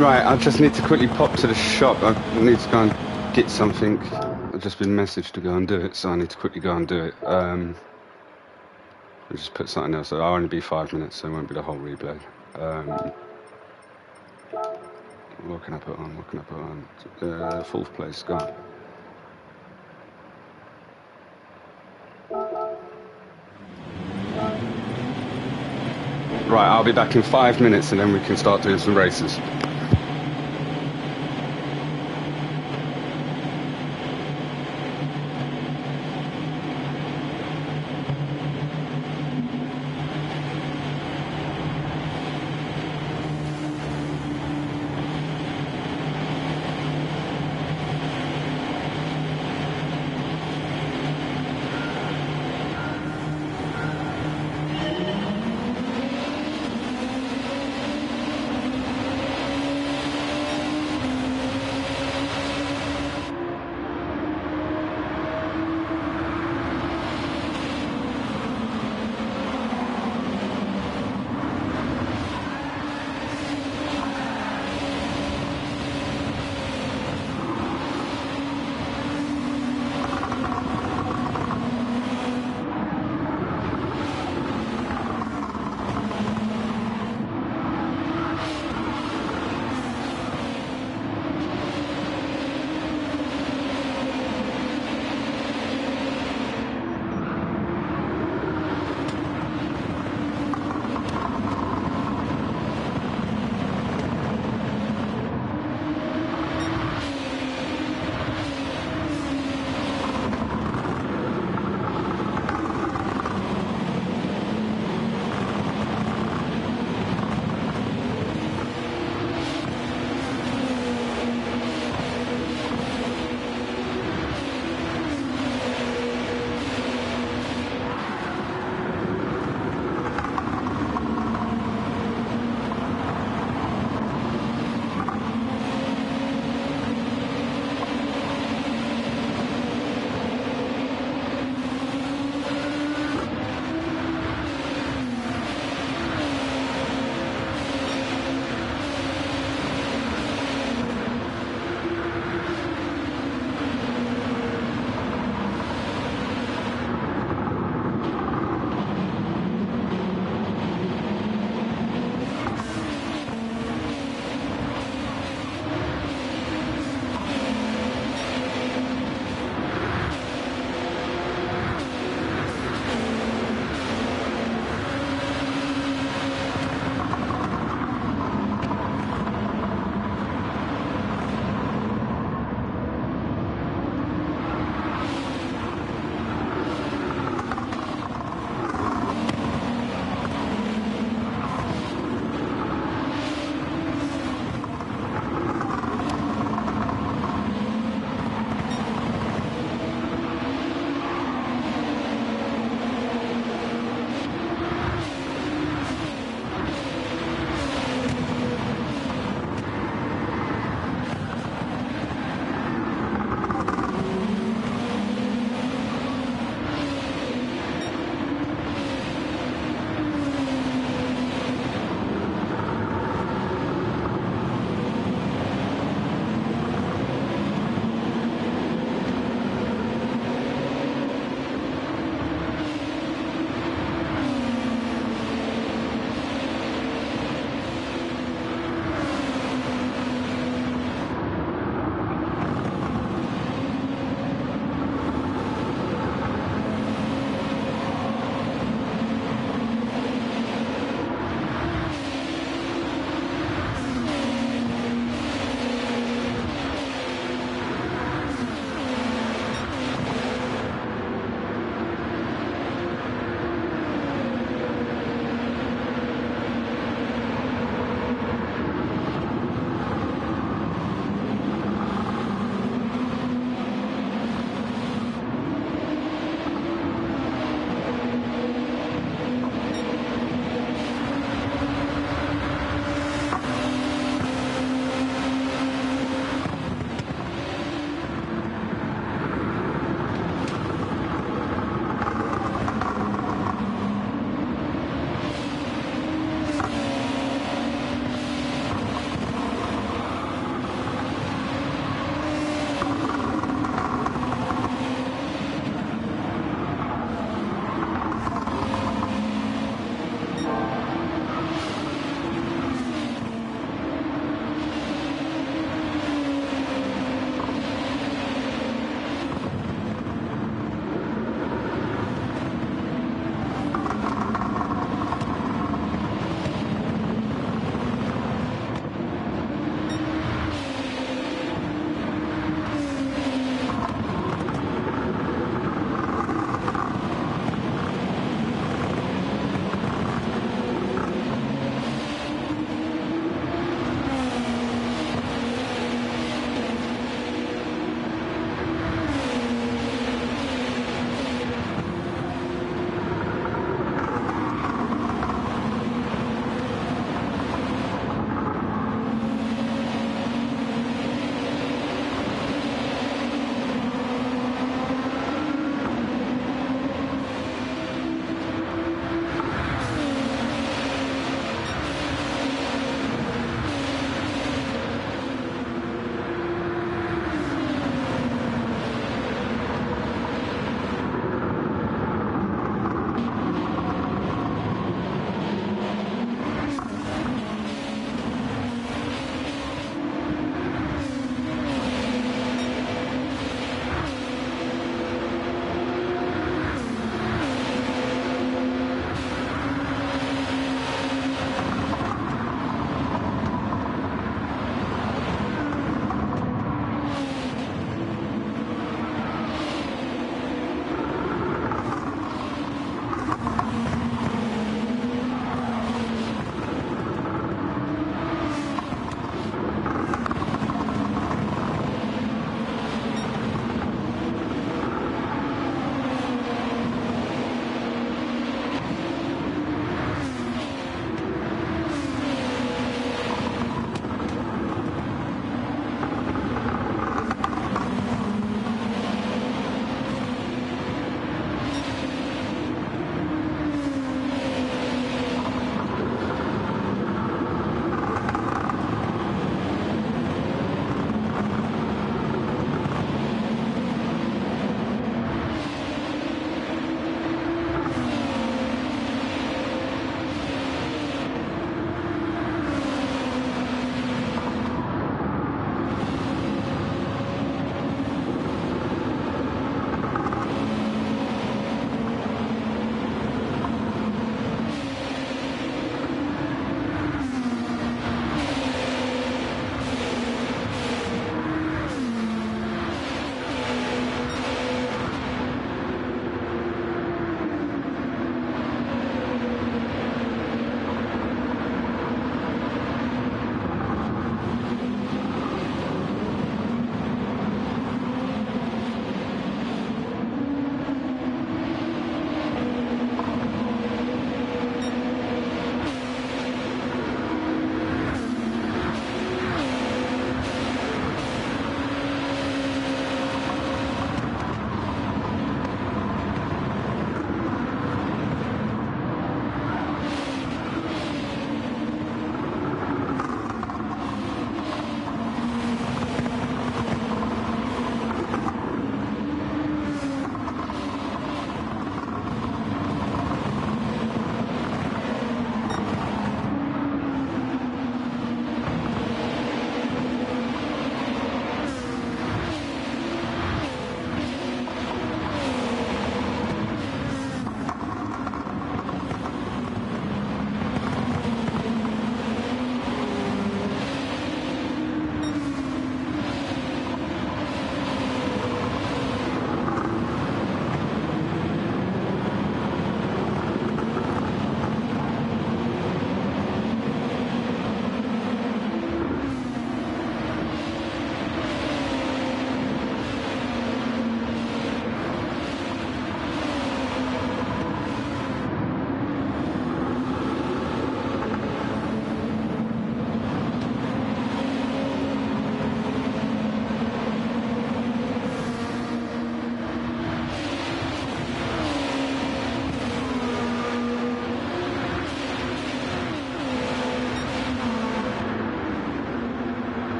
Right, I just need to quickly pop to the shop. I need to go and get something. I've just been messaged to go and do it, so I need to quickly go and do it. I'll just put something else. I'll only be 5 minutes, so it won't be the whole replay. What can I put on? What can I put on? Fourth place, gone. Right, I'll be back in 5 minutes and then we can start doing some races.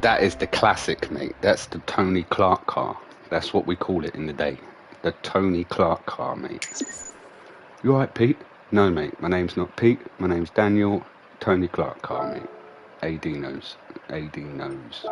That is the classic, mate. That's the Tony Clark car. That's what we call it in the day. The Tony Clark car, mate. You alright, Pete? No, mate. My name's not Pete. My name's Daniel. Tony Clark car, mate. AD knows. AD knows.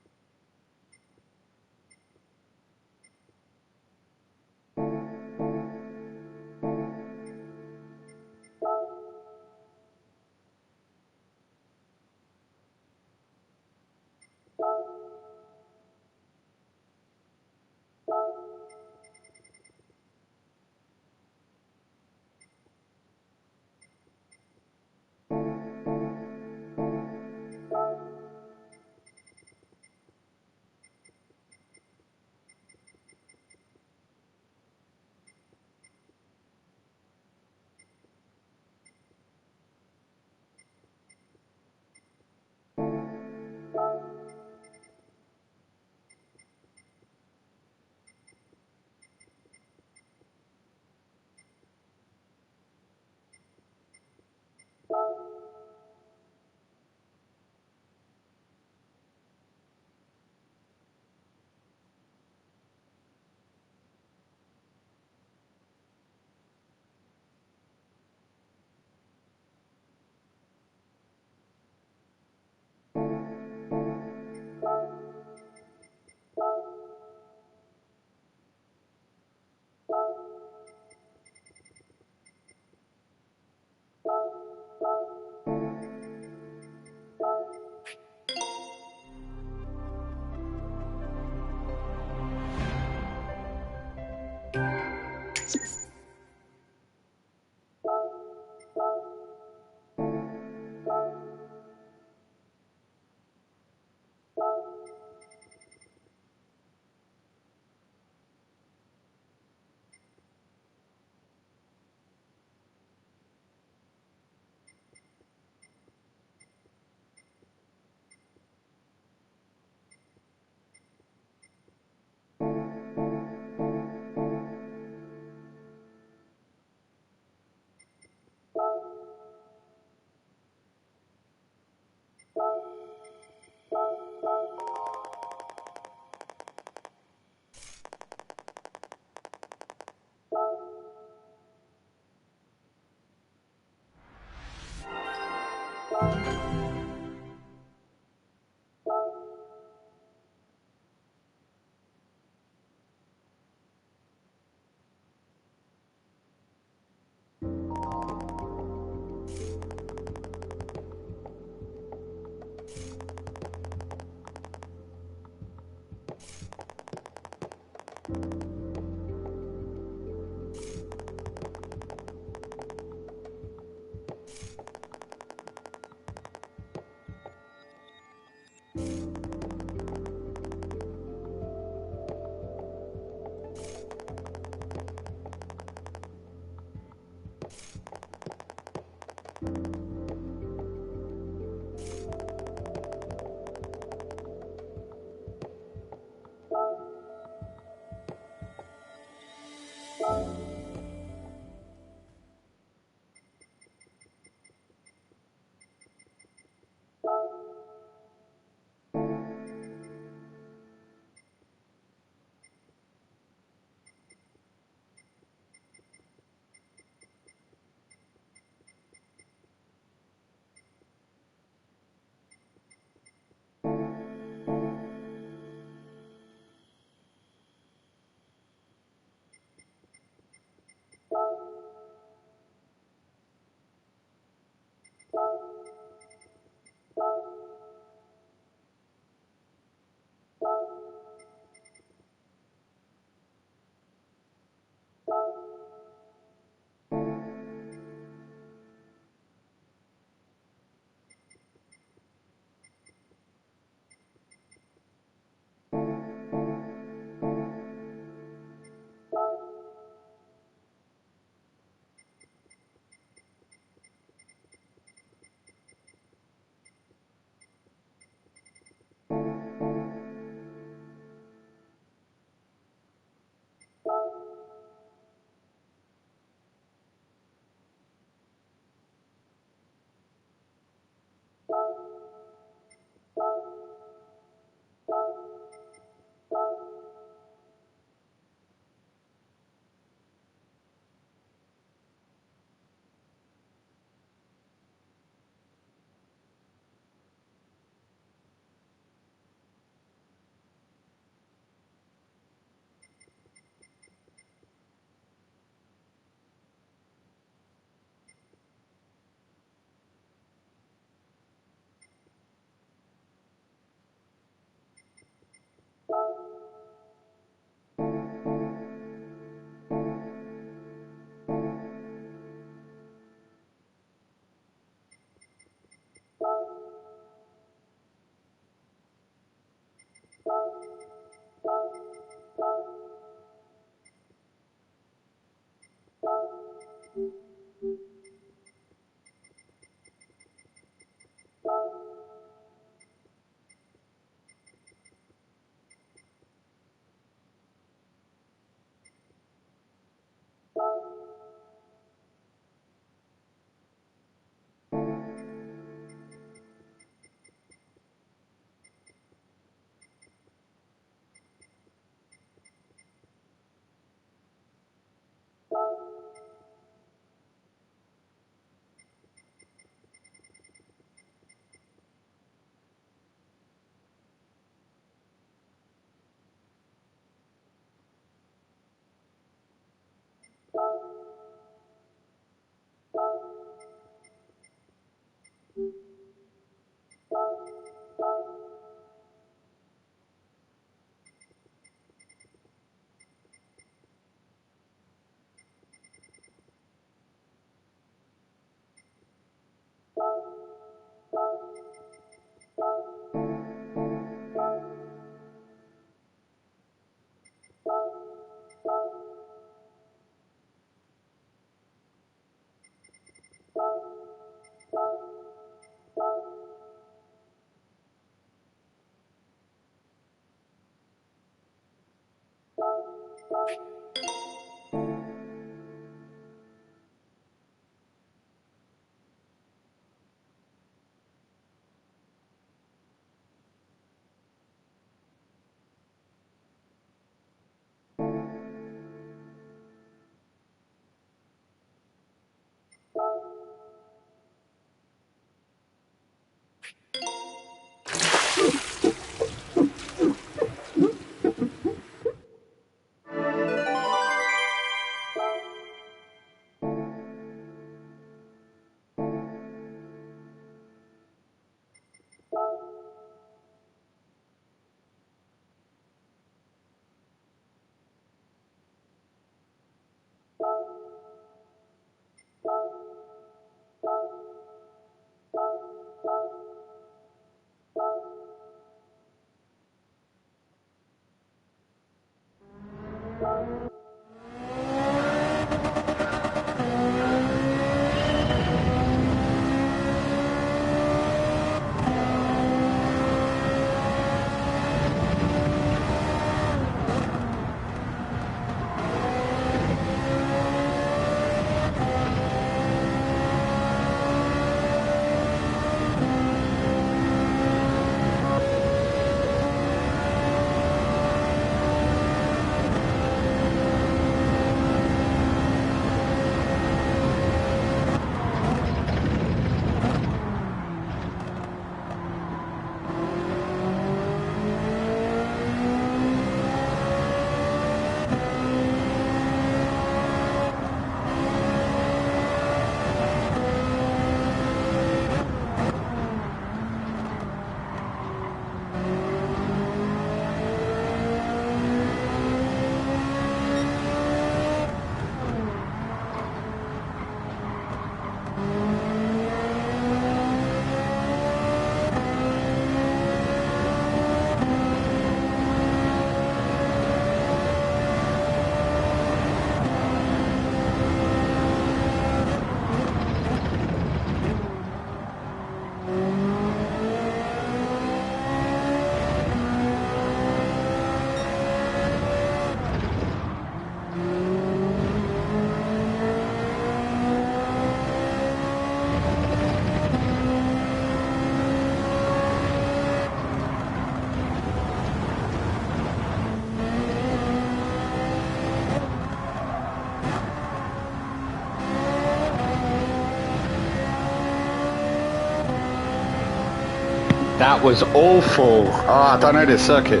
That was awful. Oh, I don't know this circuit.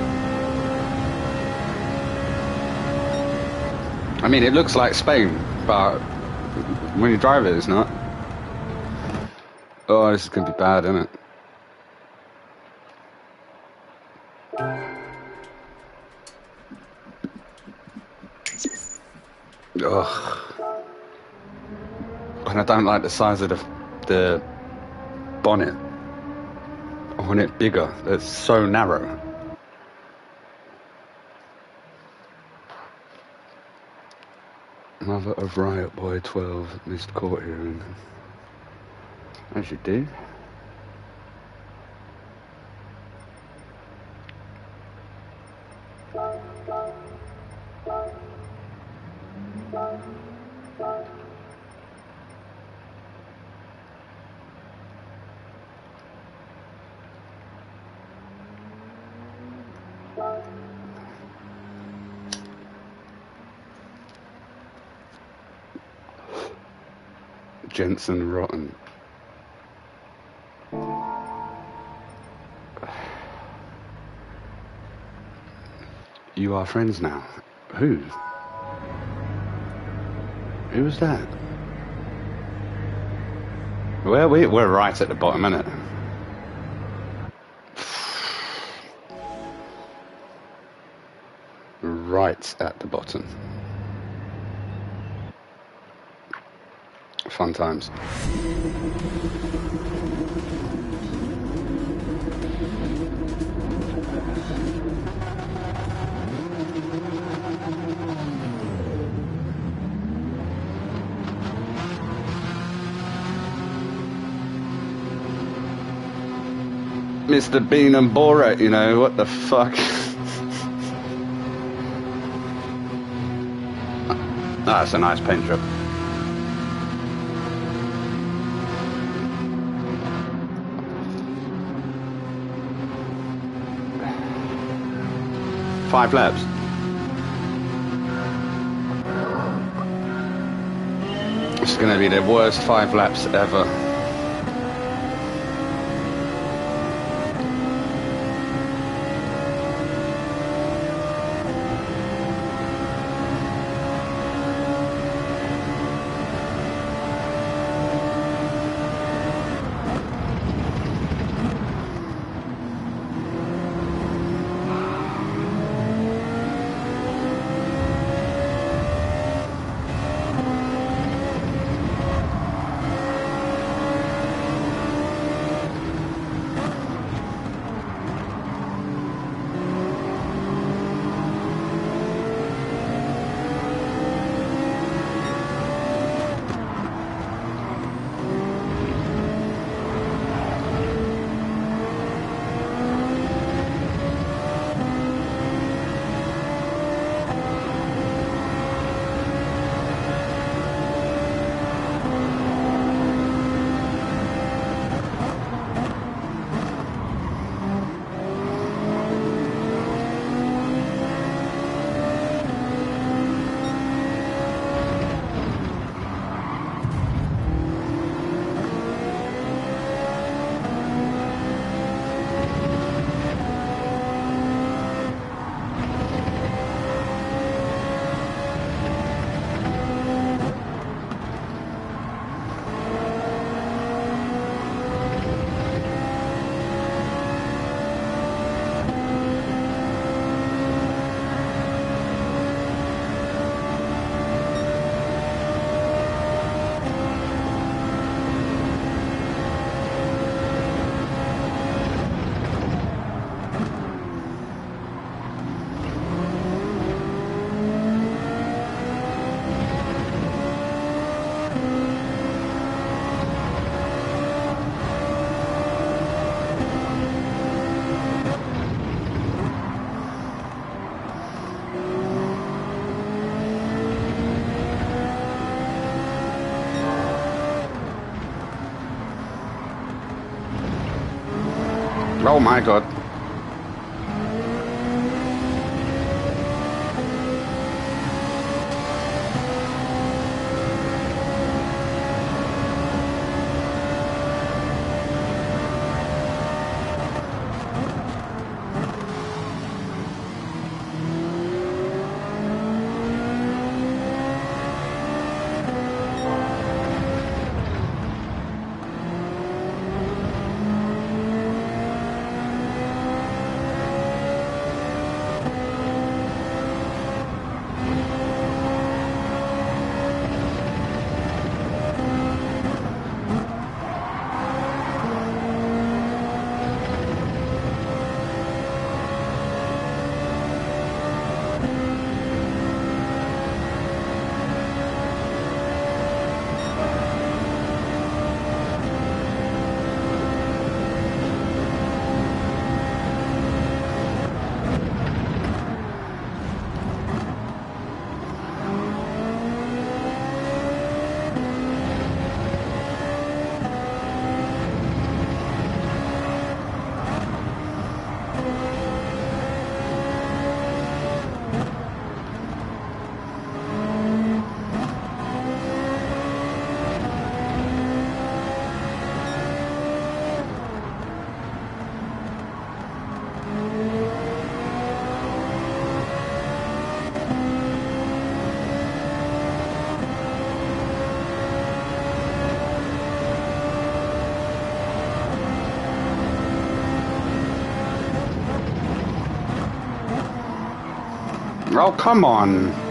I mean, it looks like Spain, but when you drive it, it's not. Oh, this is going to be bad, isn't it? Ugh. And I don't like the size of the bonnet. I want it bigger. It's so narrow. Mother of Riot Boy 12 missed court hearing. As you do. Jensen rotten. You are friends now. Who? Who was that? Well, we're right at the bottom, innit? Right at the bottom. Fun times. Mr. Bean and Borat, you know, what the fuck? That's a nice paint job. Five laps. It's going to be the worst 5 laps ever. Oh my god. Oh, come on.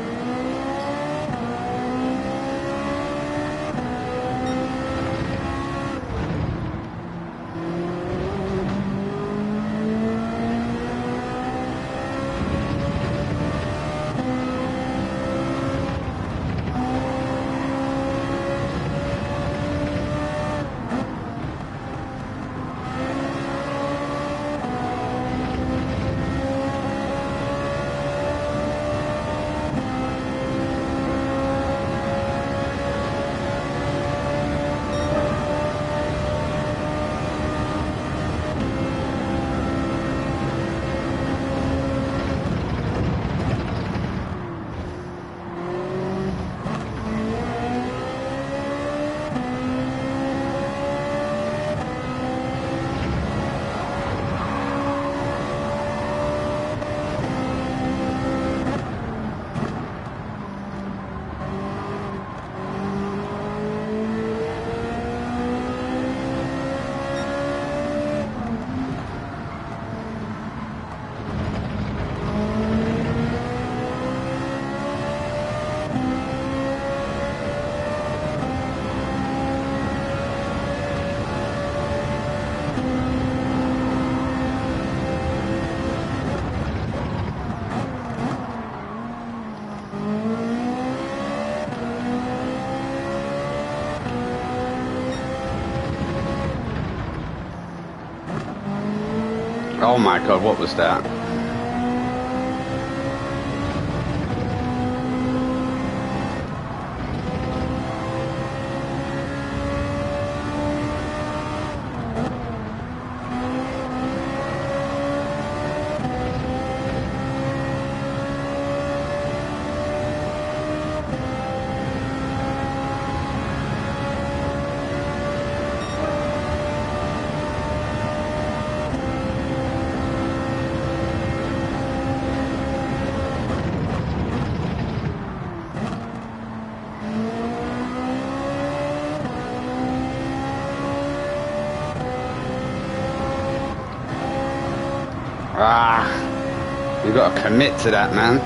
Oh my god, what was that? Ah, you got to commit to that, man.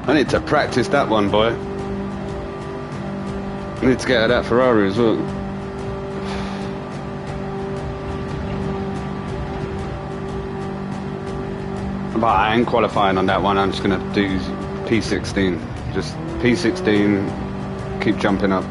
I need to practice that one, boy. I need to get out of that Ferrari as well. But I ain't qualifying on that one. I'm just going to do P16. Just P16, keep jumping up.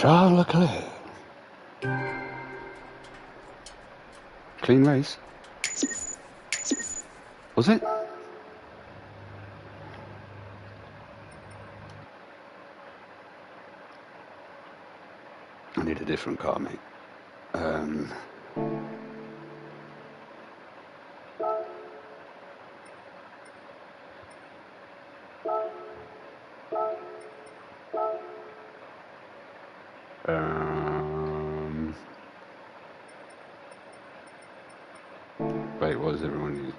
Charles Leclerc. Clean race. Was it? I need a different car, mate. Wait, what does everyone use?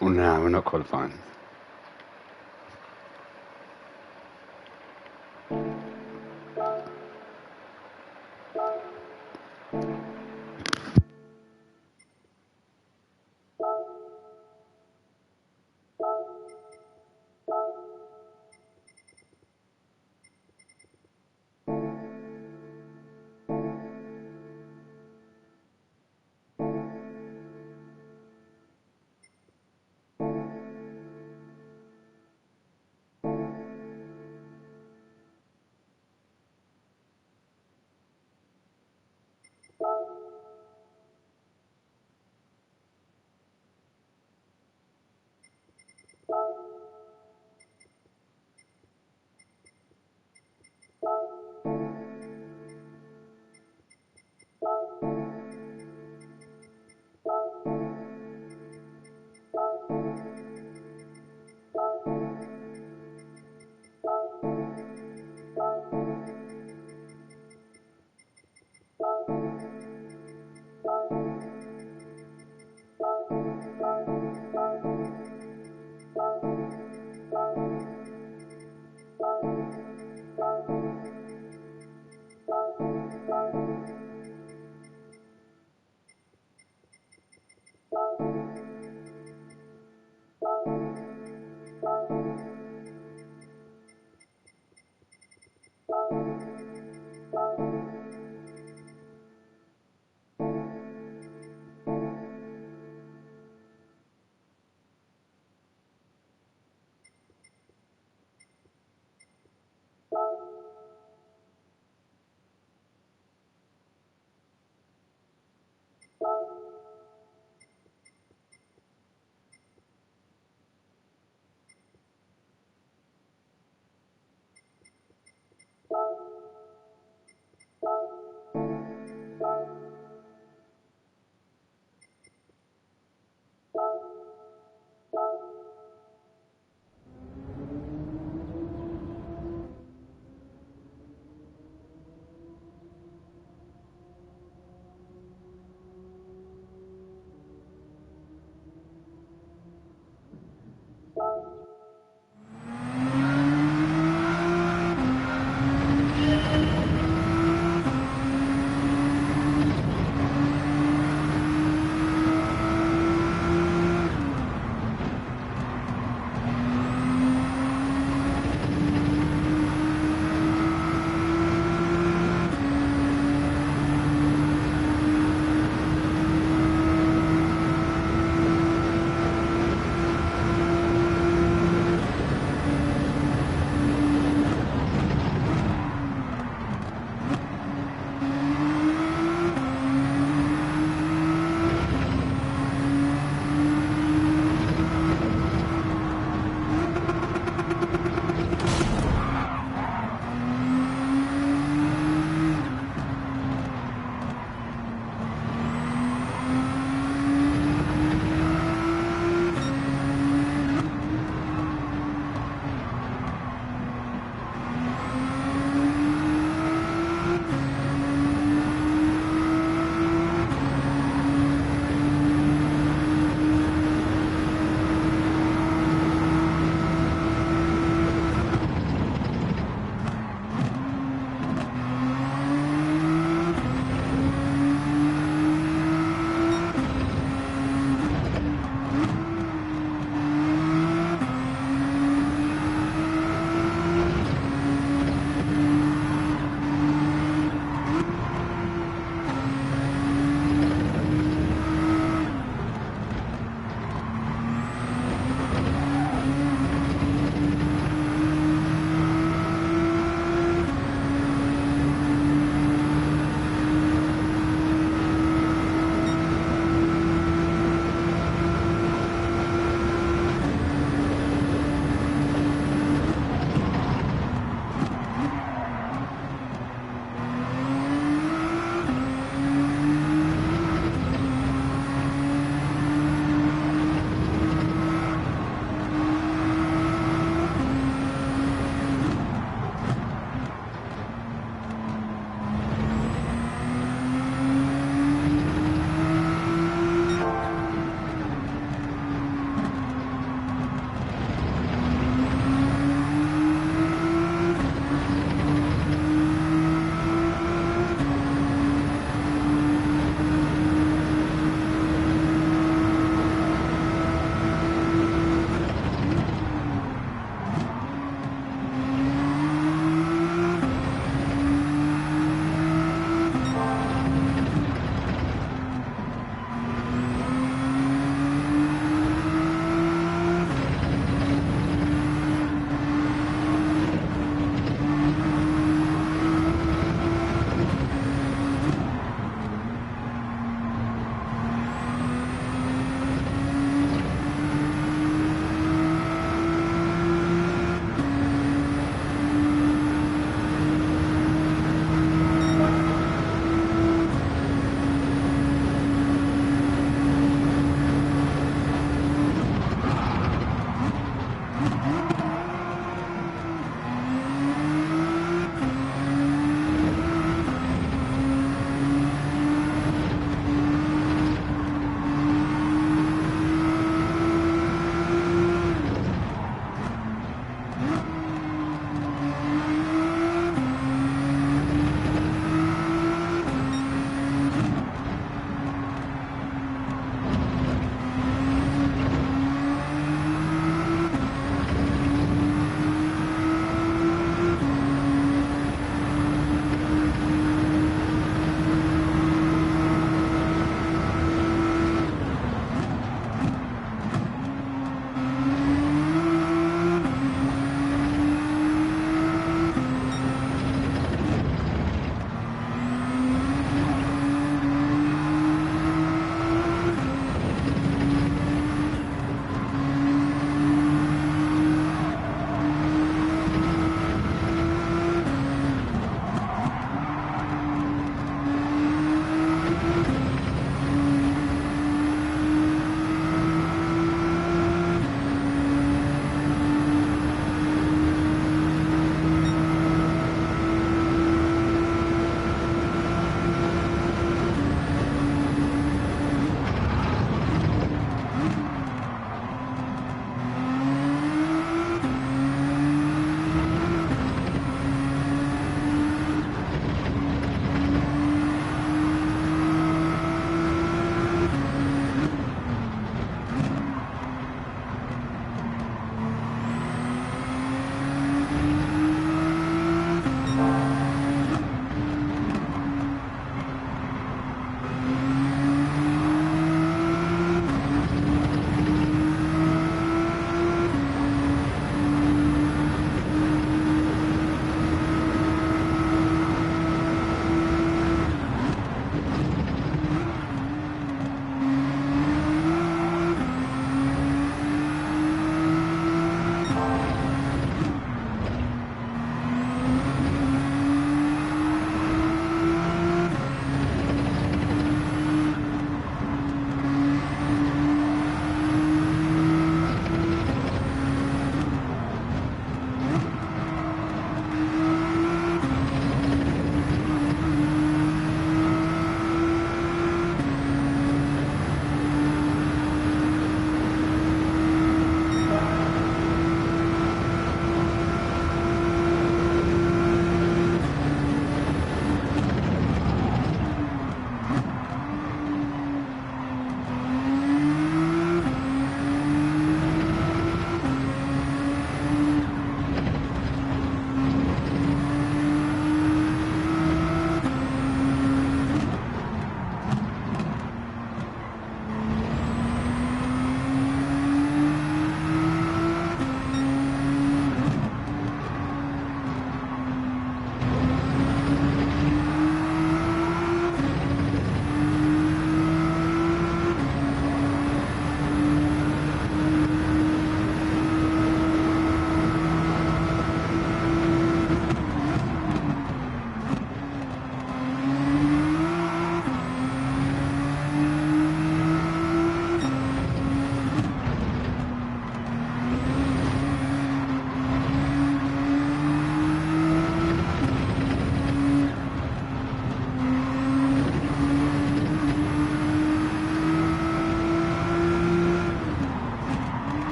Well, no, we're not qualifying.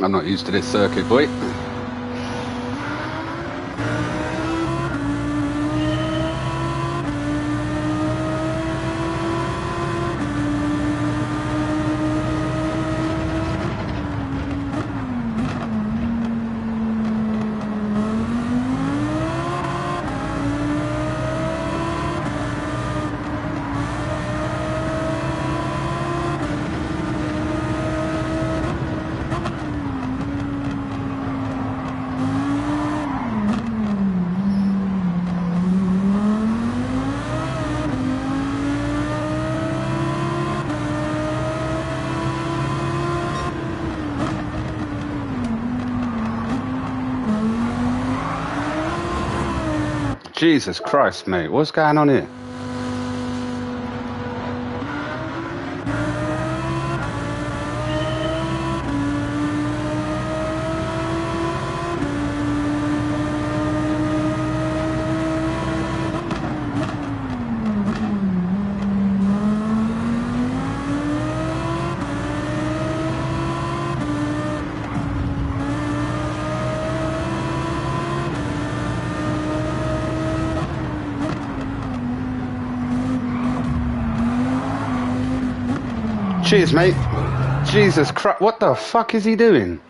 I'm not used to this circuit, boy. Jesus Christ, mate, what's going on here? Cheers, mate. Jesus Christ, what the fuck is he doing?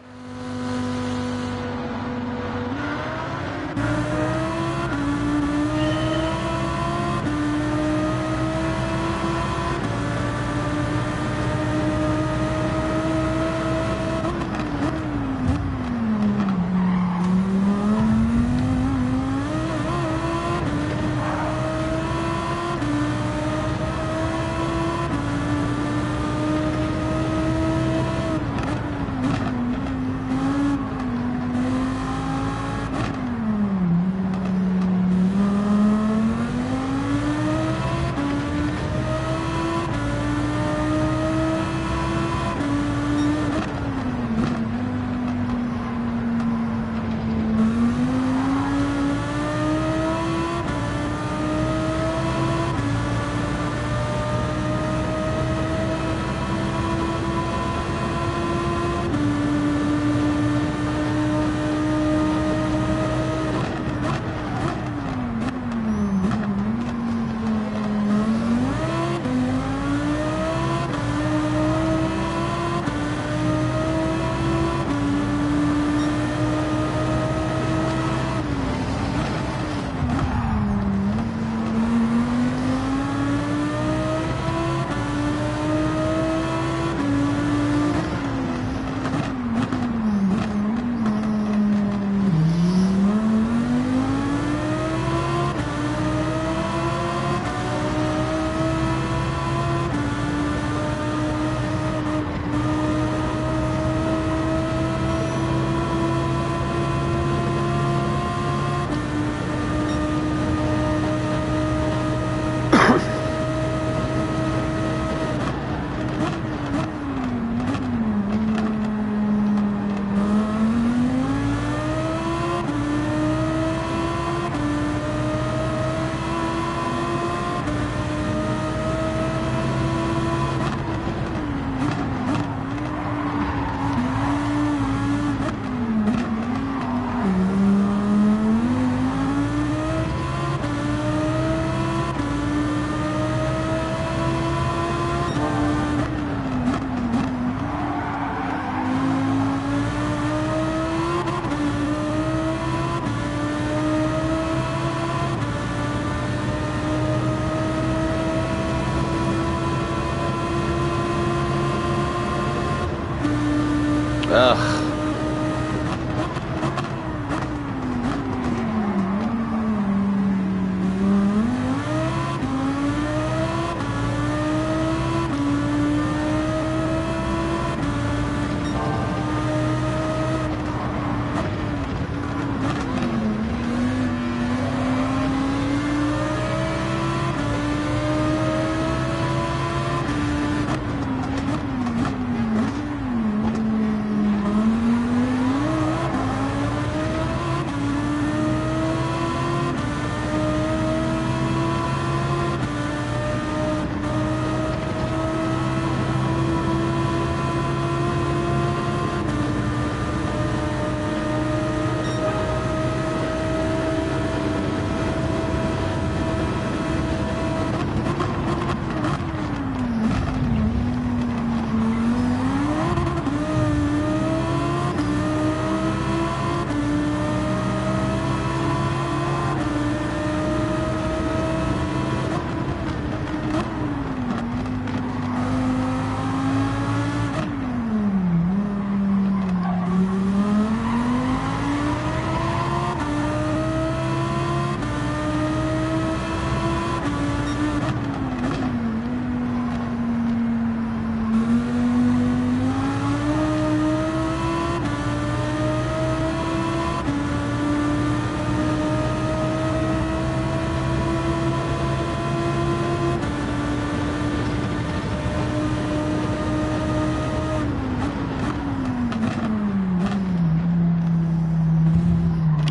Ugh.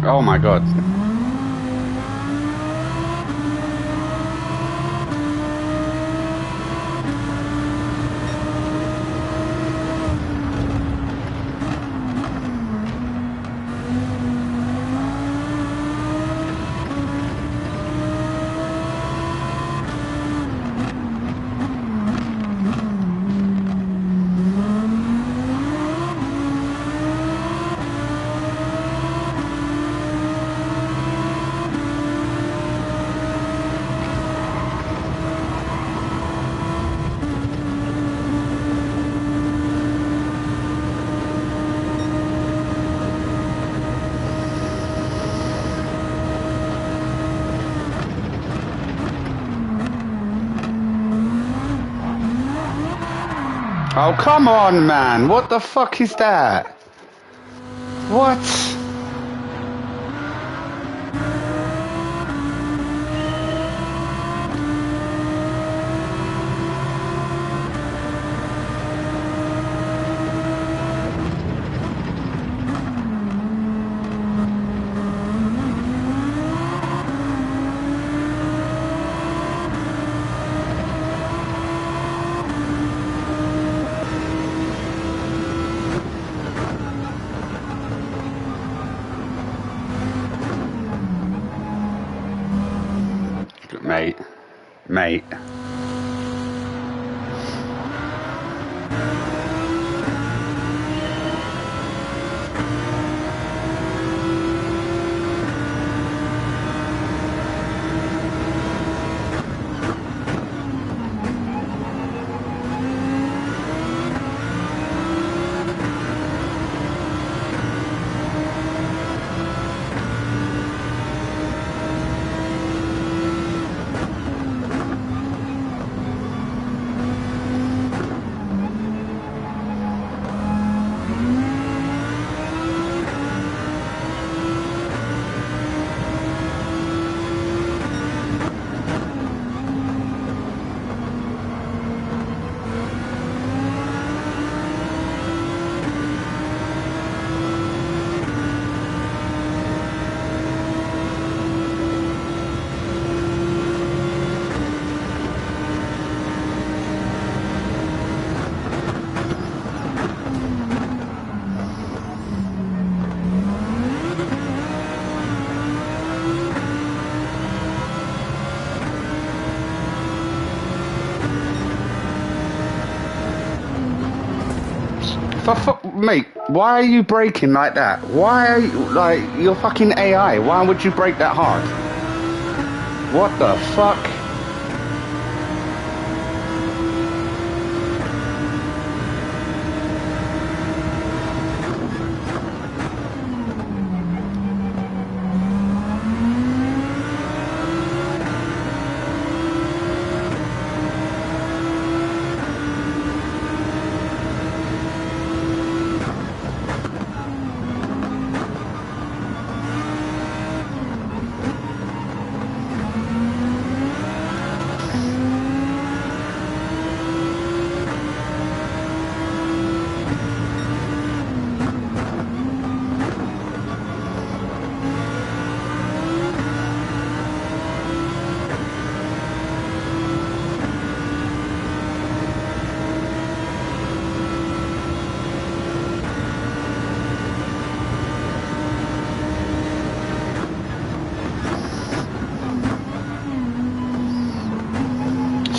Oh my god. Oh, come on, man. What the fuck is that? What? Mate. Mate, why are you braking like that? Why are you, like, you're fucking AI. Why would you brake that hard? What the fuck?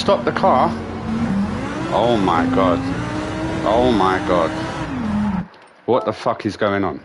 stop the car. Oh my god. Oh my god. What the fuck is going on?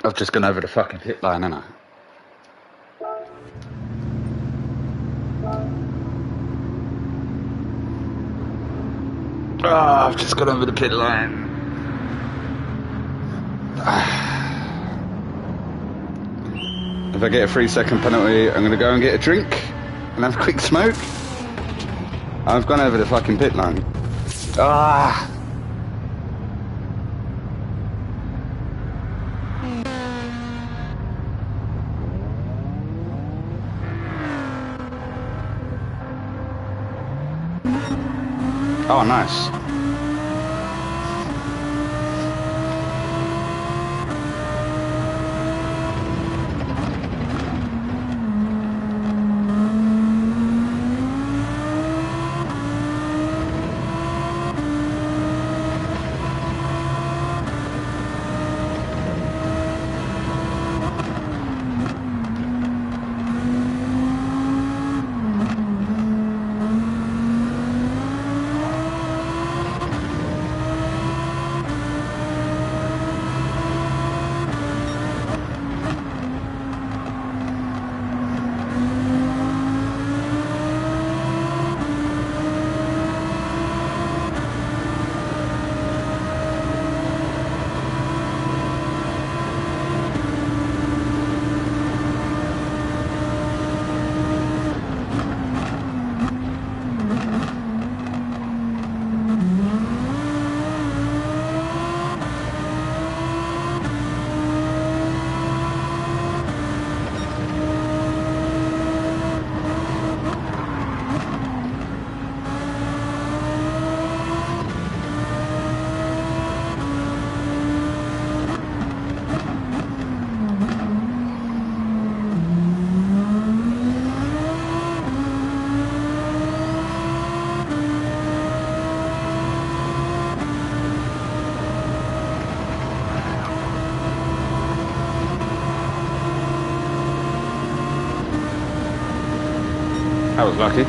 I've just gone over the fucking pit line, haven't I? I've just gone over the pit line. If I get a 3-second penalty, I'm going to go and get a drink and have a quick smoke. I've gone over the fucking pit line. Oh, nice. That was lucky.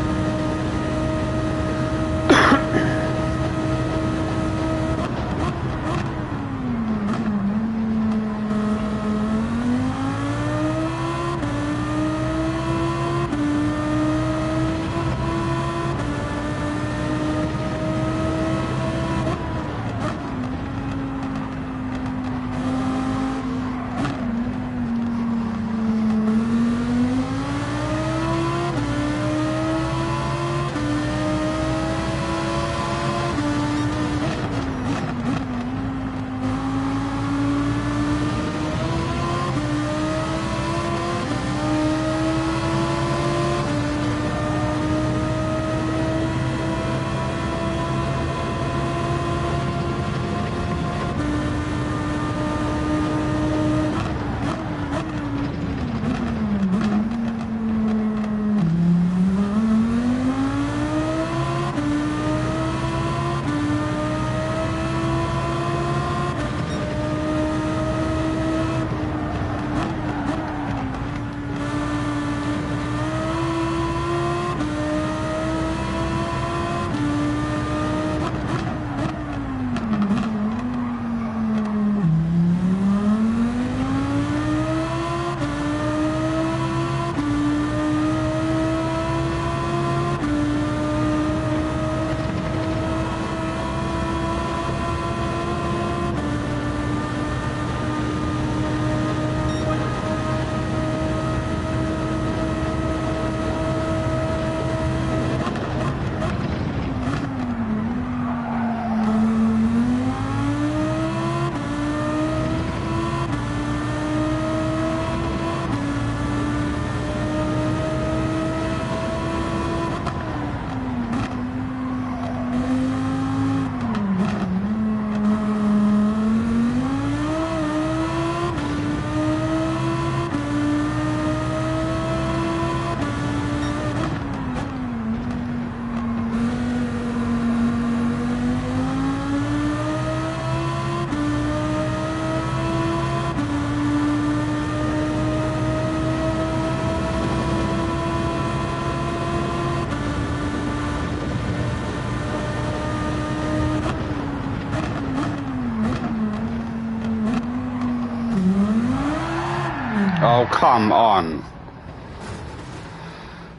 Oh, come on.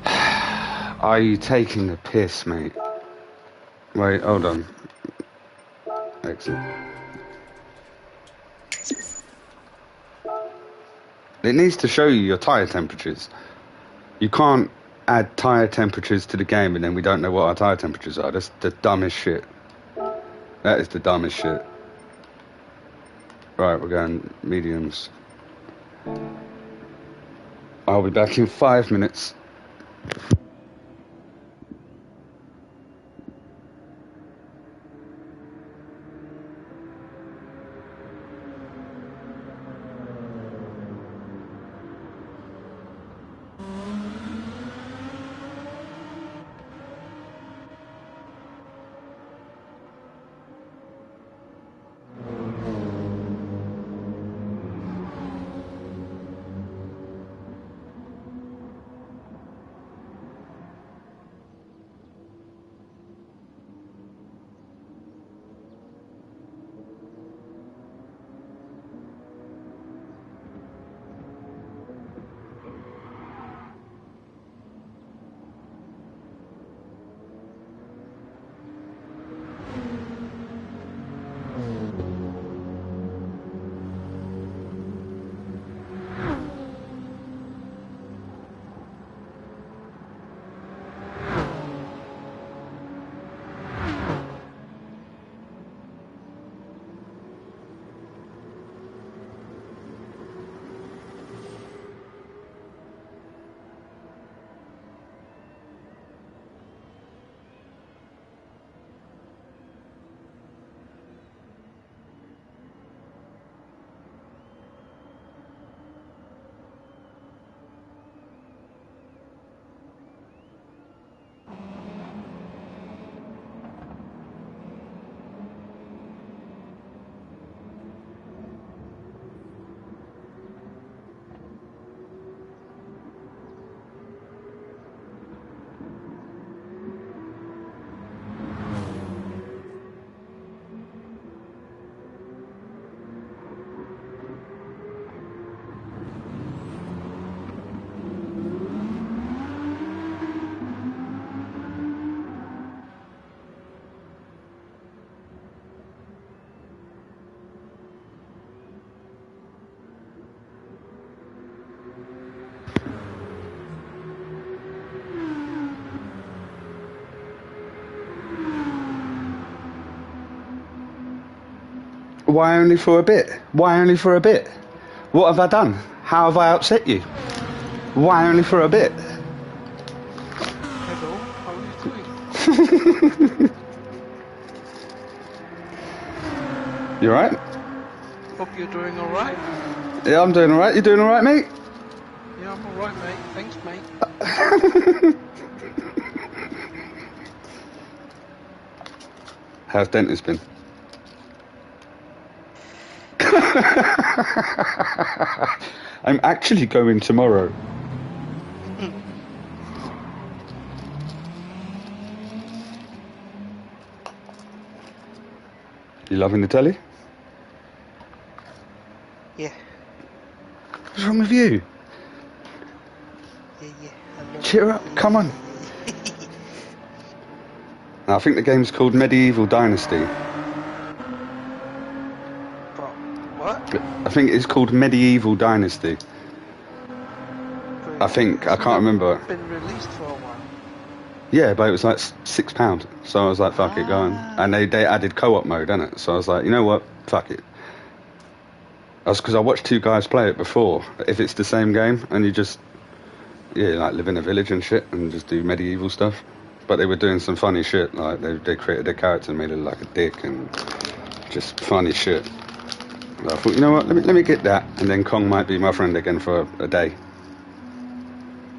Are you taking the piss, mate? Wait, hold on. Exit. It needs to show you your tyre temperatures. You can't add tyre temperatures to the game and then we don't know what our tyre temperatures are. That's the dumbest shit. That is the dumbest shit. Right, we're going mediums. I'll be back in 5 minutes. Why only for a bit? Why only for a bit? What have I done? How have I upset you? Why only for a bit? Hello, how are you doing? You alright? Hope you're doing alright. Yeah, I'm doing alright. You doing alright, mate? Yeah, I'm alright, mate. Thanks, mate. How's dentist been? I'm actually going tomorrow. You loving the telly? Yeah. What's wrong with you? Yeah. I love Cheer it. up, come on. I think the game's called Medieval Dynasty. But what? I think it's called Medieval Dynasty. I think, I can't remember. Been released for a while. Yeah, but it was like £6. So I was like, fuck it, go on. And they added co-op mode, innit? So I was like, you know what? Fuck it. That's because I watched two guys play it before. If it's the same game and you just, yeah, like live in a village and shit and just do medieval stuff. But they were doing some funny shit. Like they created a character and made it look like a dick and just funny shit. So I thought, you know what? Let me get that. And then Kong might be my friend again for a day.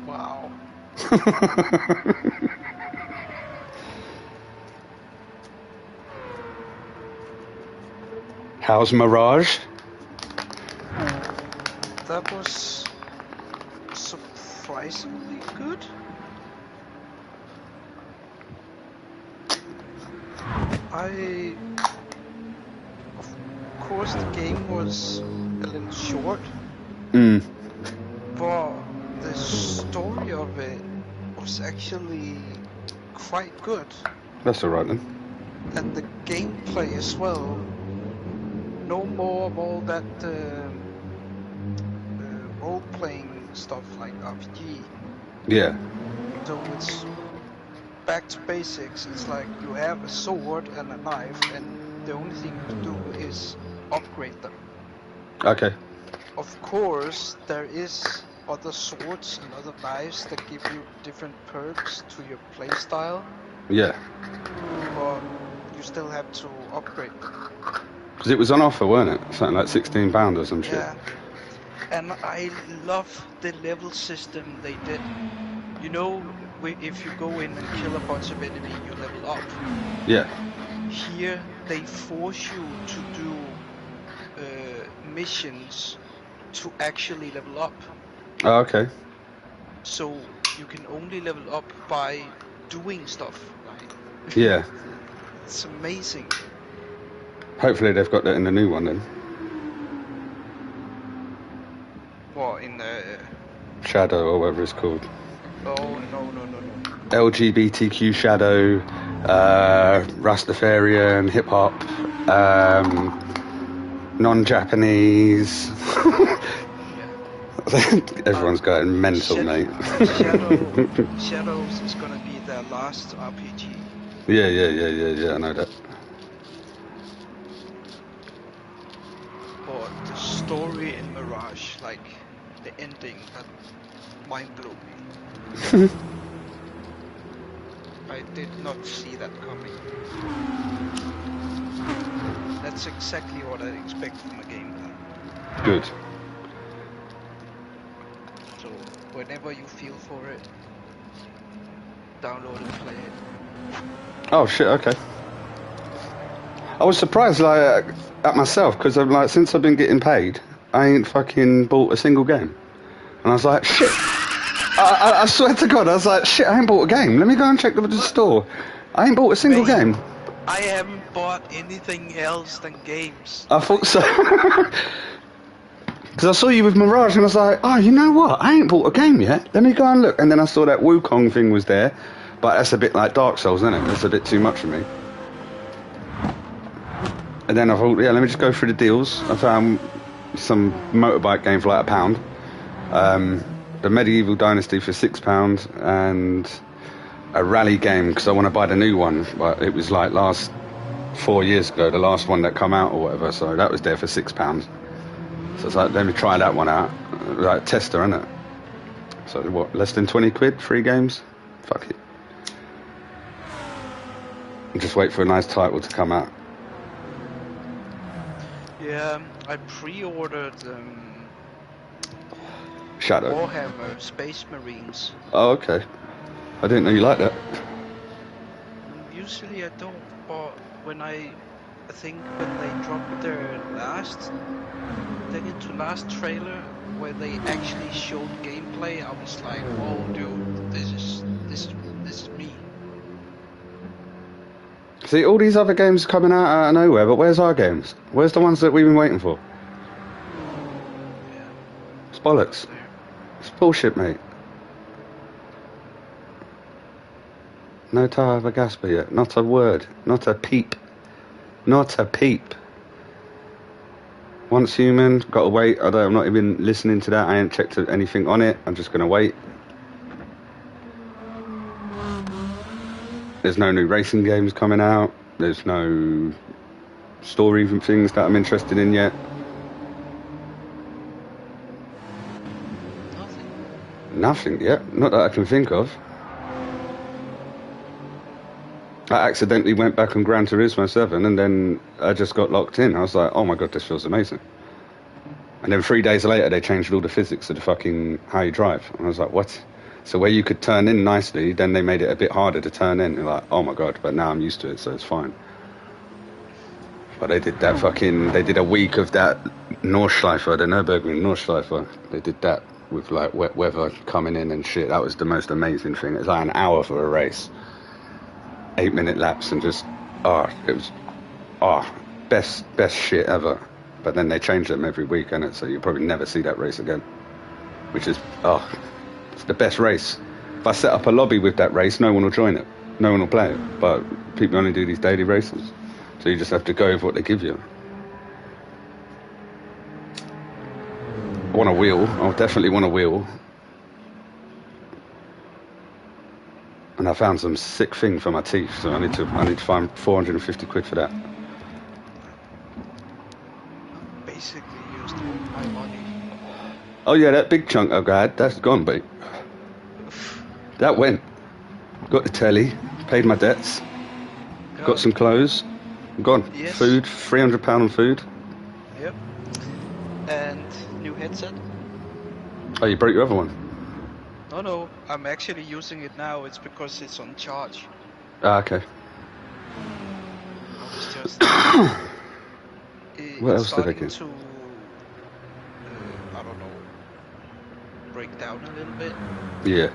Wow. How's Mirage? That was surprisingly good. Of course, the game was a little short. actually quite good. That's alright then. And the gameplay as well. No more of all that role-playing stuff like RPG. Yeah. So it's back to basics. It's like you have a sword and a knife, and the only thing you can do is upgrade them. Okay. Of course, there is other swords and other knives that give you different perks to your playstyle, Yeah. but you still have to upgrade them. Because it was on offer, weren't it? Something like £16 or some shit. Yeah. And I love the level system they did. You know, if you go in and kill a bunch of enemy, you level up. Yeah. Here, they force you to do missions to actually level up. Oh, okay. So you can only level up by doing stuff. Like, Yeah. it's amazing. Hopefully they've got that in the new one then. Well, in the Shadow or whatever it's called. oh no. LGBTQ Shadow, Rastafarian, hip hop, non-Japanese. Everyone's going mental, mate. Shadows is gonna be their last RPG. Yeah, I know that. But the story in Mirage, like the ending, that mind blew me. I did not see that coming. That's exactly what I expect from a game. Good. So whenever you feel for it, download and play it. Oh shit, okay. I was surprised like at myself because I'm like, since I've been getting paid, I ain't fucking bought a single game. And I was like, shit. I swear to God, I was like, shit, I ain't bought a game. Let me go and check the store. I ain't bought a single game. I haven't bought anything else than games. I thought so. Because I saw you with Mirage and I was like, oh, you know what? I ain't bought a game yet. Let me go and look. And then I saw that Wukong thing was there. But that's a bit like Dark Souls, isn't it? That's a bit too much for me. And then I thought, yeah, let me just go through the deals. I found some motorbike game for like £1. The Medieval Dynasty for £6 and a rally game because I want to buy the new one, but it was like last 4 years ago, the last one that come out or whatever, so that was there for £6. So it's like, let me try that one out, like tester, innit? So what, less than 20 quid, 3 games? Fuck it. And just wait for a nice title to come out. Yeah, I pre-ordered Shadow. Warhammer Space Marines. Oh, okay. I didn't know you liked that. Usually I don't, but when I think when they dropped their last trailer where they actually showed gameplay, I was like, oh dude, this is me. See, all these other games coming out of nowhere, but where's our games? Where's the ones that we've been waiting for? Yeah. It's bollocks. It's bullshit, mate. No Tower of Gasper yet. Not a word. Not a peep. Not a peep. Once Human, gotta wait. I'm not even listening to that. I ain't checked anything on it. I'm just gonna wait. There's no new racing games coming out. There's no story and things that I'm interested in yet. Nothing yet. Not that I can think of. I accidentally went back on Gran Turismo 7 and then I just got locked in. I was like, oh my God, this feels amazing. And then 3 days later, they changed all the physics of the fucking how you drive. And I was like, what? So where you could turn in nicely, then they made it a bit harder to turn in. You're like, oh my God, but now I'm used to it, so it's fine. But they did that they did a week of that Nordschleifer, the Nürburgring Nordschleifer. They did that with like wet weather coming in and shit. That was the most amazing thing. It was like an hour for a race. 8-minute laps and just, it was, best shit ever. But then they change them every week, innit? So you'll probably never see that race again. Which is, it's the best race. If I set up a lobby with that race, no one will join it. No one will play it. But people only do these daily races. So you just have to go with what they give you. I want a wheel. I'll definitely want a wheel. And I found some sick thing for my teeth, so I need to find 450 quid for that. Basically used all my money. Oh yeah, that big chunk I got, that's gone, mate. That went. Got the telly, paid my debts, got some clothes, gone. Yes. Food, £300 on food. Yep. And new headset. Oh, you broke your other one? No, I'm actually using it now. It's because it's on charge. Ah, okay. I was just What else did I starting get? to, I don't know, break down a little bit. Yeah.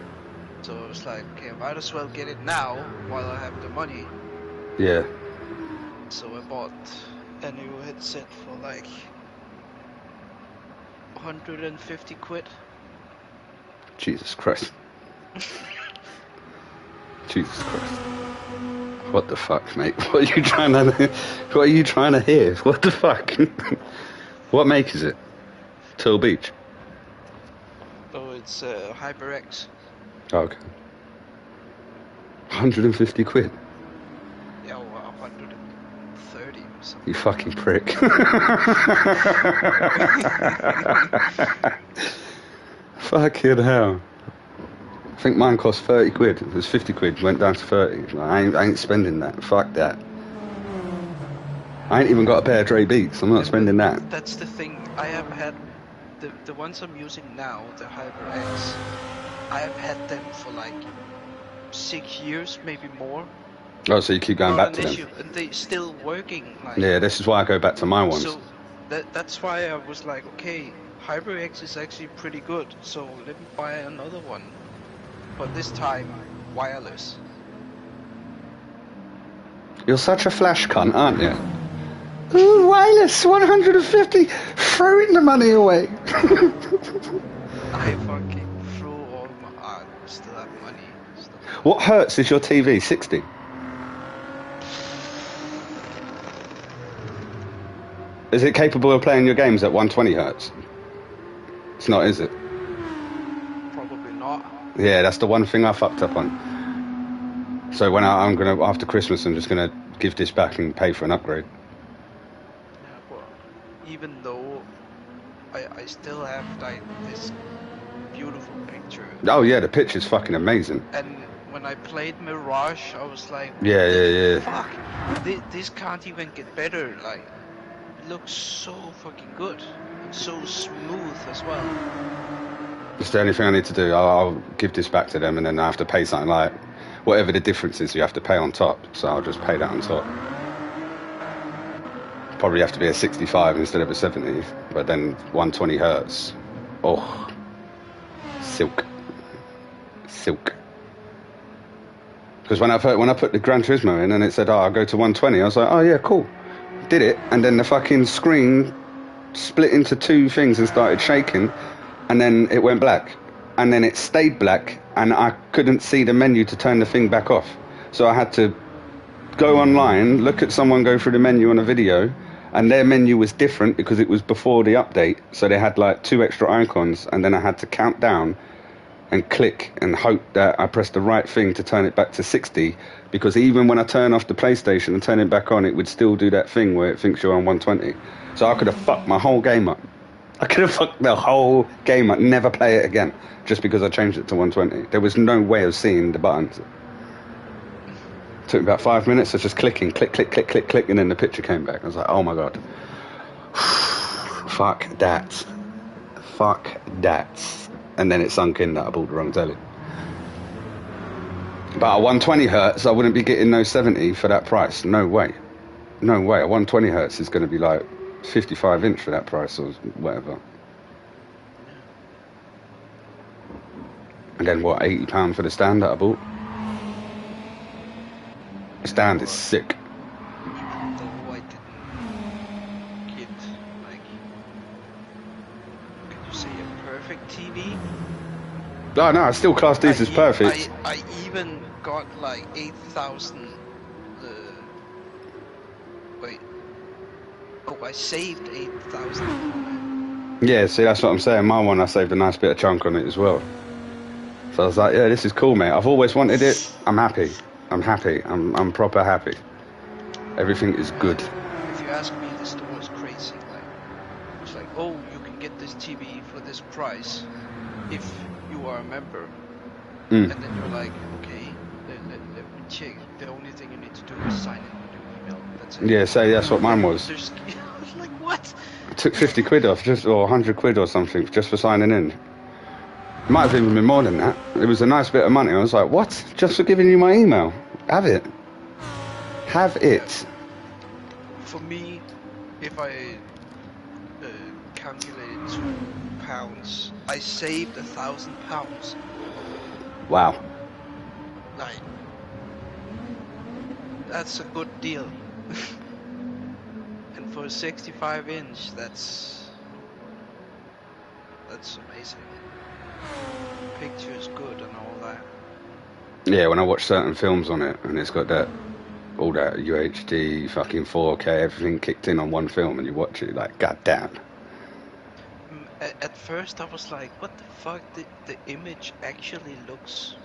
So I was like, okay, I might as well get it now while I have the money. Yeah. So I bought a new headset for like 150 quid. Jesus Christ. Jesus Christ. What the fuck, mate? What are you trying to hear? What the fuck? What make is it? Turtle Beach? Oh, it's HyperX. Oh, okay. 150 quid. Yeah, well, 130 or something. You fucking prick. Fucking hell. I think mine cost 30 quid. It was 50 quid, went down to 30. I ain't spending that. Fuck that. I ain't even got a pair of Dre Beats. I'm not spending that. That's the thing. I have had the ones I'm using now, the HyperX. I have had them for like 6 years, maybe more. Oh, so you keep going back to them? And they still working. Like, yeah, this is why I go back to my ones. So that's why I was like, okay, HyperX is actually pretty good. So let me buy another one, but this time wireless. You're such a flash cunt, aren't you? Ooh, wireless, 150. Throwing the money away. I fucking threw all my. I still have money. What hertz is your TV? 60. Is it capable of playing your games at 120 hertz? It's not, is it? Probably not. Yeah, that's the one thing I fucked up on. So when I'm gonna, after Christmas, I'm just gonna give this back and pay for an upgrade. Yeah, but even though I still have like this beautiful picture. Oh yeah, the picture's fucking amazing. And when I played Mirage, I was like, yeah. fuck, this can't even get better. Like, it looks so fucking good and so smooth as well. It's the only thing I need to do. I'll give this back to them, and then I have to pay something like whatever the difference is. You have to pay on top, so I'll just pay that on top. Probably have to be a 65 instead of a 70, but then 120 hertz. Oh, silk. Because when I put the Gran Turismo in and it said, "Oh, I'll go to 120," I was like, "Oh yeah, cool." Did it, and then the fucking screen split into two things and started shaking, and then it went black, and then it stayed black, and I couldn't see the menu to turn the thing back off. So I had to go online, look at someone go through the menu on a video, and their menu was different because it was before the update, so they had like 2 extra icons, and then I had to count down and click and hope that I pressed the right thing to turn it back to 60, because even when I turn off the PlayStation and turn it back on, it would still do that thing where it thinks you're on 120. So I could have fucked my whole game up. I could have fucked the whole game up, never play it again, just because I changed it to 120. There was no way of seeing the buttons. Took me about 5 minutes of just clicking, click, and then the picture came back. I was like, oh my god. Fuck that. And then it sunk in that I bought the wrong telly. But at 120 hertz, I wouldn't be getting no 70 for that price. No way. A 120 hertz is going to be like 55 inch for that price or whatever. And then what, £80 for the stand that I bought? The stand is sick. Even though I didn't get, like, could you say a perfect TV? Oh no, I still class these as perfect. I even got like 8,000. Wait. Oh, I saved 8,000. Yeah, see, that's what I'm saying. My one, I saved a nice bit of chunk on it as well. So I was like, yeah, this is cool, mate. I've always wanted it. I'm happy. I'm happy. I'm proper happy. Everything is good. If you ask me, the store is crazy. Like, it's like, oh, you can get this TV for this price if you are a member. And then you're like, okay, let me check. The only thing you need to do is sign in with your email. That's it. Yeah, say that's what mine was. I was like, what? I took 50 quid off, or 100 quid or something, just for signing in. It might have even been more than that. It was a nice bit of money. I was like, what? Just for giving you my email? Have it. Have it. For me, if I calculated £2, I saved £1,000. Wow. Like, that's a good deal. And for a 65-inch, that's amazing. Picture is good and all that. Yeah, when I watch certain films on it, and it's got that, all that UHD, fucking 4K, everything kicked in on one film, and you watch it, like, goddamn. At first, I was like, what the fuck? The image actually looks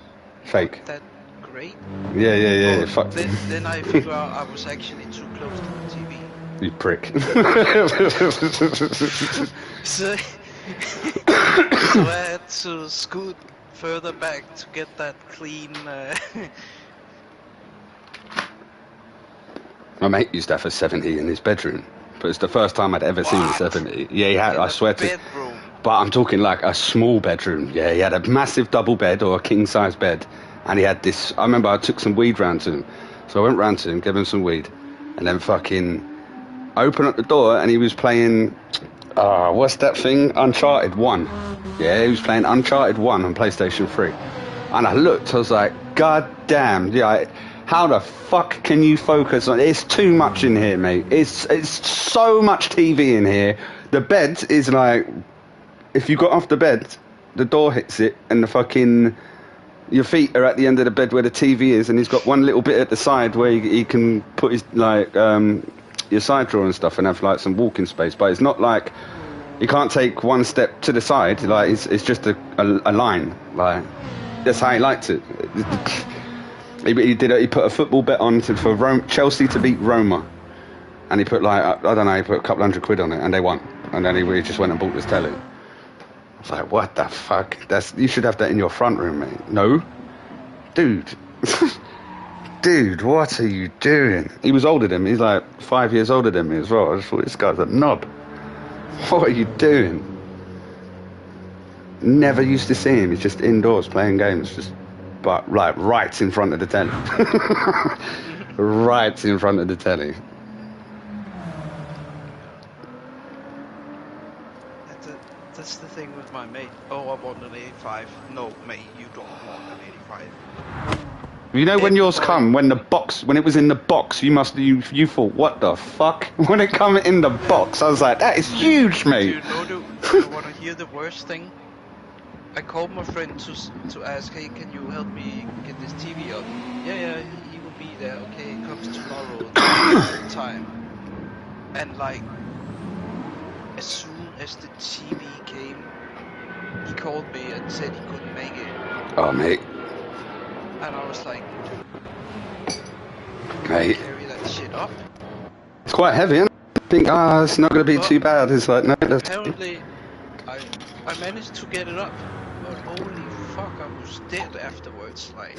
Fake. not that great. Yeah. Fuck. Then I figure out I was actually too close to the TV. You prick. So I had to scoot further back to get that clean. My mate used to have a 70 in his bedroom, but it's the first time I'd ever seen a 70. Yeah, he had, I swear to. Bedroom. But I'm talking like a small bedroom. Yeah, he had a massive double bed or a king-size bed, and he had this. I remember I took some weed round to him, so I went round to him, gave him some weed, and then fucking opened up the door, and he was playing. What's that thing? Uncharted 1. Yeah, he was playing Uncharted 1 on PlayStation 3. And I looked, I was like, God damn, yeah, how the fuck can you focus on it? It's too much in here, mate. It's so much TV in here. The bed is like, if you got off the bed, the door hits it, and the fucking, your feet are at the end of the bed where the TV is, and he's got one little bit at the side where he can put his, like, your side drawer and stuff and have like some walking space, but it's not like you can't take one step to the side, like it's just a line, like that's how he liked it. He put a football bet on for Chelsea to beat Roma, and he put like, I don't know, he put a couple $100 on it, and they won, and then he just went and bought this telly. I was like, what the fuck, you should have that in your front room, mate. No, dude. Dude, what are you doing? He was older than me. He's like 5 years older than me as well. I just thought, this guy's a knob. What are you doing? Never used to see him. He's just indoors playing games, but like right in front of the telly. Right in front of the telly. That's the thing with my mate. Oh, I want an 85. No, mate, you don't want an 85. You know, when yours come, when it was in the box, you thought, what the fuck? When it come in the box, I was like, that is huge, mate. Do you want to hear the worst thing? I called my friend to ask, hey, can you help me get this TV up? Yeah, he will be there. Okay, it comes tomorrow. Time. And like, as soon as the TV came, he called me and said he couldn't make it. Oh, mate. And I was like, Mate. Carry that shit up. It's quite heavy, isn't it? I think, it's not going to be too bad. It's like, no. Apparently, I managed to get it up, but holy fuck, I was dead afterwards. Like,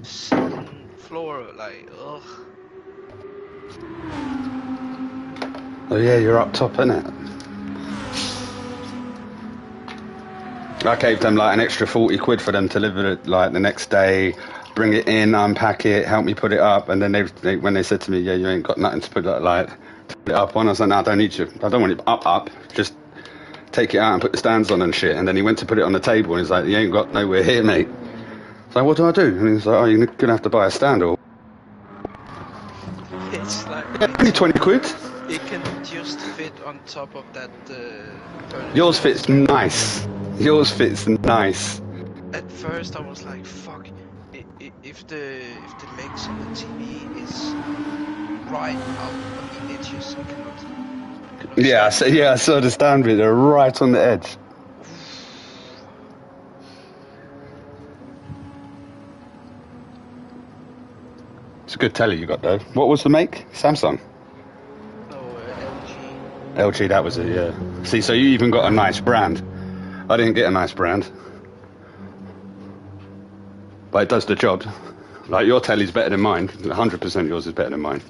sitting floor, like, ugh. Oh yeah, you're up top, innit? I gave them like an extra 40 quid for them to deliver it like the next day, bring it in, unpack it, help me put it up, and then they when they said to me, yeah, you ain't got nothing to put it up on, I was like, no, I don't need you. I don't want it up. Just take it out and put the stands on and shit. And then he went to put it on the table and he's like, you ain't got nowhere here, mate. So what do I do? And he's like, oh, you're gonna have to buy a stand or. It's like Yeah, only 20 quid. It can just fit on top of that furniture. Yours fits nice. Yours fits nice. At first, I was like, "Fuck! If the legs on the TV is right out on the edges, I cannot Yeah, stand so it." yeah, I saw the stand bit. They're right on the edge. It's a good telly you got though. What was the make? Samsung. No, LG. LG, that was it. Yeah. See, so you even got a nice brand. I didn't get a nice brand, but it does the job. Like your telly's better than mine. 100% yours is better than mine.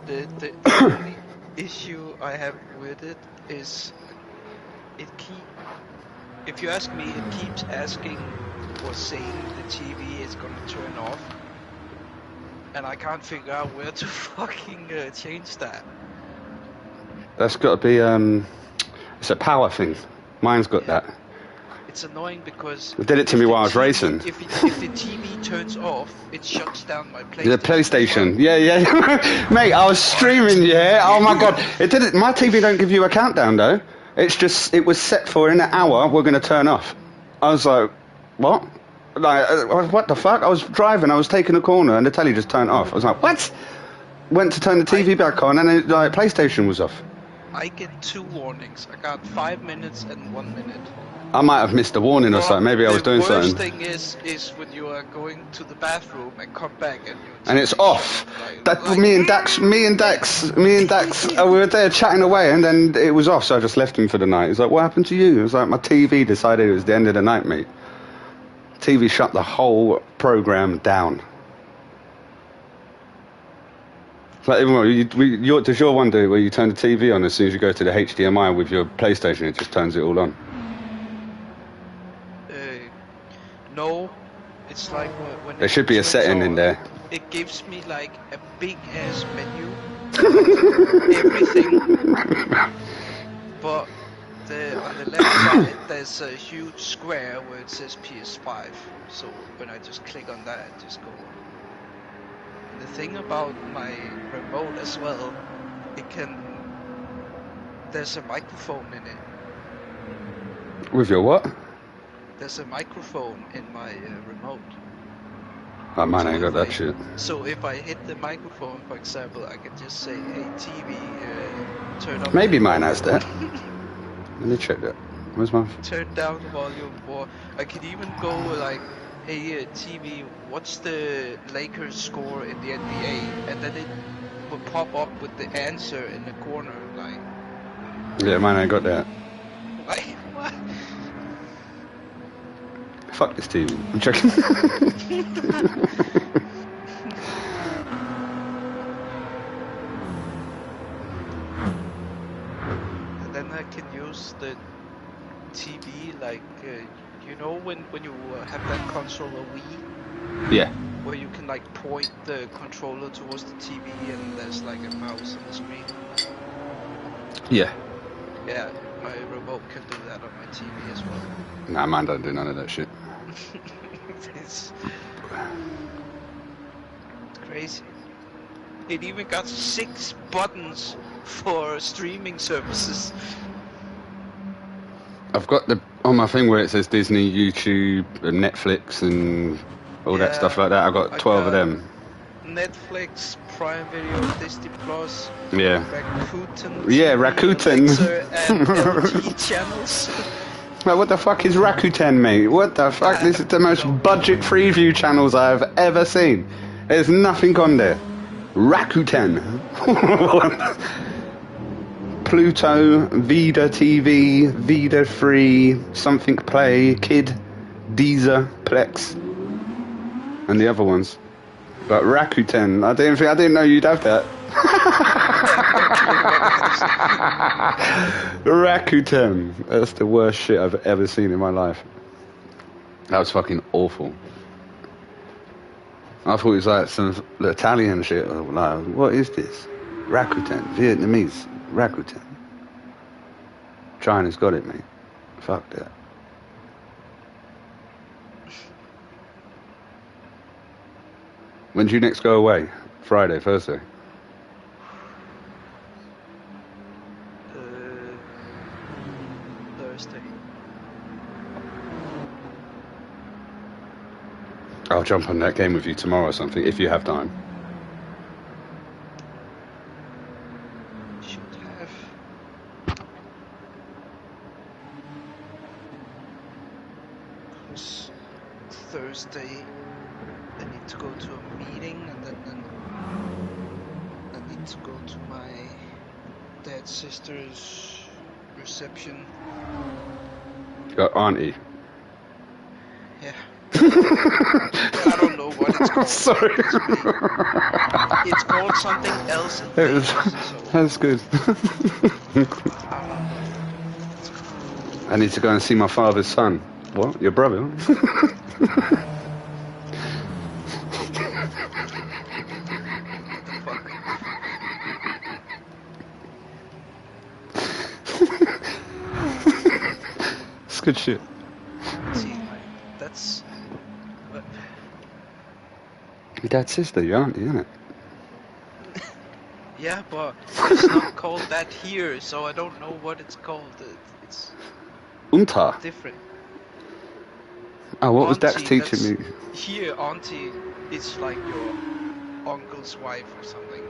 The only issue I have with it is if you ask me, it keeps asking or saying the TV is gonna turn off, and I can't figure out where to fucking change that. That's got to be it's a power thing. Mine's got that. It's annoying because It did it to me while I was racing. If the TV turns off, it shuts down my PlayStation. The PlayStation, as well. yeah. Mate, I was streaming, yeah. Oh my god, it didn't. My TV don't give you a countdown though. It's just it was set for in an hour. We're gonna turn off. I was like, what? Like, what the fuck? I was driving. I was taking a corner, and the telly just turned off. I was like, what? Went to turn the TV back on, and it, like PlayStation was off. I get 2 warnings. I got 5 minutes and 1 minute. I might have missed a warning or something. Maybe I was doing something. The worst thing is when you are going to the bathroom and come back and it's off. Me and Dax, we were there chatting away, and then it was off. So I just left him for the night. He's like, "What happened to you?" It was like, "My TV decided it was the end of the night, mate." TV shut the whole program down. Like, does your one do where you turn the TV on as soon as you go to the HDMI with your PlayStation? It just turns it all on. No, it's like when there should be a setting in there. It gives me like a big ass menu, everything. But on the left side there's a huge square where it says PS5. So when I just click on that, it just go on. And the thing about my remote as well, there's a microphone in it. With your what? There's a microphone in my remote. Oh, mine ain't got that shit. So if I hit the microphone, for example, I can just say, "Hey TV, turn up." Maybe mine has that. Let me check that. Where's mine? Turn down the volume, or I could even go like, "Hey TV, what's the Lakers score in the NBA?" And then it would pop up with the answer in the corner, like. Yeah, mine ain't got that. Like what? Fuck this TV. I'm checking. And then I can use the TV like, you know when you have that console or Wii? Yeah. Where you can like point the controller towards the TV and there's like a mouse on the screen? Yeah. Yeah, my remote can do that on my TV as well. Nah, mine don't do none of that shit. It's crazy. It even got 6 buttons for streaming services. I've got on my thing where it says Disney, YouTube, and Netflix, and all that stuff like that. I've got 12 of them. Netflix, Prime Video, Disney Plus. Yeah. Rakuten. Yeah, Rakuten. And LG channels. Well, what the fuck is Rakuten, mate? What the fuck? This is the most budget Freeview channels I've ever seen. There's nothing on there. Rakuten. Pluto, Vida TV, Vida Free, Something Play, Kid, Deezer, Plex, and the other ones. But Rakuten, I didn't know you'd have that. Rakuten. That's the worst shit I've ever seen in my life. That was fucking awful. I thought it was like some Italian shit. Like, what is this? Rakuten. Vietnamese. Rakuten. China's got it, mate. Fuck that. When do you next go away? Friday, Thursday? I'll jump on that game with you tomorrow or something, if you have time. Should have. Because Thursday I need to go to a meeting, and then I need to go to my dad's sister's reception. Your auntie. Yeah. I don't know what it's called. Sorry. It's called something else. That's good. I need to go and see my father's son. What? Your brother? It's good shit. See, that's... Your dad's sister, your auntie, isn't it? Yeah, but it's not called that here, so I don't know what it's called. It's Unta. different. Oh, what was Dax Auntie, teaching me? Here, auntie, it's like your uncle's wife or something.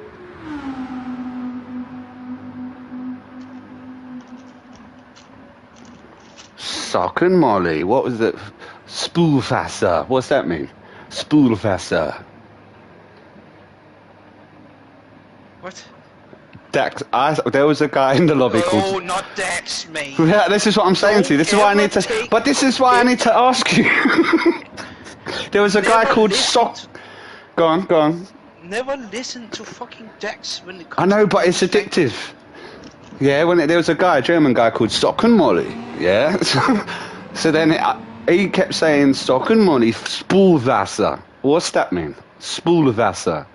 Sock and Molly. What was it? Spoolfasser. What's that mean? Spoolfasser. What? Dax, there was a guy in the lobby called... Oh, not Dax, mate. Yeah, this is what I'm saying to you. This is why I need to... But this is why I need to ask you. There was a guy called Sock... Go on. Never listen to fucking Dax when it comes I know, to but it's addictive. Yeah, there was a German guy called Sock and Molly. Yeah? So then he kept saying Sock and Molly, Spoolwasser. What's that mean? Spoolwasser.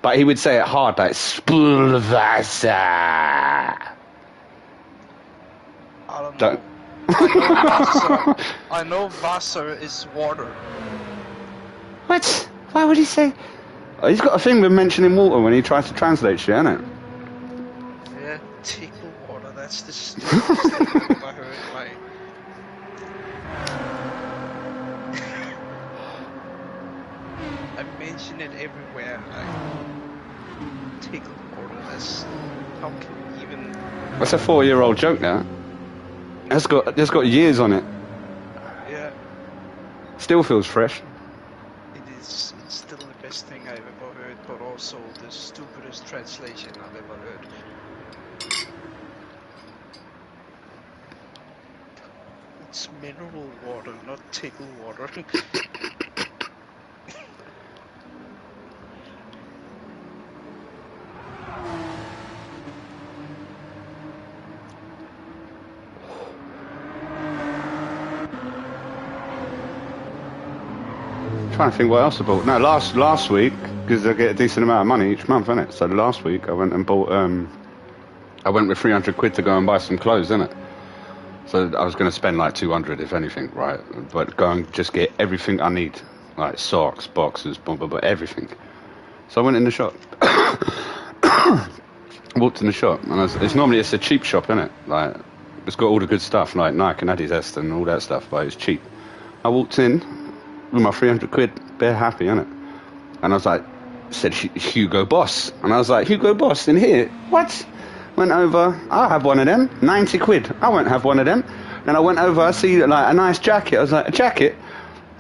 But he would say it hard, like Spoolwasser. I don't know. I know Wasser is water. What? Why would he say? Oh, he's got a thing with mentioning water when he tries to translate shit, isn't it? Yeah, tickle water. That's the stupidest thing I've ever heard. Like, I mention it everywhere. Like, tickle water. That's how can you even? That's a 4-year-old joke now. That's got years on it. Yeah. Still feels fresh. It's still the best thing I've ever heard, but also the stupidest translation I've ever heard. It's mineral water, not tickle water. Trying to think what else I bought. No, last week, because I get a decent amount of money each month, innit? So last week I went and bought, I went with 300 quid to go and buy some clothes, innit? So I was going to spend like 200 if anything, right? But go and just get everything I need, like socks, boxes, blah, blah, blah, everything. So I went in the shop. Walked in the shop, and it's a cheap shop, innit? Like, it's got all the good stuff, like Nike and Adidas and all that stuff, but it's cheap. I walked in with my 300 quid, bare happy, innit? And I was like, said Hugo Boss. And I was like, Hugo Boss in here? What? Went over, I'll have one of them. 90 quid, I won't have one of them. Then I went over, I see like a nice jacket. I was like, a jacket?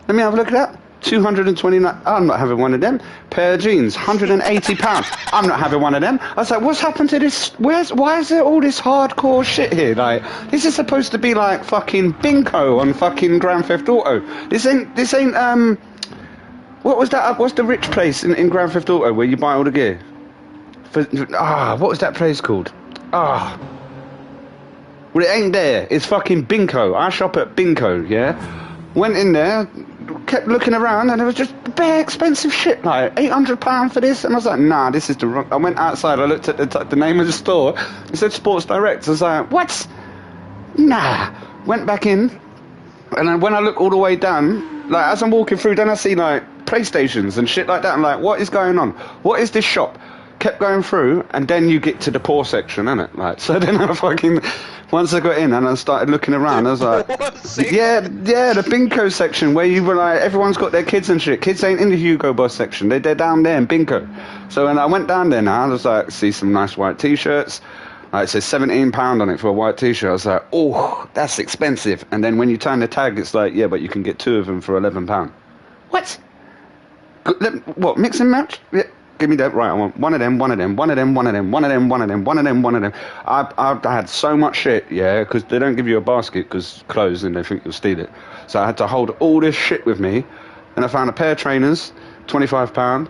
Let me have a look at that. 229, I'm not having one of them. Pair of jeans, £180. I'm not having one of them. I was like, what's happened to this? Why is there all this hardcore shit here? Like, this is supposed to be like fucking bingo on fucking Grand Theft Auto. This ain't, what was that? What's the rich place in Grand Theft Auto where you buy all the gear? What was that place called? Well, it ain't there. It's fucking bingo. I shop at bingo, yeah? Went in there, kept looking around, and it was just bare expensive shit, like £800 for this. And I was like, nah, this is the wrong... I went outside, I looked at the name of the store. It said Sports Direct. I was like, what? Nah. Went back in, and then when I look all the way down, like, as I'm walking through, then I see, like, PlayStations and shit like that. I'm like, what is going on? What is this shop? Kept going through, and then you get to the poor section, innit? Like, so then I fucking Once I got in and I started looking around, I was like, yeah, the bingo section where you were like, everyone's got their kids and shit. Kids ain't in the Hugo Boss section. They're down there in bingo. So when I went down there now, I was like, see some nice white t-shirts. It says £17 on it for a white t-shirt. I was like, oh, that's expensive. And then when you turn the tag, it's like, yeah, but you can get 2 of them for £11. What? What, mix and match? Yeah. Give me that. Right, I want one of them, one of them, one of them, one of them, one of them, one of them, one of them, one of them. I had so much shit, yeah, because they don't give you a basket because closed and they think you'll steal it. So I had to hold all this shit with me. And I found a pair of trainers, £25.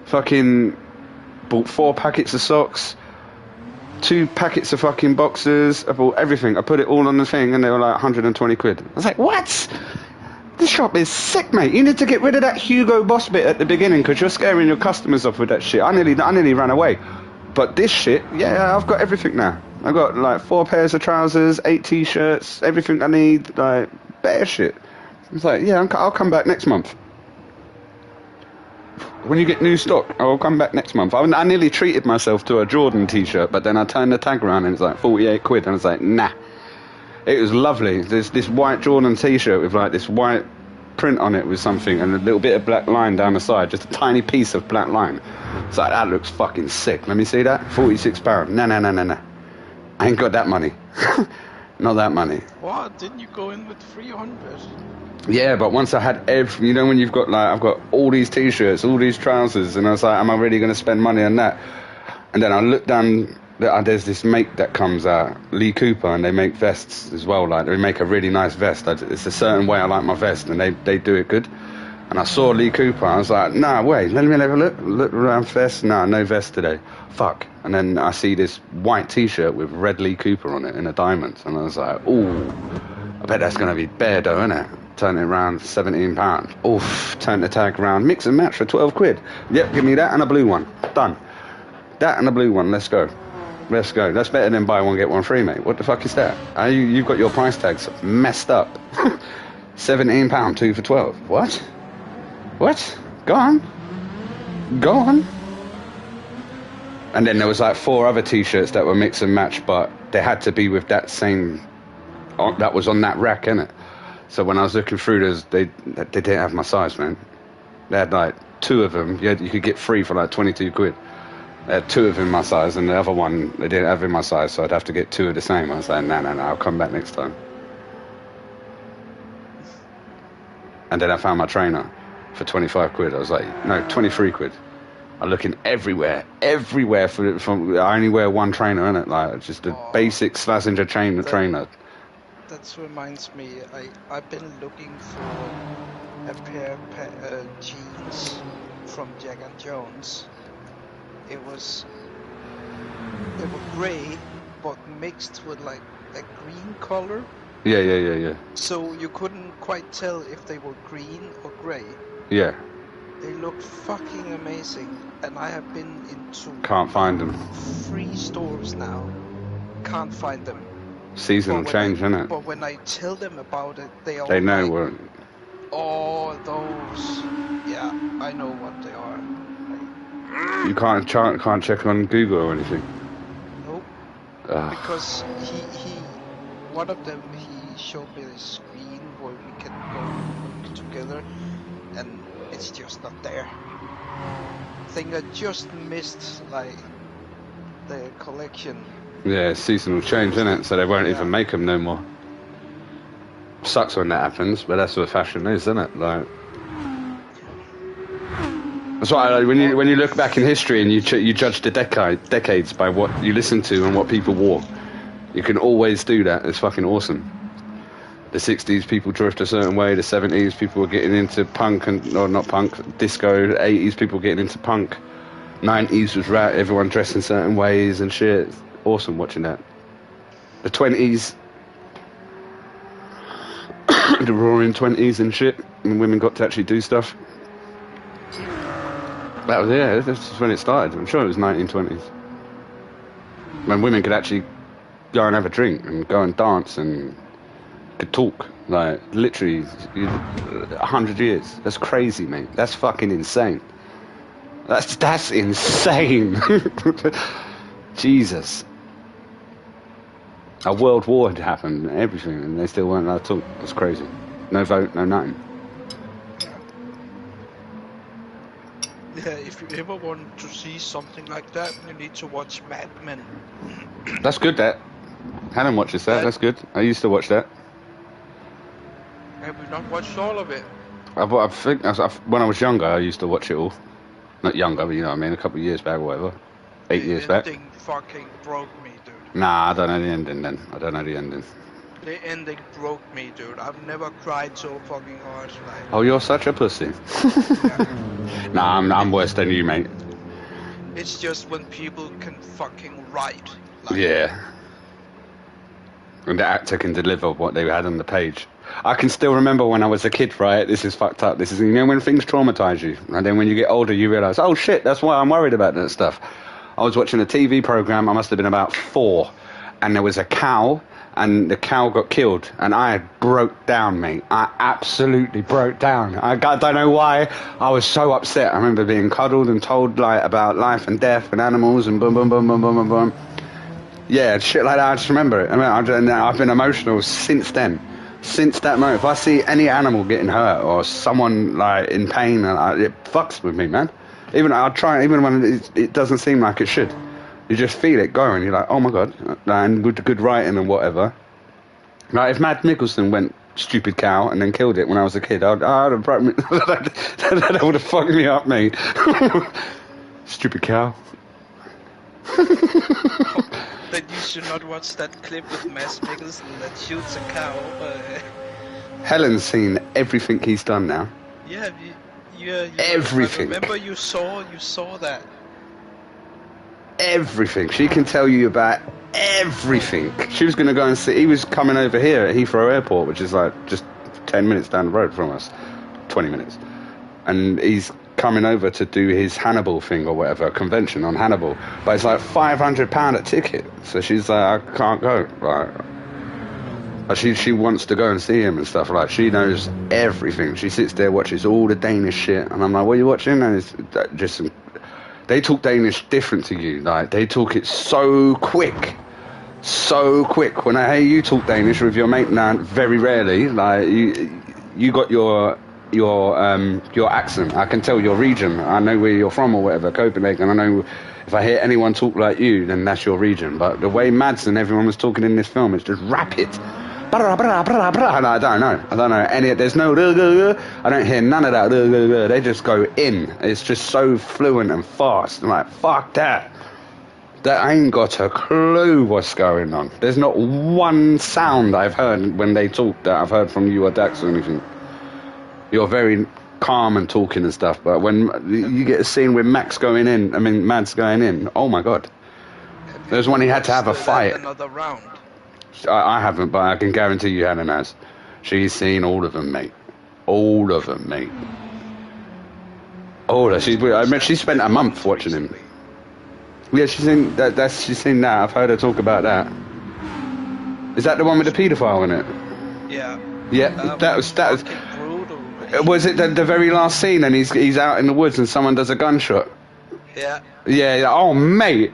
Fucking bought 4 packets of socks, 2 packets of fucking boxers. I bought everything. I put it all on the thing and they were like 120 quid. I was like, what? This shop is sick, mate. You need to get rid of that Hugo Boss bit at the beginning because you're scaring your customers off with that shit. I nearly ran away. But this shit, yeah, I've got everything now. I've got like 4 pairs of trousers, 8 t-shirts, everything I need, like better shit. It's like, yeah, I'll come back next month. When you get new stock, I'll come back next month. I nearly treated myself to a Jordan t-shirt, but then I turned the tag around and it's like 48 quid. And I was like, nah. It was lovely. There's this white Jordan t-shirt with like this white print on it with something and a little bit of black line down the side, just a tiny piece of black line. It's like, that looks fucking sick. Let me see that. £46. No. I ain't got that money. Not that money. What? Didn't you go in with 300? Yeah, but once I had you know when you've got like, I've got all these t-shirts, all these trousers, and I was like, am I really going to spend money on that? And then I looked down, there's this make that comes out, Lee Cooper, and they make vests as well. Like, they make a really nice vest. It's a certain way I like my vest, and they do it good. And I saw Lee Cooper, I was like, nah, wait, let me have a look around vest. Nah, no vest today. Fuck. And then I see this white t-shirt with red Lee Cooper on it in a diamond, and I was like, ooh, I bet that's going to be bare dough, innit? Turn it around, £17. Oof, turn the tag around, mix and match for 12 quid. Yep, give me that and a blue one. Done. That and a blue one, let's go. Let's go. That's better than buy one, get one free, mate. What the fuck is that? You've got your price tags messed up. £17, 2 for 12. What? What? Go on. And then there was like 4 other t-shirts that were mix and match, but they had to be with that same, that was on that rack, innit? So when I was looking through, they didn't have my size, man. They had like 2 of them. You could get 3 for like 22 quid. They had 2 of them in my size, and the other one they didn't have in my size, so I'd have to get 2 of the same. I was like, no, I'll come back next time. And then I found my trainer for 25 quid. I was like, no, 23 quid. I'm looking everywhere for I only wear one trainer, innit? Like, just a basic Slazenger trainer. That reminds me, I've been looking for a pair of jeans from Jack and Jones. They were grey, but mixed with like a green color. Yeah. So you couldn't quite tell if they were green or grey. Yeah. They looked fucking amazing, and I have been into Can't find them. 3 stores now. Can't find them. Seasonal change, innit? But when I tell them about it, they know like, what. oh, those. Yeah, I know what they are. You can't check on Google or anything. Nope. Because one of them, he showed me the screen where we can go look together, and it's just not there. I think I just missed like the collection. Yeah, seasonal change, innit? So they won't even make them no more. Sucks when that happens, but that's what fashion is, isn't it? Like, that's why when you look back in history and you judge the decades by what you listen to and what people wore, you can always do that. It's fucking awesome. The 60s people dressed a certain way. The 70s people were getting into punk or not punk, disco. The 80s people were getting into punk. 90s was rap. Everyone dressed in certain ways and shit. It's awesome watching that. The 20s, the roaring 20s and shit, when women got to actually do stuff. That was, yeah, that's when it started. I'm sure it was 1920s. When women could actually go and have a drink and go and dance and could talk. Like, literally, 100 years. That's crazy, mate. That's fucking insane. That's insane. Jesus. A world war had happened, and everything, and they still weren't allowed to talk. That's crazy. No vote, no nothing. Yeah, if you ever want to see something like that, you need to watch Mad Men. That's good, that. Helen watches that, that's good. I used to watch that. Have you not watched all of it? I think when I was younger, I used to watch it all. Not younger, but you know what I mean, a couple of years back or whatever. 8 years back. The ending fucking broke me, dude. Nah, I don't know the ending then. I don't know the ending. The ending broke me, dude. I've never cried so fucking hard. Like, Oh, you're such a pussy. Nah, I'm worse than you, mate. it's just when people can fucking write. Like, Yeah. And the actor can deliver what they had on the page. I can still remember when I was a kid, right? This is fucked up. This is, you know, when things traumatize you. And then when you get older, you realise, oh shit, that's why I'm worried about that stuff. I was watching a TV programme, I must have been about 4. And there was a cow, and the cow got killed. And I broke down, mate. I absolutely broke down. I don't know why. I was so upset. I remember being cuddled and told, like, about life and death and animals and boom, boom, boom, boom, boom, boom, boom. Yeah, shit like that, I just remember it. I mean, I've been emotional since then. Since that moment, if I see any animal getting hurt or someone like in pain, it fucks with me, man. Even when it doesn't seem like it should. You just feel it going. You're like, oh my god, and with the good writing and whatever. Like if Matt Mickelson went stupid cow and then killed it when I was a kid, I'd have broke me. That would have fucked me up, mate. Stupid cow. That you should not watch that clip with Mads Mikkelsen that shoots a cow. Helen's seen everything he's done now. Yeah, yeah. Everything. I remember you saw that. Everything. She can tell you about everything. She was going to go and see. He was coming over here at Heathrow Airport, which is like just 10 minutes down the road from us. 20 minutes. And he's coming over to do his Hannibal thing or whatever, convention on Hannibal. But it's like £500 a ticket. So she's like, I can't go. Like, she wants to go and see him and stuff. Like, she knows everything. She sits there, watches all the Danish shit. And I'm like, what are you watching? And it's just some... They talk Danish different to you. Like, they talk it so quick. So quick. When I hear you talk Danish with your mate now, very rarely, like, you got your accent. I can tell your region. I know where you're from or whatever, Copenhagen. I know if I hear anyone talk like you, then that's your region. But the way Mads and everyone was talking in this film, it's just rapid. And I don't know any. There's no. I don't hear none of that. They just go in. It's just so fluent and fast. I'm like, fuck that. That ain't got a clue what's going on. There's not one sound I've heard when they talk that I've heard from you or Dax or anything. You're very calm and talking and stuff, but when you get a scene with Mads going in, oh my god. There's one he had to have a fight. Another round. I haven't, but I can guarantee you Helen has. She's seen all of them, mate. All of them, mate. All of she spent a month watching him. Yeah, she's seen that. She's seen that. I've heard her talk about that. Is that the one with the paedophile in it? Yeah. Yeah, that was. Brutal. Was it the very last scene and he's out in the woods and someone does a gunshot? Yeah. Yeah. Oh, mate,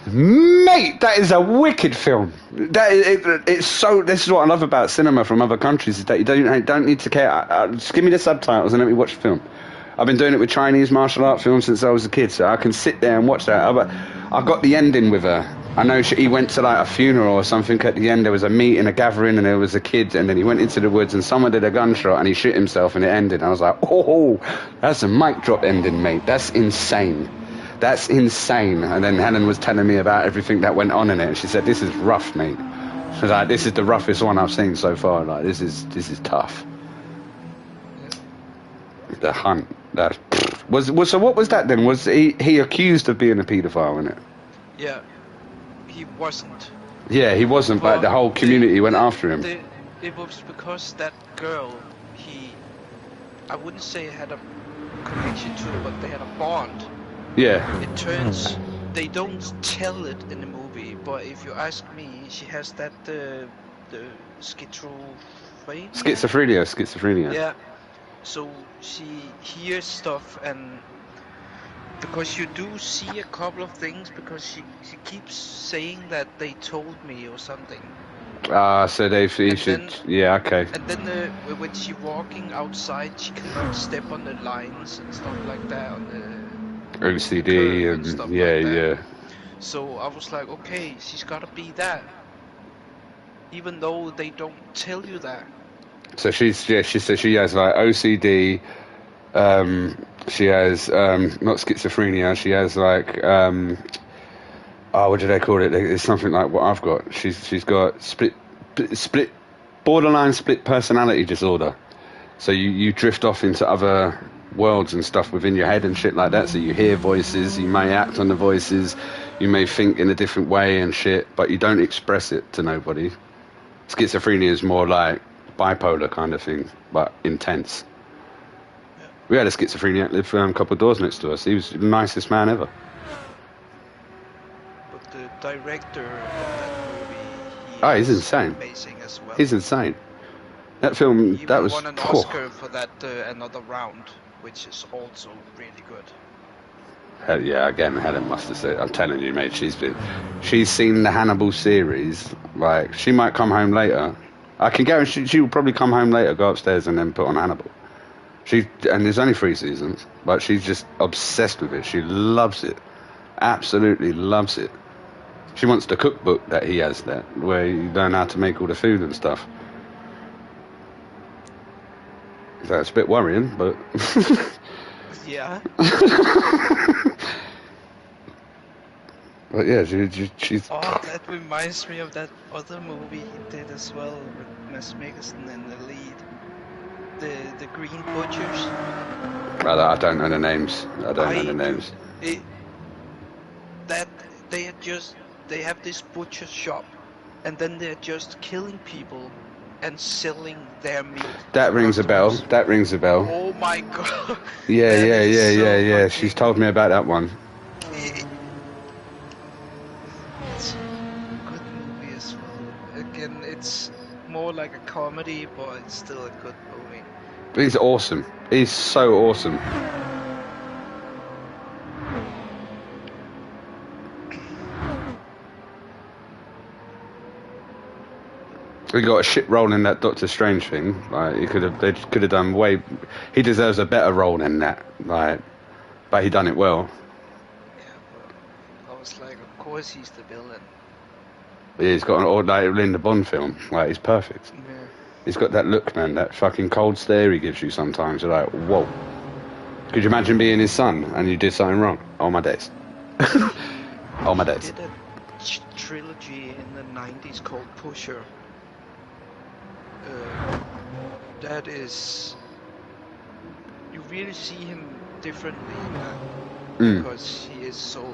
that is a wicked film. It's so. This is what I love about cinema from other countries is that you don't need to care. Just give me the subtitles and let me watch the film. I've been doing it with Chinese martial art films since I was a kid, so I can sit there and watch that. I got the ending with her. I know he went to like a funeral or something. At the end, there was a meeting, a gathering, and there was a kid, and then he went into the woods, and someone did a gunshot, and he shot himself, and it ended. I was like, oh, that's a mic drop ending, mate. That's insane. That's insane. And then Helen was telling me about everything that went on in it. And she said, this is rough, mate. She was like, this is the roughest one I've seen so far. Like, this is tough. The hunt. So what was that then? Was he accused of being a paedophile in it? Yeah. He wasn't. Yeah, he wasn't, but the whole community went after him. It was because that girl, I wouldn't say had a connection to, but they had a bond. Yeah. It turns, they don't tell it in the movie, but if you ask me, she has that, the schizophrenia. Schizophrenia. Yeah. So she hears stuff and Because you do see a couple of things, because she keeps saying that they told me or something. So he should, Then yeah, okay. and then when she walking outside, she cannot step on the lines and stuff like that, on the OCD curb and and stuff yeah, like that. yeah. So I was like, okay, she's gotta be that, even though they don't tell you that. So she said she has like OCD. She has not schizophrenia. She has like what do they call it? It's something like what I've got. She's got split borderline split personality disorder. So you drift off into other worlds and stuff within your head and shit like that. So you hear voices, you may act on the voices, you may think in a different way and shit, but you don't express it to nobody. Schizophrenia is more like bipolar kind of thing, but intense. Yeah. We had a schizophrenic live a couple of doors next to us. He was the nicest man ever. But the director of that movie, he Oh, he's is insane. amazing as well. He's insane. That film, He that even was... won an Oscar for that Another Round, which is also really good. Yeah, again, Helen must have said... I'm telling you, mate, she's seen the Hannibal series. Like, she might come home later. I can guarantee she will probably come home later, go upstairs, and then put on Hannibal. And there's only 3 seasons, but she's just obsessed with it. She loves it. Absolutely loves it. She wants the cookbook that he has there, where you learn how to make all the food and stuff. So it's a bit worrying, but... Yeah. But yeah, she's... Oh, that reminds me of that other movie he did as well, with Mads Mikkelsen in the lead. The Green Butchers. I don't know the names. I don't know the names. That they have this butcher shop, and then they're just killing people and selling their meat That to rings a bell. customers. That rings a bell. Oh my god. Yeah, That yeah, is yeah, so yeah, yeah. fucking... She's told me about that one. It's a good movie as well. Again, it's more like a comedy, but it's still a good movie. He's awesome. He's so awesome. He got a shit role in that Doctor Strange thing. Like they could have done way. He deserves a better role than that. Like, but he done it well. Yeah, but I was like, of course he's the villain. Yeah, he's got an ordinary Linda Bond film. Like, he's perfect. Yeah. He's got that look, man. That fucking cold stare he gives you sometimes. You're like, whoa. Could you imagine being his son and you did something wrong? Oh my days. Oh my days. He did a trilogy in the 90s called Pusher. That is... You really see him differently in that. Because he's so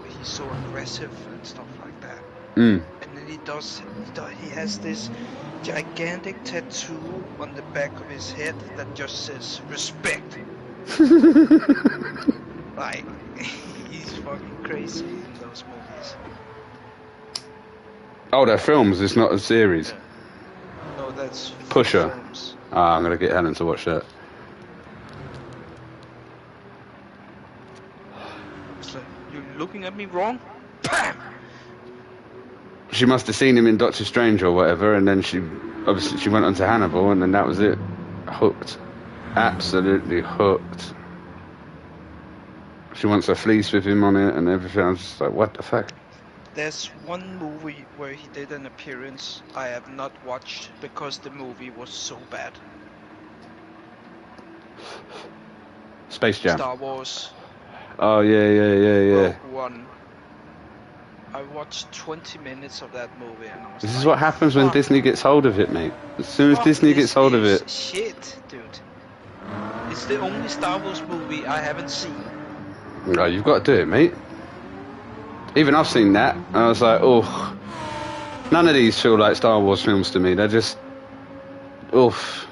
aggressive and stuff like that. And then he has this gigantic tattoo on the back of his head that just says respect. Like, he's fucking crazy in those movies. Oh, they're films, it's not a series. Yeah. No, that's Pusher. films. I'm gonna get Helen to watch that. It's like, you're looking at me wrong? Bam! She must have seen him in Doctor Strange or whatever, and then she went on to Hannibal, and then that was it. Hooked. Absolutely hooked. She wants a fleece with him on it and everything. I was just like, what the fuck? There's one movie where he did an appearance I have not watched because the movie was so bad. Space Jam. Star Wars. Oh, yeah. Rogue One. I watched 20 minutes of that movie and I was This like, is what happens when Disney gets hold of it, mate. As soon as Disney gets hold of it... Shit, dude. It's the only Star Wars movie I haven't seen. No, you've got to do it, mate. Even I've seen that, and I was like, oh. None of these feel like Star Wars films to me. They're just... oof.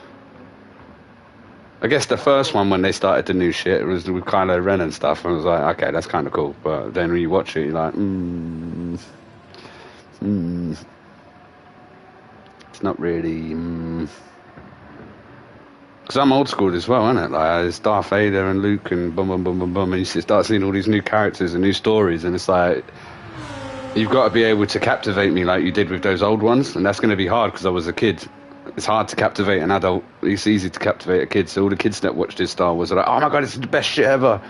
I guess the first one, when they started the new shit, it was with Kylo Ren and stuff, and I was like, okay, that's kind of cool. But then when you watch it, you're like, It's not really... Because I'm old school as well, isn't it? Like, it's Darth Vader and Luke and boom, boom, boom, boom, boom. And you start seeing all these new characters and new stories, and it's like, you've got to be able to captivate me like you did with those old ones, and that's going to be hard because I was a kid. It's hard to captivate an adult. It's easy to captivate a kid. So all the kids that watched this Star Wars are like, oh my god, it's the best shit ever.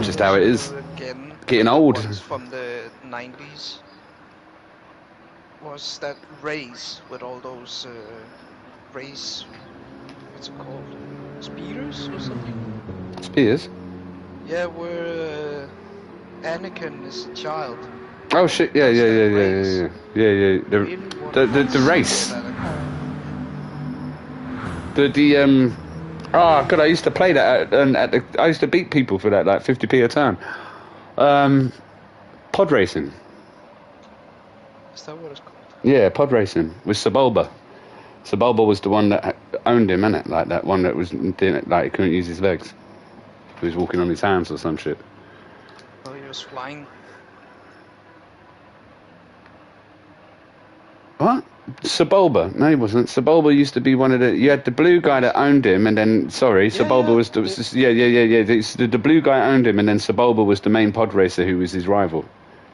Just how it is. Again, Getting old. ones from the 90s was that race with all those race, what's it called? Speeders or something? Spears? Yeah, where Anakin is a child. Oh shit! Yeah. The race. Oh god, I used to play that I used to beat people for that, like 50p a turn. Pod racing. Is that what it's called? Yeah, pod racing with Sebulba. Sebulba was the one that owned him, innit? Like that one that was doing it, like he couldn't use his legs. He was walking on his hands or some shit. Oh, he was flying. What? Sebulba? No, he wasn't. Sebulba used to be one of the. You had the blue guy that owned him, and then Sebulba was the the blue guy owned him, and then Sebulba was the main pod racer who was his rival.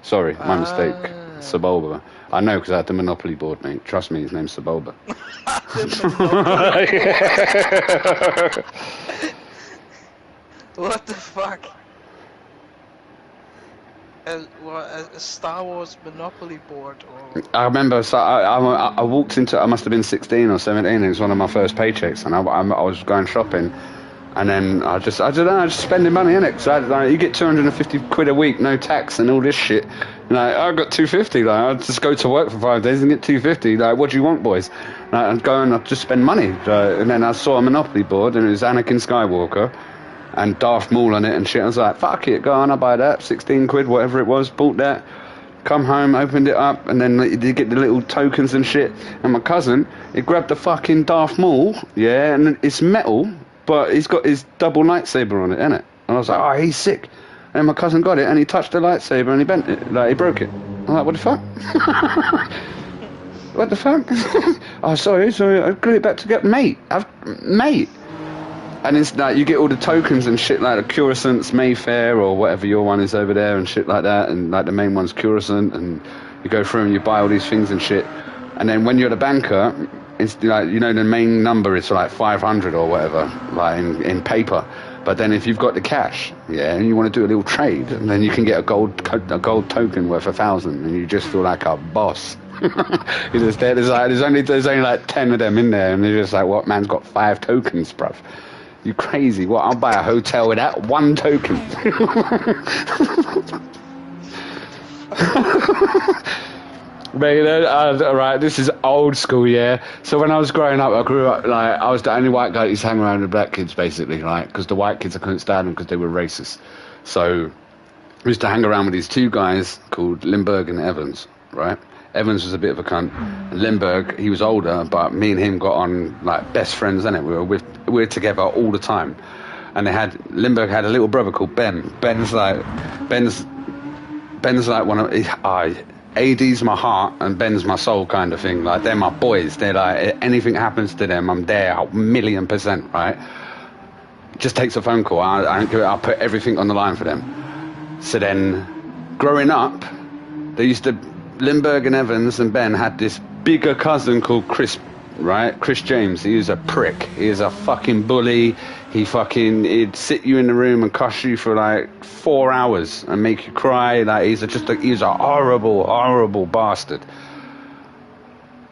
Sorry, my mistake. Sebulba. I know because I had the Monopoly board, mate. Trust me, his name's Sebulba. What the fuck? A Star Wars Monopoly board? Or... I remember, so I walked into, I must have been 16 or 17, it was one of my first paychecks, and I was going shopping, and then I just spending money, innit? So you get 250 quid a week, no tax and all this shit. And I got 250, like, I'd just go to work for 5 days and get 250, like, what do you want, boys? And I'd go and I'd just spend money, and then I saw a Monopoly board, and it was Anakin Skywalker, and Darth Maul on it and shit. I was like, fuck it, go on, I'll buy that, 16 quid, whatever it was, bought that, come home, opened it up, and then you get the little tokens and shit, and my cousin, he grabbed the fucking Darth Maul, yeah, and it's metal, but he's got his double lightsaber on it, innit? And I was like, oh, he's sick. And my cousin got it, and he touched the lightsaber, and he bent it, like, he broke it. I'm like, what the fuck? What the fuck? Oh, sorry, I glued it back together. Mate. And it's like, you get all the tokens and shit, like the Coruscant's Mayfair or whatever your one is over there and shit like that, and like the main one's Coruscant, and you go through and you buy all these things and shit. And then when you're the banker, it's like, you know, the main number is like 500 or whatever, like in paper. But then if you've got the cash, yeah, and you want to do a little trade, and then you can get a gold token worth 1,000, and you just feel like a boss. There's only like 10 of them in there, and they're just like, what, man's got 5 tokens, bruv? You crazy? What? I'll buy a hotel with that 1 token. Mate, alright, this is old school, yeah. So when I was growing up, I grew up, like, I was the only white guy that used to hang around with black kids, basically, right? Because the white kids, I couldn't stand them because they were racist. So I used to hang around with these 2 guys called Lindbergh and Evans, right? Evans was a bit of a cunt. Lindbergh, he was older, but me and him got on like best friends, innit? We were together all the time. And Lindbergh had a little brother called Ben. Ben's like one of AD's my heart and Ben's my soul kind of thing. Like, they're my boys. They're like, anything happens to them, I'm there 1,000,000%, right? Just takes a phone call. I don't give it. I'll put everything on the line for them. So then, growing up, Lindbergh and Evans and Ben had this bigger cousin called Chris, right? Chris James. He was a prick. He was a fucking bully. He'd sit you in the room and cuss you for like 4 hours and make you cry. Like, he was a horrible, horrible bastard.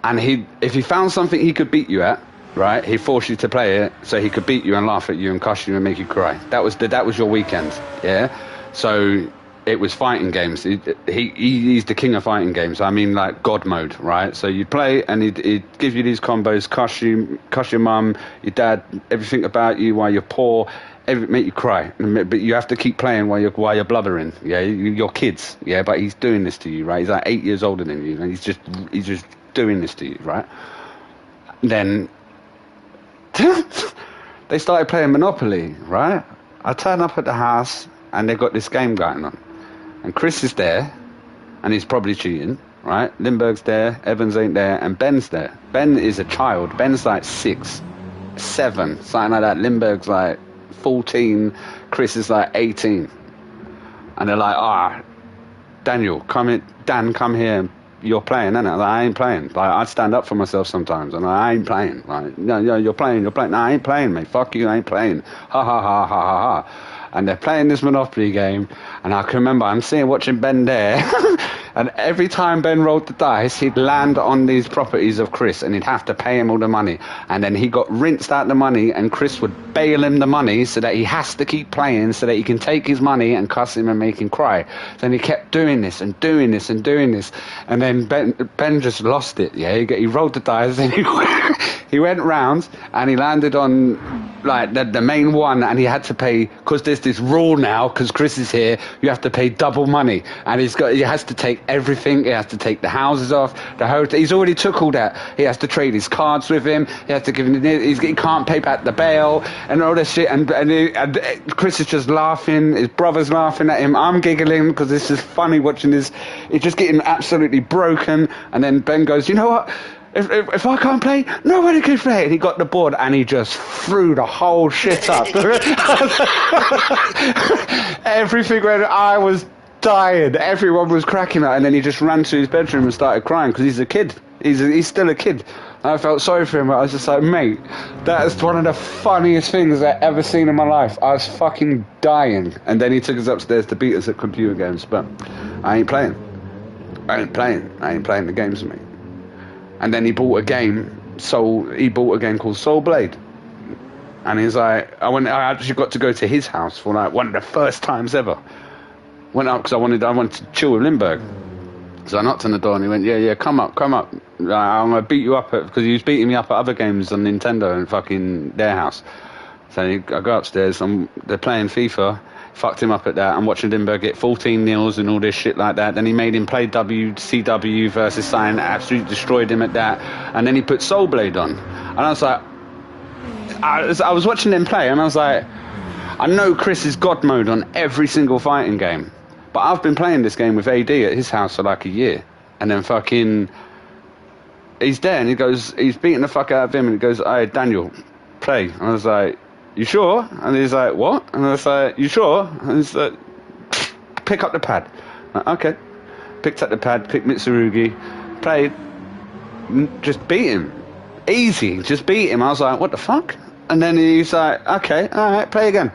And if he found something he could beat you at, right, he'd force you to play it so he could beat you and laugh at you and cuss you and make you cry. That was your weekend, yeah? So it was fighting games. He's the king of fighting games. I mean, like God mode, right? So you'd play, and he'd give you these combos, cuss your mum, your dad, everything about you, why you're poor, make you cry. But you have to keep playing while you're blubbering. Yeah, you're kids. Yeah, but he's doing this to you, right? He's like 8 years older than you, and he's just doing this to you, right? Then they started playing Monopoly, right? I turn up at the house, and they've got this game going on. And Chris is there, and he's probably cheating, right? Lindbergh's there, Evans ain't there, and Ben's there. Ben is a child. Ben's like 6, 7, something like that. Lindbergh's like 14, Chris is like 18. And they're like, Daniel, come in, Dan, come here. You're playing, innit? Like, I ain't playing. Like, I stand up for myself sometimes, and I ain't playing. Like, no, you're playing. No, I ain't playing, mate. Fuck you, I ain't playing. Ha ha ha ha ha ha. And they're playing this Monopoly game, and I can remember watching Ben there, and every time Ben rolled the dice, he'd land on these properties of Chris, and he'd have to pay him all the money. And then he got rinsed out the money, and Chris would bail him the money so that he has to keep playing, so that he can take his money and cuss him and make him cry. Then he kept doing this and doing this and doing this, and then Ben just lost it. Yeah, he rolled the dice, and he went round, and he landed on like the main one, and he had to pay, because there's this rule now, because Chris is here, you have to pay double money, and he has to take everything. He has to take the houses off, the hotel. He's already took all that. He has to trade his cards with him. He has to give him. He can't pay back the bail and all this shit. And Chris is just laughing. His brother's laughing at him. I'm giggling because this is funny watching this. He's just getting absolutely broken. And then Ben goes, you know what? If I can't play, nobody can play. And he got the board and he just threw the whole shit up. Everything went. I was dying. Everyone was cracking up. And then he just ran to his bedroom and started crying because he's a kid. He's still a kid. And I felt sorry for him. I was just like, mate, that is one of the funniest things I've ever seen in my life. I was fucking dying. And then he took us upstairs to beat us at computer games. But I ain't playing. I ain't playing the games with me. And then he bought a game called Soul Blade. And he's like, I actually got to go to his house for like one of the first times ever. Went up because I wanted to chill with Lindbergh. So I knocked on the door and he went, yeah, come up. I'm going to beat you up, because he was beating me up at other games on Nintendo and fucking their house. So I go upstairs, they're playing FIFA. Fucked him up at that. I'm watching Lindbergh get 14 nils and all this shit like that. Then he made him play WCW versus Sign, absolutely destroyed him at that. And then he put Soul Blade on. And I was like, I was watching them play and I was like, I know Chris is God mode on every single fighting game, but I've been playing this game with AD at his house for like a year. And then fucking, he's there and he's beating the fuck out of him and he goes, hey, Daniel, play. And I was like, you sure? And he's like, what? And I was like, you sure? And he's like, pick up the pad. Like, okay. Picked up the pad, picked Mitsurugi, played, just beat him. Easy, just beat him. I was like, what the fuck? And then he's like, okay, all right, play again.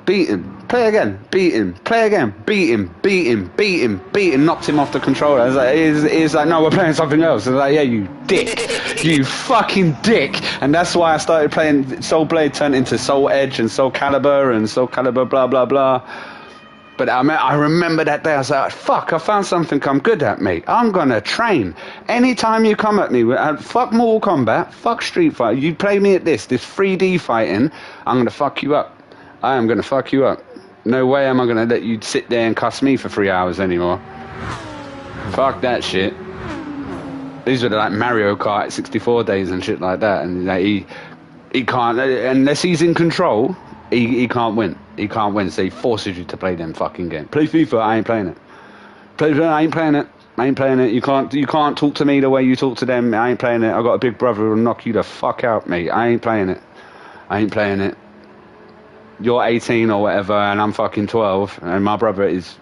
Beat him, play again, beat him, play again, beat him, knocked him off the controller. I was like, he's like, no, we're playing something else. I was like, yeah, you dick, you fucking dick. And that's why I started playing Soul Blade, turned into Soul Edge and Soul Calibur, blah, blah, blah. But I remember that day, I was like, fuck, I found something I'm good at, mate. I'm going to train. Anytime you come at me, fuck Mortal Kombat, fuck Street Fighter, you play me at this 3D fighting, I'm going to fuck you up. I am going to fuck you up. No way am I going to let you sit there and cuss me for 3 hours anymore. Fuck that shit. These were like Mario Kart 64 days and shit like that. And he can't, unless he's in control, he can't win. He can't win, so he forces you to play them fucking games. Play FIFA, I ain't playing it. I ain't playing it. You can't talk to me the way you talk to them. I ain't playing it. I got a big brother who'll knock you the fuck out, mate. I ain't playing it. You're 18 or whatever, and I'm fucking 12, and my brother is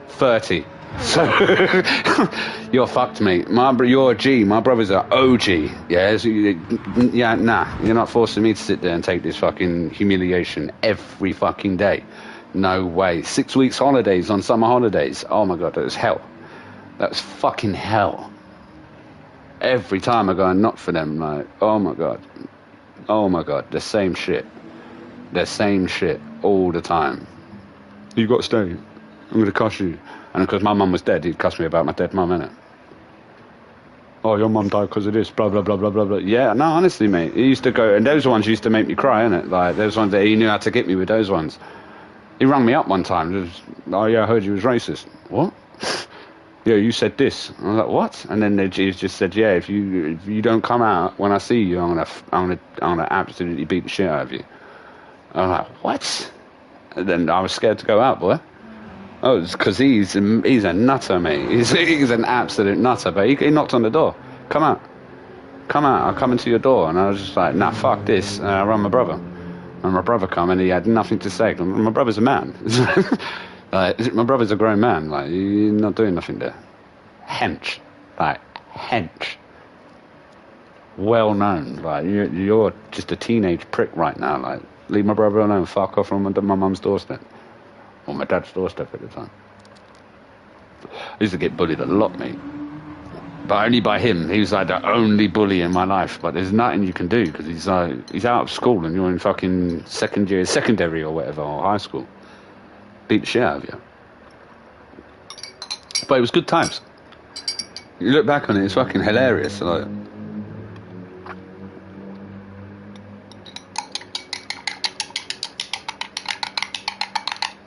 30. So you're fucked, mate. You're a G. My brother's an OG. Yeah, so nah. You're not forcing me to sit there and take this fucking humiliation every fucking day. No way. 6 weeks holidays on summer holidays. Oh my god, that was hell. That was fucking hell. Every time I go and knock for them, like, oh my god, the same shit all the time. You got to stay. I'm gonna cuss you. And because my mum was dead, he'd cuss me about my dead mum, innit? Oh, your mum died because of this, blah, blah, blah, blah, blah, blah. Yeah, no, honestly, mate. He used to go, and those ones used to make me cry, innit? Like, those ones that he knew how to get me with those ones. He rang me up one time. Oh, yeah, I heard you was racist. What? Yeah, you said this. I was like, what? And then he just said, yeah, if you don't come out when I see you, I'm gonna absolutely beat the shit out of you. I was like, what? And then I was scared to go out, boy. Oh, it's because he's a nutter, mate. He's an absolute nutter, but he knocked on the door. Come out. come out, I'll come into your door. And I was just like, nah, fuck this. And I rang my brother. And my brother come and he had nothing to say. My brother's a man. Like, my brother's a grown man. Like, you're not doing nothing there. Hench. Like, hench. Well known. Like, you're just a teenage prick right now. Like, leave my brother alone. Fuck off from my mum's doorstep. Or my dad's doorstep at the time. I used to get bullied a lot, mate. But only by him. He was like the only bully in my life. But there's nothing you can do because he's out of school and you're in fucking secondary or whatever, or high school. Beat the shit out of you. But it was good times. You look back on it, it's fucking hilarious. Like,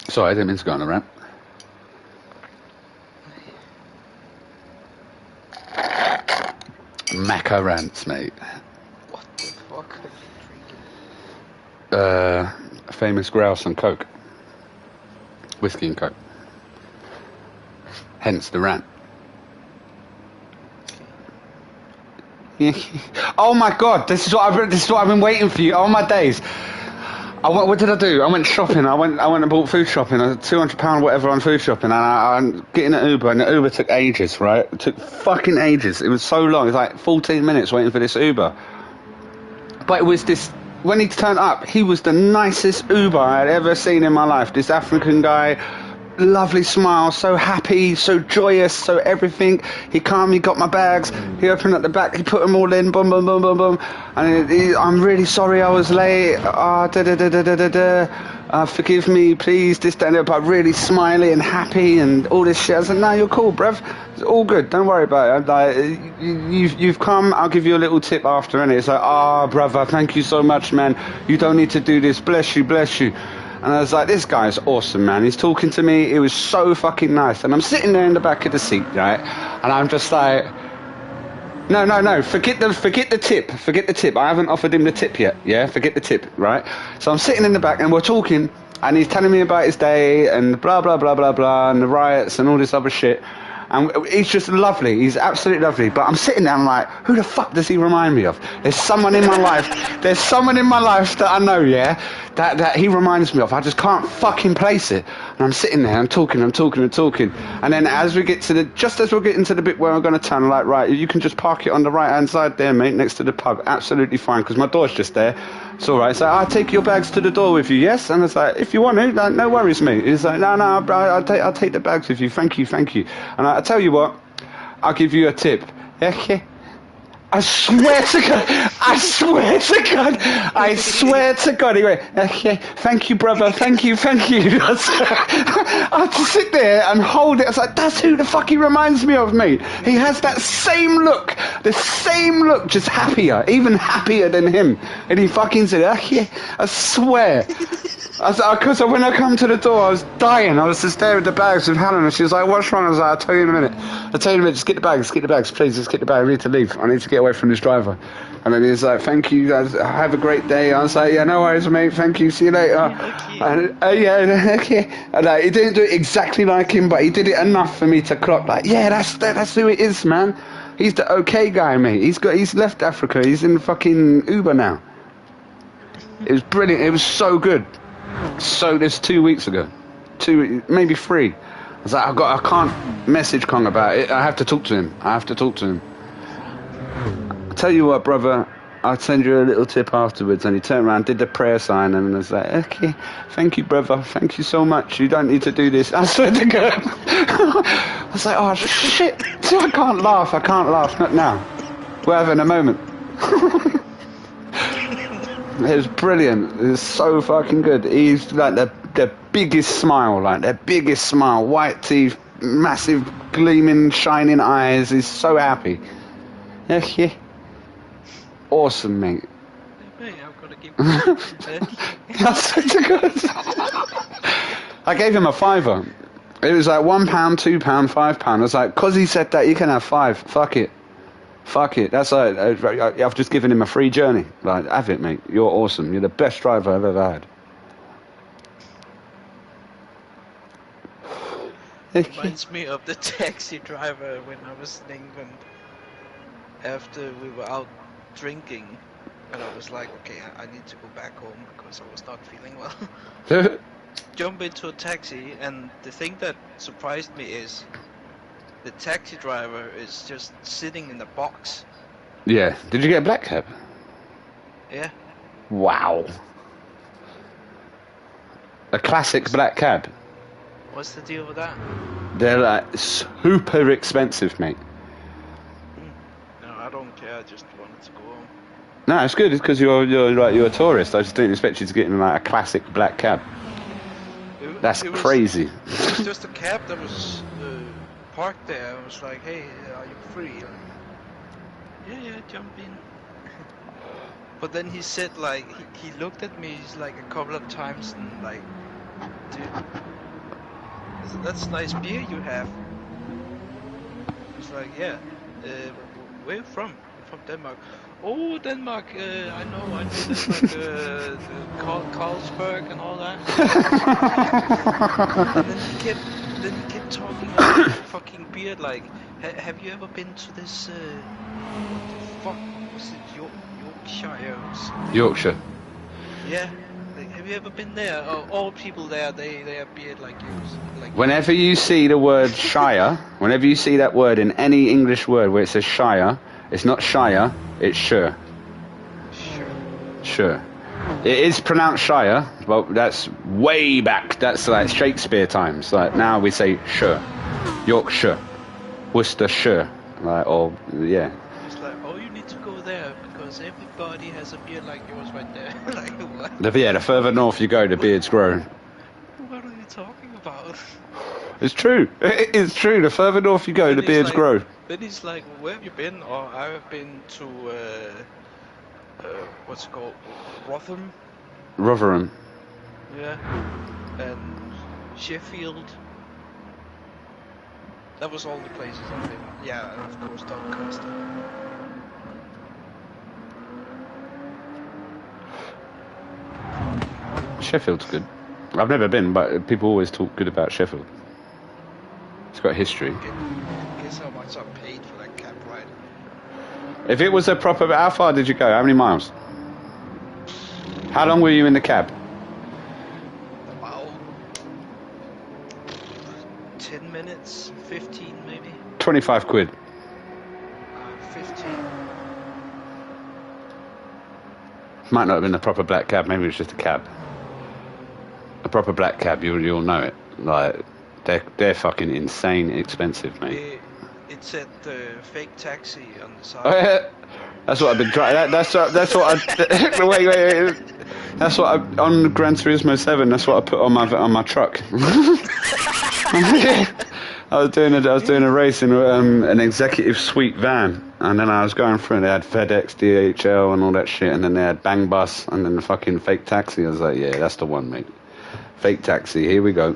sorry, I didn't mean to go on a rant. Macca rants, mate. What the fuck are you drinking? Famous grouse and coke. Whiskey and coke. Hence the rant. Oh my god, this is what I've been waiting for you all my days. What did I do? I went shopping. I went and bought food shopping. £200 whatever on food shopping, and I'm getting an Uber, and the Uber took ages, right? It took fucking ages. It was so long. It was like 14 minutes waiting for this Uber. But it was this. When he turned up, he was the nicest Uber I had ever seen in my life. This African guy. Lovely smile, so happy, so joyous, so everything. He calmed me, got my bags, he opened up the back, he put them all in, boom, boom, boom, boom, boom. And I'm really sorry I was late, forgive me, please, this, that, and that, but really smiley and happy and all this shit. I was like, no, you're cool, bruv. It's all good, don't worry about it. Like, you've come, I'll give you a little tip after, and it's like, brother, thank you so much, man. You don't need to do this, bless you, bless you. And I was like, this guy's awesome, man. He's talking to me. It was so fucking nice. And I'm sitting there in the back of the seat, right? And I'm just like, no. Forget the tip. Forget the tip. I haven't offered him the tip yet. Yeah, forget the tip, right? So I'm sitting in the back and we're talking. And he's telling me about his day and blah, blah, blah, blah, blah. And the riots and all this other shit. And he's just lovely. He's absolutely lovely. But I'm sitting there and I'm like, who the fuck does he remind me of? There's someone in my life. There's someone in my life that I know, yeah, that he reminds me of. I just can't fucking place it. And I'm sitting there, I'm talking. And then as we're getting to the bit where I'm going to turn, I'm like, right, you can just park it on the right-hand side there, mate, next to the pub. Absolutely fine, because my door's just there. It's all right. So I'll take your bags to the door with you, yes? And it's like, if you want to, like, no worries, mate. He's like, no, I'll take the bags with you. Thank you. And I tell you what, I'll give you a tip. Okay. I swear to God. He went, okay, thank you, brother, thank you. I had to sit there and hold it. I was like, that's who the fuck he reminds me of, mate. He has that same look, just happier, even happier than him. And he fucking said, okay, I swear. Because when I come to the door, I was dying. I was just there with the bags with Helen, and she was like, what's wrong? I was like, I'll tell you in a minute, just get the bags, please, just get the bag. I need to leave. I need to get away from this driver. And then he's like, thank you, guys, have a great day. I was like, yeah, no worries, mate, thank you, see you later. And, okay. And he didn't do it exactly like him, but he did it enough for me to clock, like, yeah, that's who it is, man. He's the okay guy, mate. He's left Africa, he's in fucking Uber now. It was brilliant, it was so good. So this 2 weeks ago, maybe 3. I was like, I can't message Kong about it. I have to talk to him. I'll tell you what, brother, I'll send you a little tip afterwards. And he turned around, did the prayer sign, and I was like, okay, thank you, brother, thank you so much. You don't need to do this. I swear to God. I was like, oh shit, I can't laugh, not now. We're having a moment. It was brilliant. It was so fucking good. He's like the biggest smile, white teeth, massive gleaming, shining eyes. He's so happy. Yeah. Awesome, mate. Hey, I've got to give you That's such a good. I gave him a £5. It was like £1, £2, £5. I was like, 'cause he said that, you can have 5. Fuck it. That's like, I've just given him a free journey. Like, have it, mate. You're awesome. You're the best driver I've ever had. Reminds me of the taxi driver when I was in England. After we were out drinking, and I was like, okay, I need to go back home because I was not feeling well. Jump into a taxi, and the thing that surprised me is the taxi driver is just sitting in a box. Yeah. Did you get a black cab? Yeah. Wow. A classic black cab. What's the deal with that? They're like super expensive, mate. No, I don't care. I just wanted to go home. No, it's good. It's because you're a tourist. I just didn't expect you to get in like a classic black cab. That's crazy. It was just a cab that was parked there. I was like, hey, are you free? Like, yeah, jump in. But then he said, like, he looked at me like a couple of times and like, dude, that's nice beer you have. I was like, yeah, where you from? I'm from Denmark. Oh, Denmark, I know Denmark, Carlsberg and all that. And then he kept talking about fucking beer, like, have you ever been to this, what the fuck was it, Yorkshire? Yorkshire. Yeah. Like, have you ever been there? Oh, all people there, they have beard like you. Like Whenever you see the word Shire, whenever you see that word in any English word where it says Shire, it's not Shire, it's Sure. Sure. It is pronounced Shire, but that's way back. That's like Shakespeare times. Like now we say Sure. Yorkshire. Worcestershire. Like, or, yeah. It's like, oh, you need to go there because everybody has a beard like yours right there. Like, what? The further north you go, the beards grow. What are you talking about? It's true. It's true. The further north you go, the beards grow. Then he's like, where have you been? Or I have been to, what's it called? Rotherham. Yeah. And Sheffield. That was all the places I've been. Yeah, and of course Doncaster. Sheffield's good. I've never been, but people always talk good about Sheffield. It's got history. Guess how much I paid for that cab ride? If it was a proper... How far did you go? How many miles? How long were you in the cab? About 10 minutes, 15 maybe. 25 quid. 15. Might not have been a proper black cab, maybe it was just a cab. A proper black cab, you'll know it. Like, they're fucking insane expensive, mate. It said fake taxi on the side. Oh, yeah. That's what I've been trying. That's what I. wait. That's what I, on Gran Turismo 7. That's what I put on my truck. I was doing a race in an executive suite van, and then I was going through, and they had FedEx, DHL, and all that shit, and then they had Bang Bus, and then the fucking fake taxi. I was like, yeah, that's the one, mate. Fake taxi. Here we go.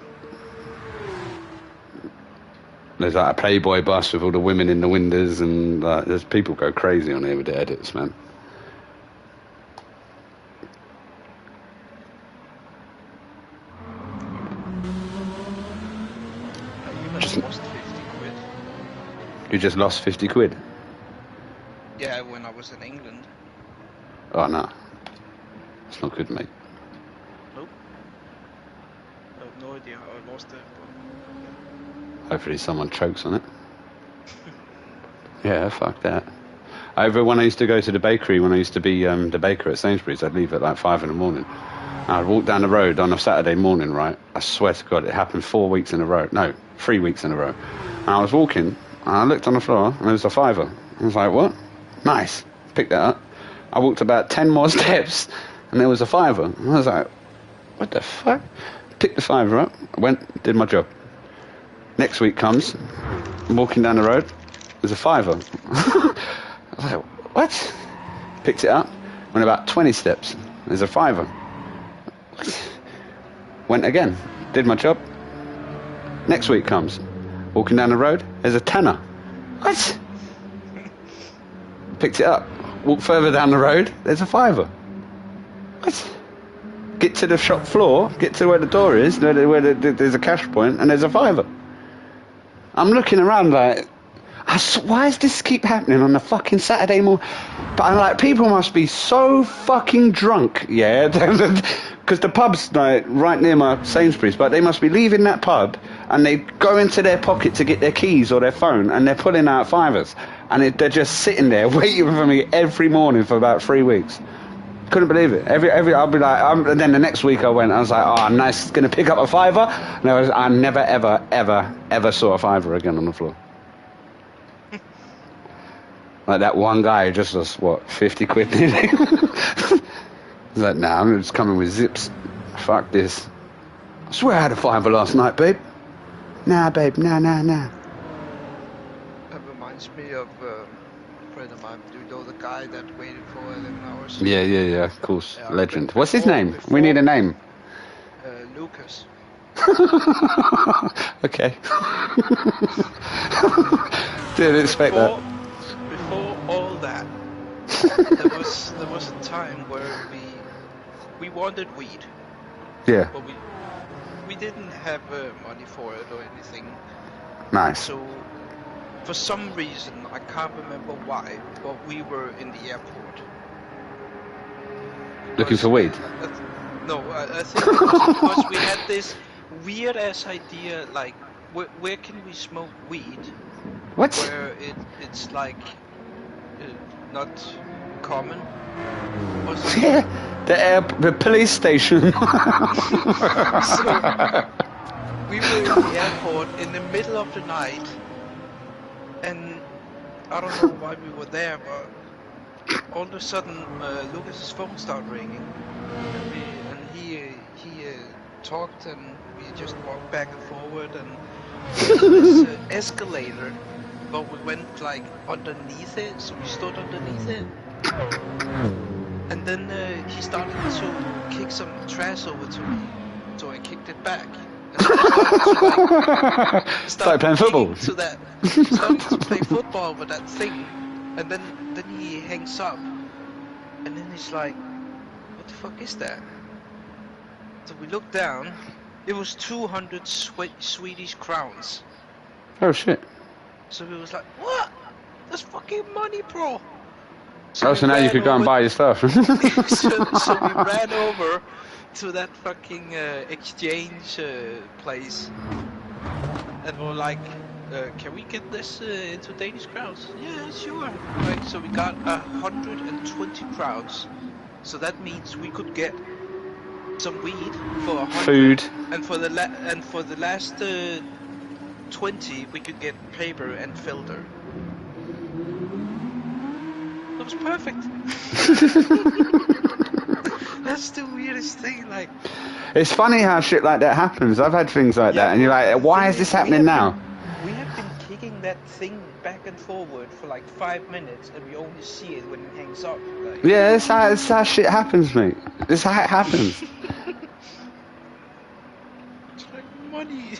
There's like a Playboy bus with all the women in the windows, and there's people go crazy on here with the edits, man. You lost 50 quid. You just lost 50 quid? Yeah, when I was in England. Oh, no. That's not good, mate. Nope. I have no idea how I lost it. Hopefully someone chokes on it. Yeah, fuck that. When I used to go to the bakery, when I used to be the baker at Sainsbury's, I'd leave at like 5 in the morning. I'd walk down the road on a Saturday morning, right? I swear to God, it happened 4 weeks in a row. No, 3 weeks in a row. And I was walking, and I looked on the floor, and there was a £5. I was like, what? Nice. Picked that up. I walked about 10 more steps, and there was a £5. And I was like, what the fuck? Picked the £5 up, went, did my job. Next week comes, I'm walking down the road, there's a £5. I was like, what? Picked it up, went about 20 steps, there's a £5. What? Went again, did my job. Next week comes, walking down the road, there's a £10. What? Picked it up, walked further down the road, there's a £5. What? Get to the shop floor, get to where the door is, where there's a cash point, and there's a £5. I'm looking around like, Why does this keep happening on the fucking Saturday morning? But I'm like, people must be so fucking drunk, yeah? Because the pub's like right near my Sainsbury's, but they must be leaving that pub and they go into their pocket to get their keys or their phone and they're pulling out fivers. And they're just sitting there waiting for me every morning for about 3 weeks. Couldn't believe it. I'll be like, and then the next week I was like, oh, nice, gonna pick up a fiver. And I never, ever, ever, ever saw a fiver again on the floor. Like that one guy who just was, what, 50 quid nearly? He's like, nah, I'm just coming with zips. Fuck this. I swear I had a fiver last night, babe. Nah, babe, nah. That reminds me of a friend of mine. Do you know the guy that waited for 11 hours? Yeah, of course. Yeah, Legend. before, What's his name? Before, We need a name. Lucas. Okay. Didn't expect that. Before all that, there was a time where we wanted weed. Yeah. But we didn't have money for it or anything. Nice. So for some reason, I can't remember why, but we were in the airport. Looking for weed? I think it was because we had this weird ass idea, like, where can we smoke weed? What? Where it's like not common. Or something. Yeah, the police station. So we were in the airport in the middle of the night, and I don't know why we were there, but all of a sudden Lucas's phone started ringing, and he talked, and we just walked back and forward, and this escalator, but we went like underneath it, so we stood underneath it. And then he started to kick some trash over to me, so I kicked it back. And so I started playing football. Started to play football with that thing, and then he hangs up, and then he's like, "What the fuck is that?" So we looked down. It was 200 Swedish crowns. Oh shit. So we was like, "What? That's fucking money, bro." So now you could go and buy your stuff. so we ran over to that fucking exchange place, and we're like, can we get this into Danish crowns? Yeah, sure. Right, so we got 120 crowns. So that means we could get some weed for 100. Food. And for the last 20, we could get paper and filter. That was perfect. That's the weirdest thing, like. It's funny how shit like that happens. I've had things like that, and you're like, why is this happening now? We have been kicking that thing back and forward for like 5 minutes, and we only see it when it hangs up. Like. Yeah, that's how shit happens, mate. This is how it happens. It's like money.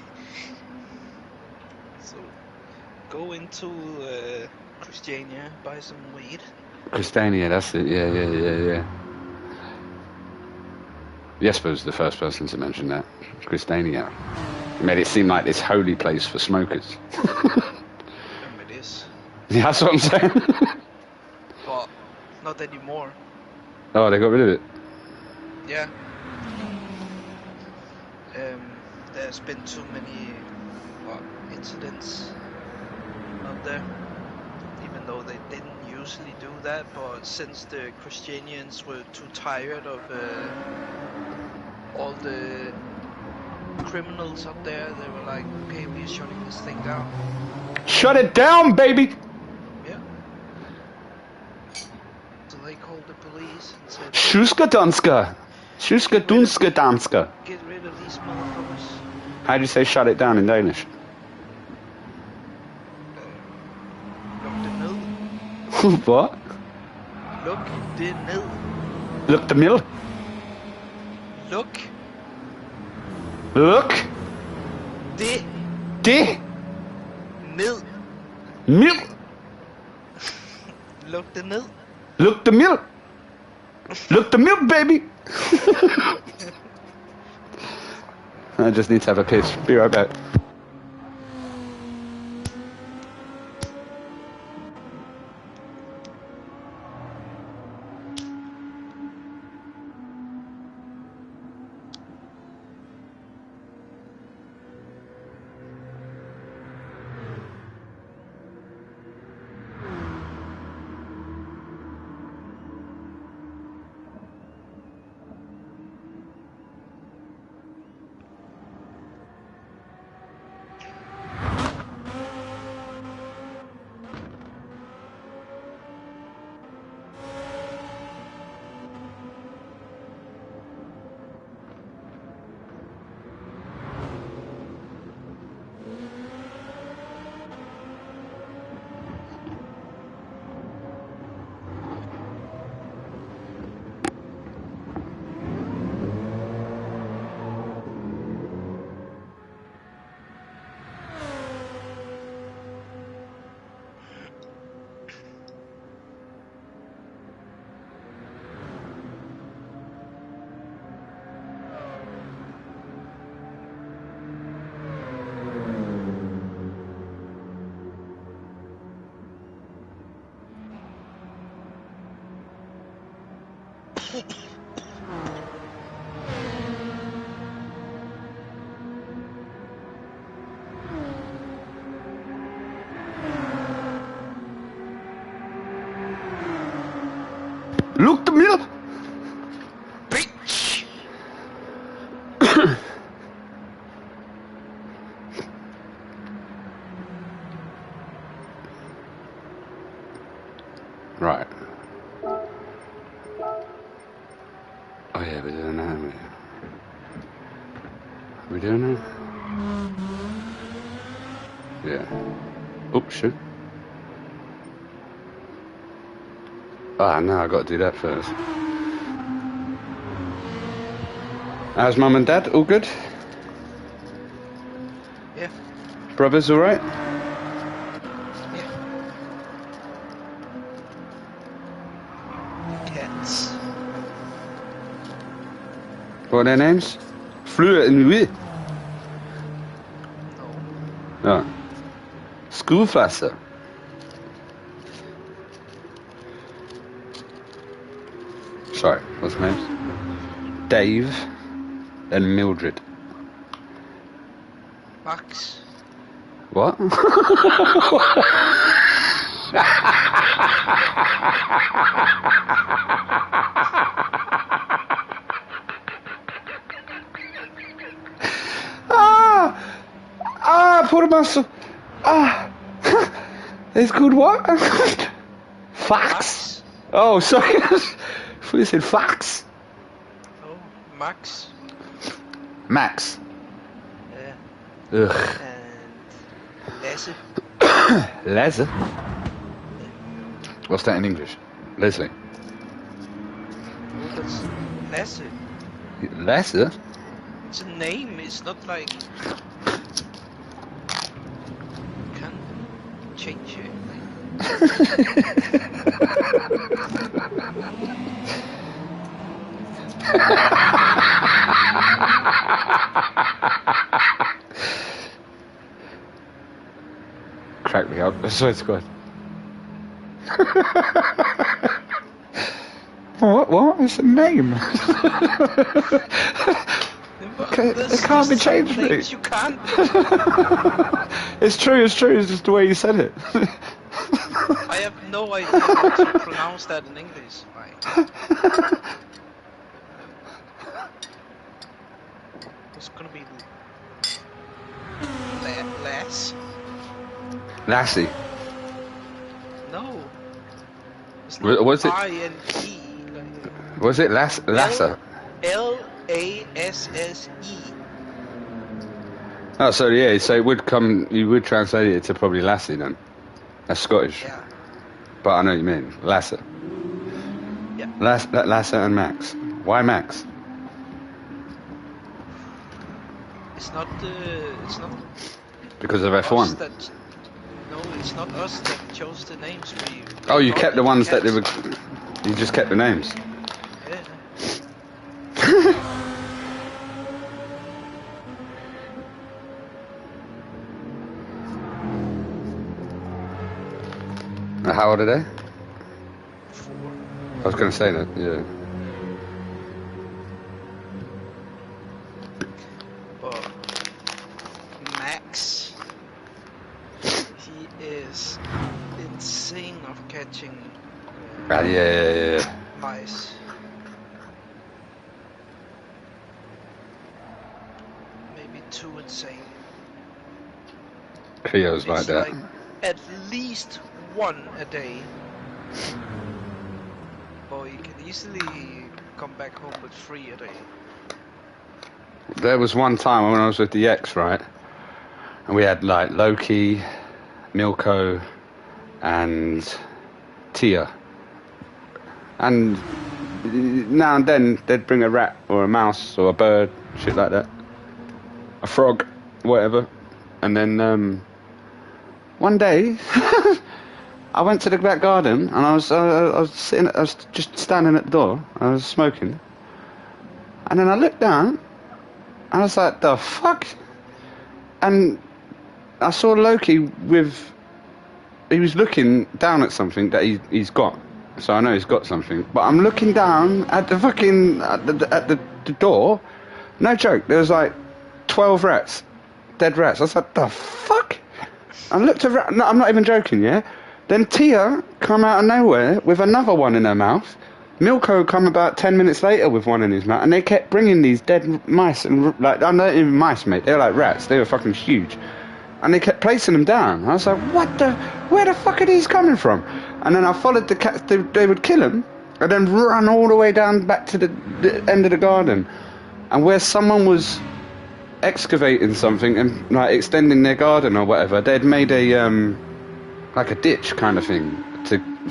So, go into Christiania, buy some weed. Christiania, that's it. Yeah. Jesper was the first person to mention that. Christiania. It made it seem like this holy place for smokers. It is. Yeah, that's what I'm saying. But not anymore. Oh, they got rid of it. Yeah. There's been too many incidents out there. Even though they didn't usually do that, but since the Christianians were too tired of all the criminals up there, they were like, okay, we're shutting this thing down. Shut it down, baby! Yeah. So they called the police and said, Sjuska Danska! Sjuska Dunska Danska! get rid of these motherfuckers. How do you say shut it down in Danish? What? Luk det ned. Look the mill? Luk Look det det ned. mill? Luk det ned. Look the mill? Look the mill, baby! I just need to have a piss. Be right back. Look the middle. Bitch! Right. Oh yeah, we're doing that, aren't we? Are we doing that? Yeah. Oops, shit. Ah, no, I got to do that first. How's mum and dad? All good? Yeah. Brothers, all right? Yeah. Cats. What are their names? Fleur and Louis. No. Oh. Schoolfasser. Sorry, what's the names? Dave and Mildred. Max. What? Poor muscle. It's called what? Fax. Max. Oh, sorry. I thought you said fax. Oh, Max. Max. Yeah. Ugh. And Lasse. Leslie. What's that in English? Leslie. Oh, that's Lasse. Leslie? It's a name. It's not like you can change your name. Crack me up. I swear to God. What? It's a name. It can't be changed. Names you can't. It's true. It's just the way you said it. I have no idea how to pronounce that in English. Like, it's gonna be Lass. Lassie. No. It's not Was it? I-N-E. Was it Lassa? L-A-S-S-E. Oh, so yeah, so it would come. You would translate it to probably Lassie then. That's Scottish. Yeah. But I know what you mean. Lassa. Yeah. Lassa and Max. Why Max? It's not Because of us F1. that. No, it's not us that chose the names. Oh, you kept the ones that they cats. were. You just kept the names. Yeah. How old are they? 4. I was going to say that. Yeah. But Max, he is insane of catching Yeah. mice. Maybe too insane. Feels like It's that. like at least one a day. Or you can easily come back home with 3 a day. There was one time when I was with the ex, right? And we had like Loki, Milko, and Tia. And now and then they'd bring a rat or a mouse or a bird, shit like that. A frog, whatever. And then one day I went to the back garden and I was just standing at the door. I was smoking. And then I looked down and I was like, the fuck? And I saw Loki he was looking down at something that he's got. So I know he's got something. But I'm looking down at the fucking at the door. No joke. There was like 12 rats, dead rats. I was like, the fuck? I looked around. No, I'm not even joking. Yeah. Then Tia come out of nowhere with another one in her mouth. Milko come about 10 minutes later with one in his mouth, and they kept bringing these dead mice and like I'm not even mice, mate. They were like rats. They were fucking huge. And they kept placing them down. I was like, where the fuck are these coming from? And then I followed the cats, they would kill them, and then run all the way down back to the end of the garden. And where someone was excavating something and like extending their garden or whatever, they'd made a, like a ditch kind of thing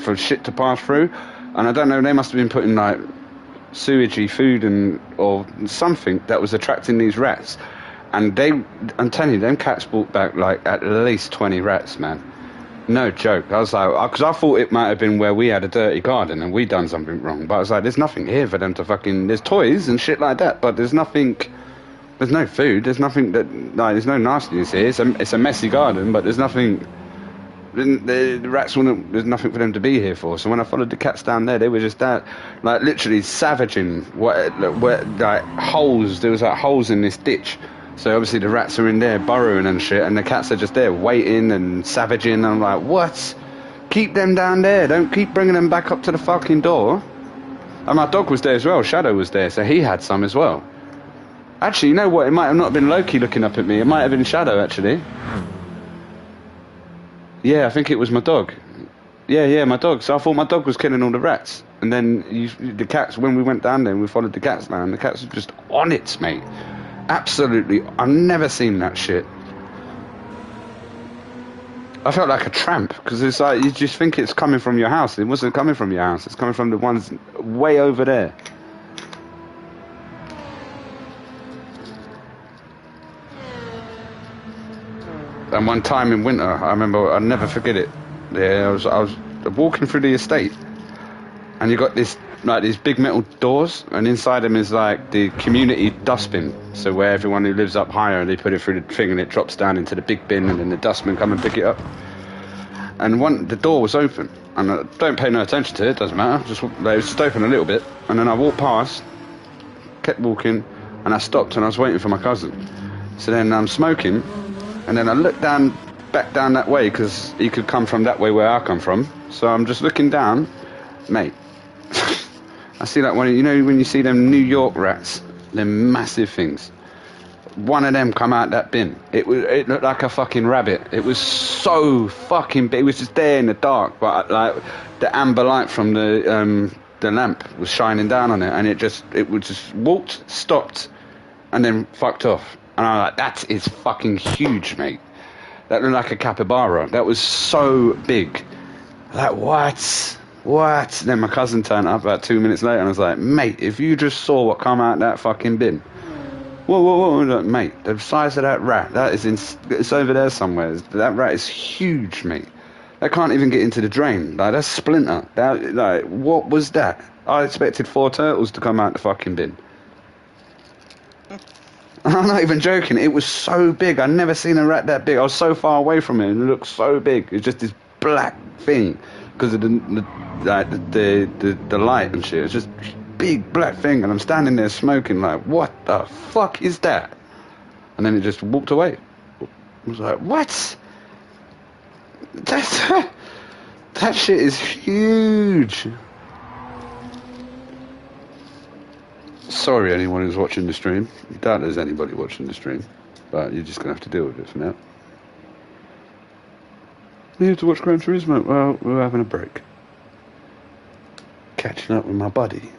for shit to pass through. And I don't know, they must have been putting like sewagey food or something that was attracting these rats. And I'm telling you, them cats brought back like at least 20 rats, man. No joke. I was like, because I thought it might have been where we had a dirty garden and we done something wrong. But I was like, there's nothing here for them to fucking. There's toys and shit like that, but there's nothing. There's no food. There's nothing that. Like, there's no nastiness here. It's a messy garden, but there's nothing. The rats wouldn't. There's nothing for them to be here for. So when I followed the cats down there, they were just that, like literally savaging where like holes. There was like holes in this ditch. So obviously the rats are in there burrowing and shit, and the cats are just there waiting and savaging. And I'm like, what? Keep them down there. Don't keep bringing them back up to the fucking door. And my dog was there as well. Shadow was there, so he had some as well. Actually, you know what? It might have not been Loki looking up at me. It might have been Shadow, actually. Yeah, I think it was my dog. Yeah, my dog. So I thought my dog was killing all the rats. And then the cats, when we went down there and we followed the cats down, the cats were just on it, mate. Absolutely. I've never seen that shit. I felt like a tramp, because it's like, you just think it's coming from your house. It wasn't coming from your house. It's coming from the ones way over there. And one time in winter, I remember, I'll never forget it. Yeah, I was walking through the estate, and you got this, like these big metal doors, and inside them is like the community dustbin. So where everyone who lives up higher, they put it through the thing and it drops down into the big bin, and then the dustmen come and pick it up. And the door was open, and I don't pay no attention to it, doesn't matter. It was just open a little bit, and then I walked past, kept walking, and I stopped and I was waiting for my cousin. So then I'm smoking, and then I looked back down that way, because he could come from that way where I come from. So I'm just looking down, mate. I see that one, you know when you see them New York rats, them massive things. One of them come out that bin. It looked like a fucking rabbit. It was so fucking big. It was just there in the dark, but like the amber light from the lamp was shining down on it, and it would just walked, stopped, and then fucked off. And I'm like, that is fucking huge, mate. That looked like a capybara. That was so big. Like, what? What? Then my cousin turned up about 2 minutes later, and I was like, mate, if you just saw what come out that fucking bin. Whoa. Like, mate, the size of that rat, it's over there somewhere. That rat is huge, mate. That can't even get into the drain. Like, that's Splinter. Like, what was that? I expected 4 turtles to come out the fucking bin. I'm not even joking. It was so big. I'd never seen a rat that big. I was so far away from it, and it looked so big. It was just this black thing because of the light and shit. It was just big black thing, and I'm standing there smoking like, what the fuck is that? And then it just walked away. I was like, what? That shit is huge. Sorry, anyone who's watching the stream. I doubt there's anybody watching the stream, but you're just gonna have to deal with it for now. You have to watch Gran Turismo. Well, we're having a break. Catching up with my buddy.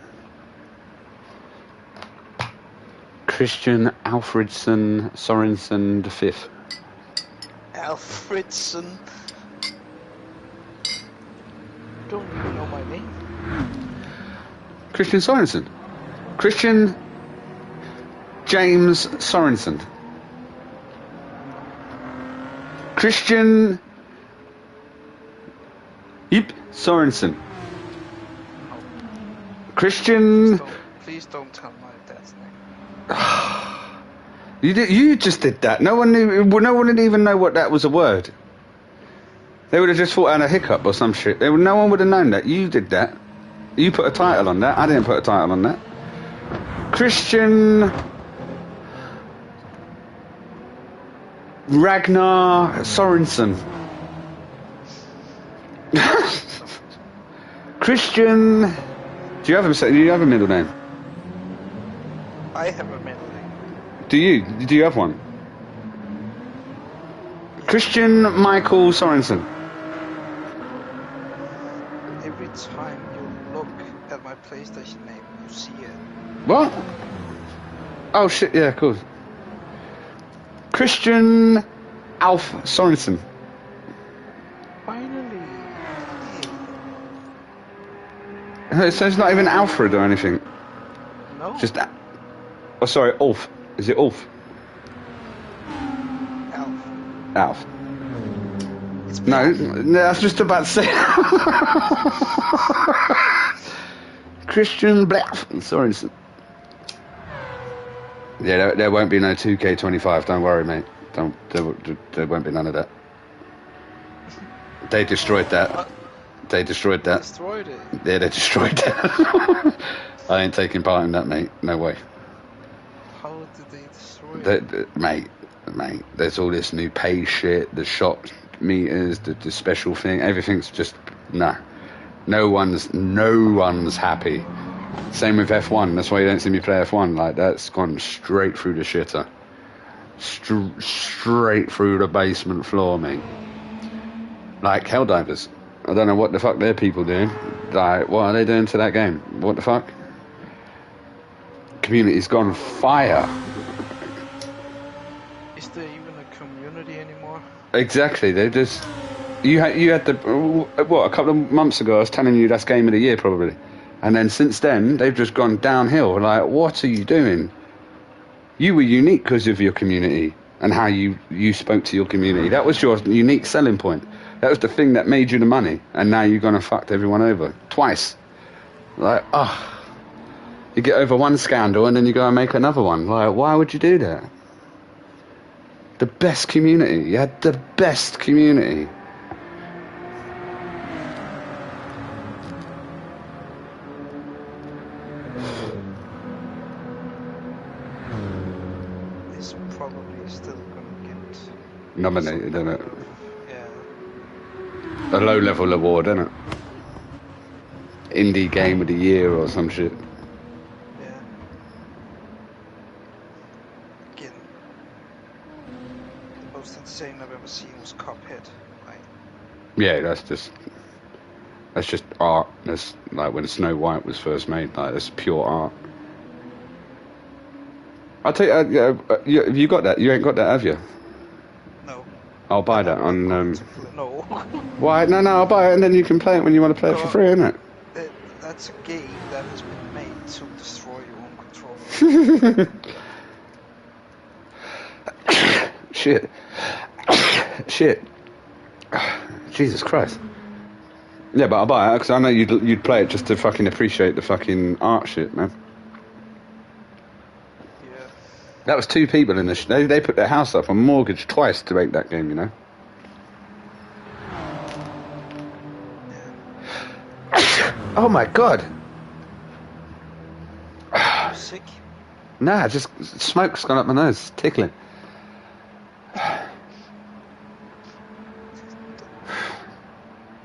Christian Alfredson Sorensen V. Alfredson. Don't even know my name. Christian Sorensen. Christian James Sorensen. Christian Sorensen. Christian. Please don't tell my dad's name. You just did that. No one knew. No one didn't even know what that was a word. They would have just thought I had a hiccup or some shit. No one would have known that. You did that. You put a title on that. I didn't put a title on that. Christian Ragnar Sorensen. Christian. Do you have a middle name? I have a middle name. Do you? Do you have one? Christian Michael Sorensen. Every time you look at my PlayStation name, you see it. What? Oh shit! Yeah, of course. Christian Alf Sorensen. Finally. So it's not even Alfred or anything. No. Just. Oh, sorry, Ulf. Is it Ulf? Alf. Alf. It's No, that's just about to say. Christian Blaff Sorensen. Yeah, there won't be no 2K25. Don't worry, mate. There won't be none of that. They destroyed that. They destroyed that. Destroyed it. Yeah, they destroyed that. I ain't taking part in that, mate. No way. How did they destroy it? Mate, there's all this new pay shit, the shop meters, the special thing, everything's just, nah. No one's happy. Same with F1, that's why you don't see me play F1, like, that's gone straight through the shitter. Straight through the basement floor, mate. Like, Helldivers. I don't know what the fuck their people doing. Like, what are they doing to that game? What the fuck? Community's gone fire. Is there even a community anymore? Exactly, they just... You had the... What, a couple of months ago I was telling you that's Game of the Year, probably. And then since then, they've just gone downhill. Like, what are you doing? You were unique because of your community and how you spoke to your community. That was your unique selling point. That was the thing that made you the money. And now you're going to fuck everyone over. Twice. Like, you get over one scandal and then you go and make another one. Like, why would you do that? The best community. You had the best community. It's probably still gonna get Nominated, isn't it? Yeah. A low-level award, isn't it? Indie Game of the Year or some shit. Yeah. Again. The most insane I've ever seen was Cuphead. Like, Yeah, that's just art. That's like when Snow White was first made. Like, that's pure art. I'll tell you, have you got that? You ain't got that, have you? no. I'll buy that on. No. Why? No, I'll buy it and then you can play it when you want to play it for free, innit? That's a game that has been made to destroy your own controller. Shit. Jesus Christ. Yeah, but I'll buy it because I know you'd play it just to fucking appreciate the fucking art shit, man. Yeah. That was two people in this. They put their house up on mortgage twice to make that game, you know. Oh my god. You sick? Nah, just smoke's gone up my nose, it's tickling.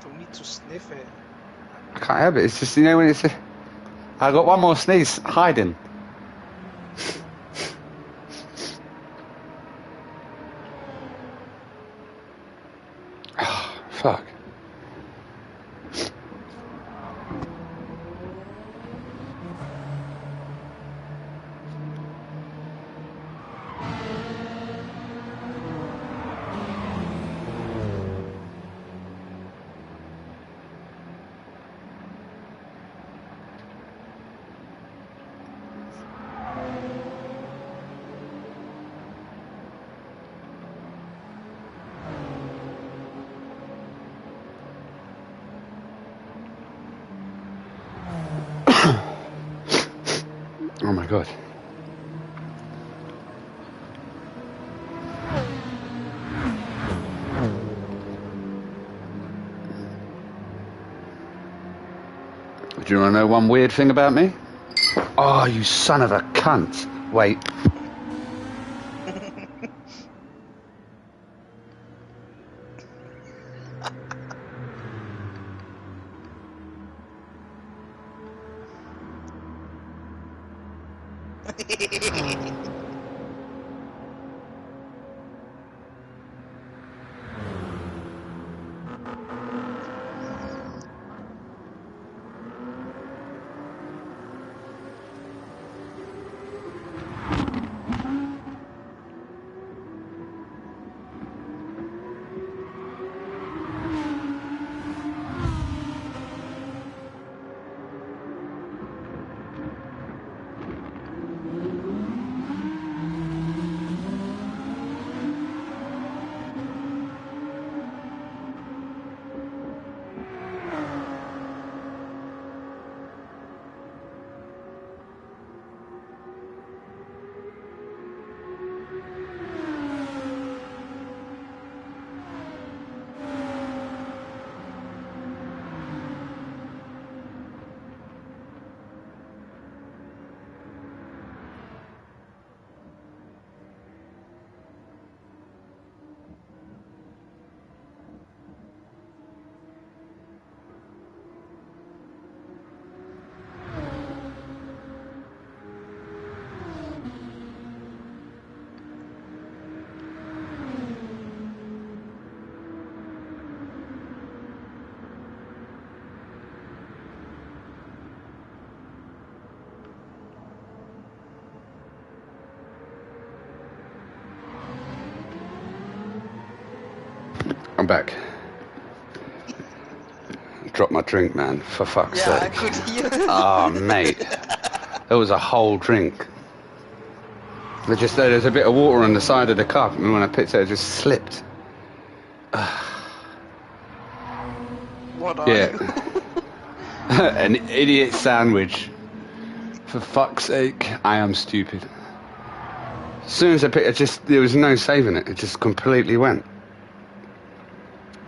Don't need to sniff it. I can't help it. It's just, you know, when it's... I got one more sneeze hiding. Oh, fuck. Oh my god. Do you want to know one weird thing about me? Oh, you son of a cunt. Wait. I'm back. Drop my drink, man, for fuck's Yeah, sake. I could hear. Oh, mate. There was a whole drink. There's a bit of water on the side of the cup, and when I picked it, it just slipped. What are Yeah. you? An idiot sandwich. For fuck's sake, I am stupid. As soon as I picked it, there was no saving it. It just completely went.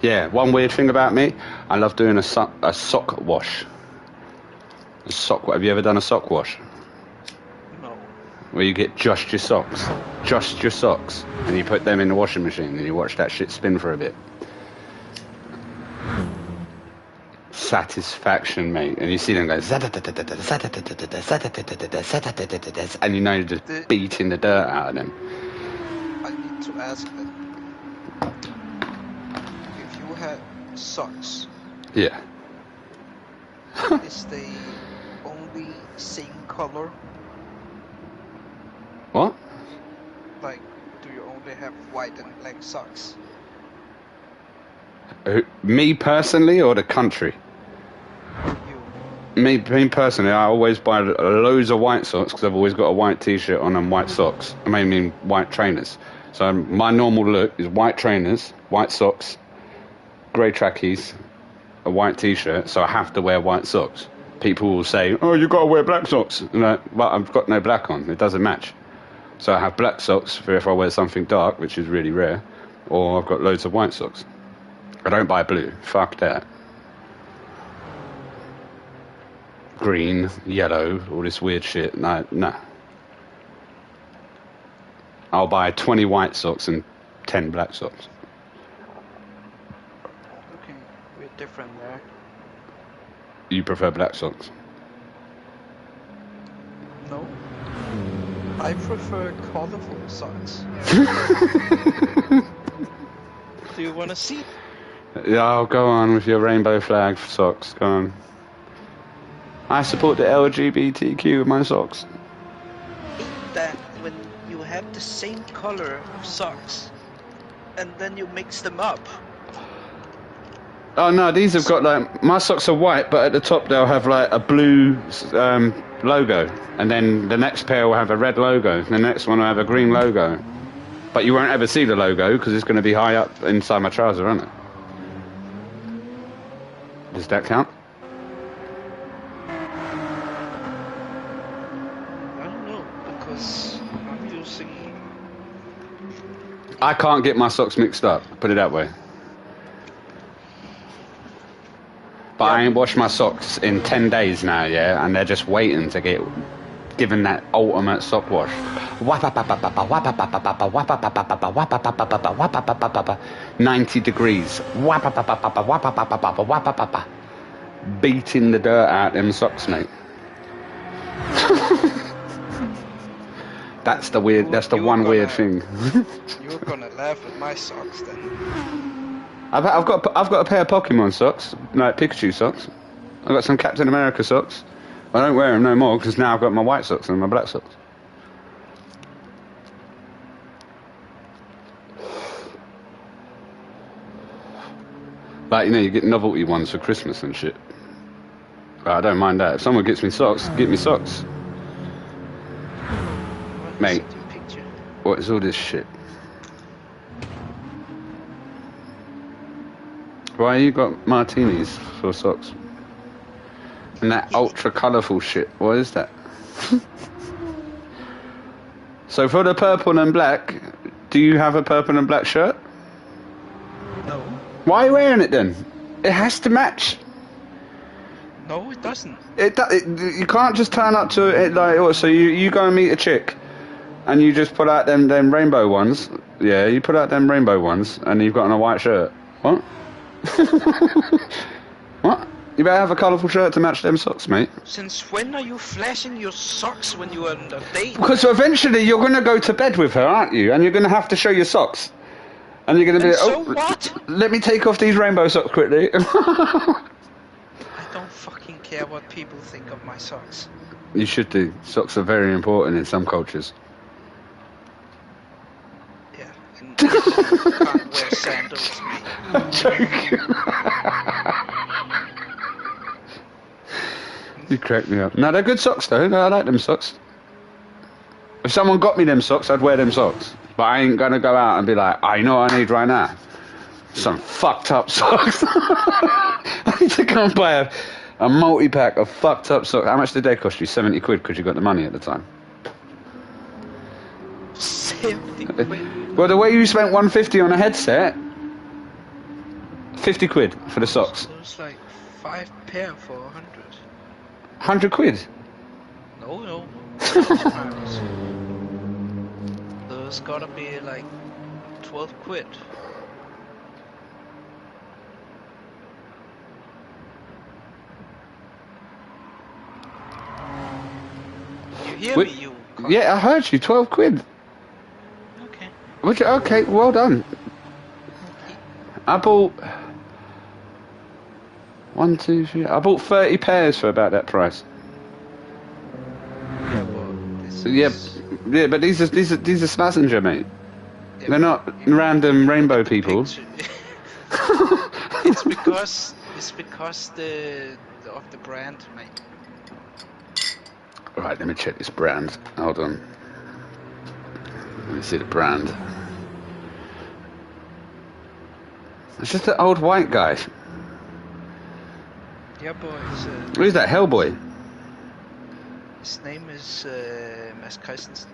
Yeah, one weird thing about me, I love doing a sock wash. Have you ever done a sock wash? No. Where you get just your socks, and you put them in the washing machine, and you watch that shit spin for a bit. Satisfaction, mate. And you see them go, and you know you're just beating the dirt out of them. I need to ask that. If you had socks, Yeah. is they only same color? What? Like, do you only have white and black socks? Me personally, or the country? You. Me personally, I always buy loads of white socks because I've always got a white t-shirt on and white socks. I mean white trainers. So my normal look is white trainers, white socks, grey trackies, a white t-shirt. So I have to wear white socks. People will say, "Oh, you got to wear black socks." And well, I've got no black on. It doesn't match. So I have black socks for if I wear something dark, which is really rare, or I've got loads of white socks. I don't buy blue. Fuck that. Green, yellow, all this weird shit. No. I'll buy 20 white socks and 10 black socks. Okay, we're different there. You prefer black socks? No. I prefer colorful socks. Do you want to see? Yeah, I'll go on with your rainbow flag socks. Go on. I support the LGBTQ with my socks. That when you have the same color of socks and then you mix them up. Oh no, these have got like, my socks are white, but at the top they'll have like a blue logo, and then the next pair will have a red logo, and the next one will have a green logo. But you won't ever see the logo because it's going to be high up inside my trouser, isn't it? Does that count? I don't know, because I'm using... I can't get my socks mixed up, put it that way. But I ain't washed my socks in 10 days now, yeah, and they're just waiting to get given that ultimate sock wash. 90 degrees. Beating the dirt out them socks, mate. That's the weird. That's the one weird thing. You're gonna laugh at my socks then. I've got a pair of Pokemon socks, like Pikachu socks. I've got some Captain America socks. I don't wear them no more because now I've got my white socks and my black socks. Like, you know, you get novelty ones for Christmas and shit. But I don't mind that. If someone gets me socks, get me socks. Mate, what is all this shit? Why you got martinis for socks? And that ultra colourful shit, what is that? So for the purple and black, do you have a purple and black shirt? No. Why are you wearing it then? It has to match. No, it doesn't. You can't just turn up to it like, oh, so you go and meet a chick, and you just put out them rainbow ones. Yeah, you put out them rainbow ones, and you've got on a white shirt. What? What? You better have a colourful shirt to match them socks, mate. Since when are you flashing your socks when you are on a date? Because eventually you're going to go to bed with her, aren't you? And you're going to have to show your socks. And you're going to be so oh, what? Let me take off these rainbow socks quickly. I don't fucking care what people think of my socks. You should do. Socks are very important in some cultures. Yeah, and you can't wear sandals, mate. I'm joking. You crack me up. No, they're good socks though. No, I like them socks. If someone got me them socks, I'd wear them socks. But I ain't gonna go out and be like, I know what I need right now. Some fucked up socks. I need to go and buy a multi-pack of fucked up socks. How much did they cost you? 70 quid because you got the money at the time. 70 quid? Well, the way you spent 150 on a headset, 50 quid for the socks. So it's like 5 pair for 100. 100 quid? No. There's gotta be like 12 quid. You hear me, you cunt? Yeah, I heard you. 12 quid. Okay. Okay, well done. I bought 1, 2, 3. I bought 30 pairs for about that price. Yeah, well, this Yeah, is yeah, but these are Slazenger, mate. Yeah, They're not random rainbow people. It's because of the brand, mate. Right, let me check this brand. Hold on. Let me see the brand. It's just an old white guy. Yeah, boys. Who's that, Hellboy? His name is Mads Christensen.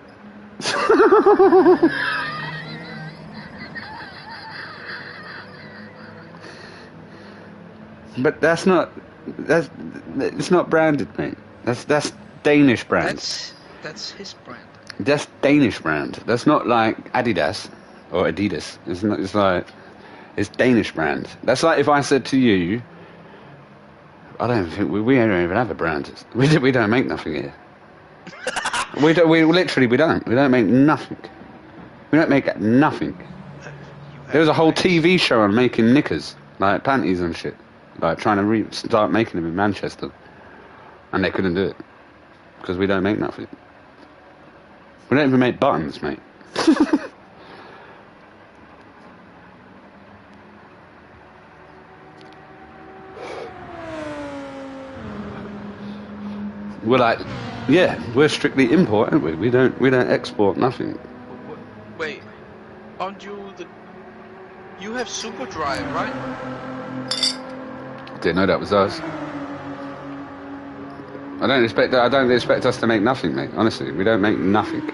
But it's not branded, mate. That's Danish brand. That's his brand. That's Danish brand. That's not like Adidas or Adidas. It's not. It's like it's Danish brand. That's like if I said to you, I don't think we don't even have a brand. We don't make nothing here. we literally don't. We don't make nothing. We don't make nothing. There was a whole TV show on making knickers, like panties and shit, like trying to start making them in Manchester, and they couldn't do it because we don't make nothing. We don't even make buttons, mate. We're like, yeah, we're strictly import, aren't we? We don't export nothing. Wait, aren't you you have Super Drive, right? Didn't know that was us. I don't expect us to make nothing, mate. Honestly, we don't make nothing.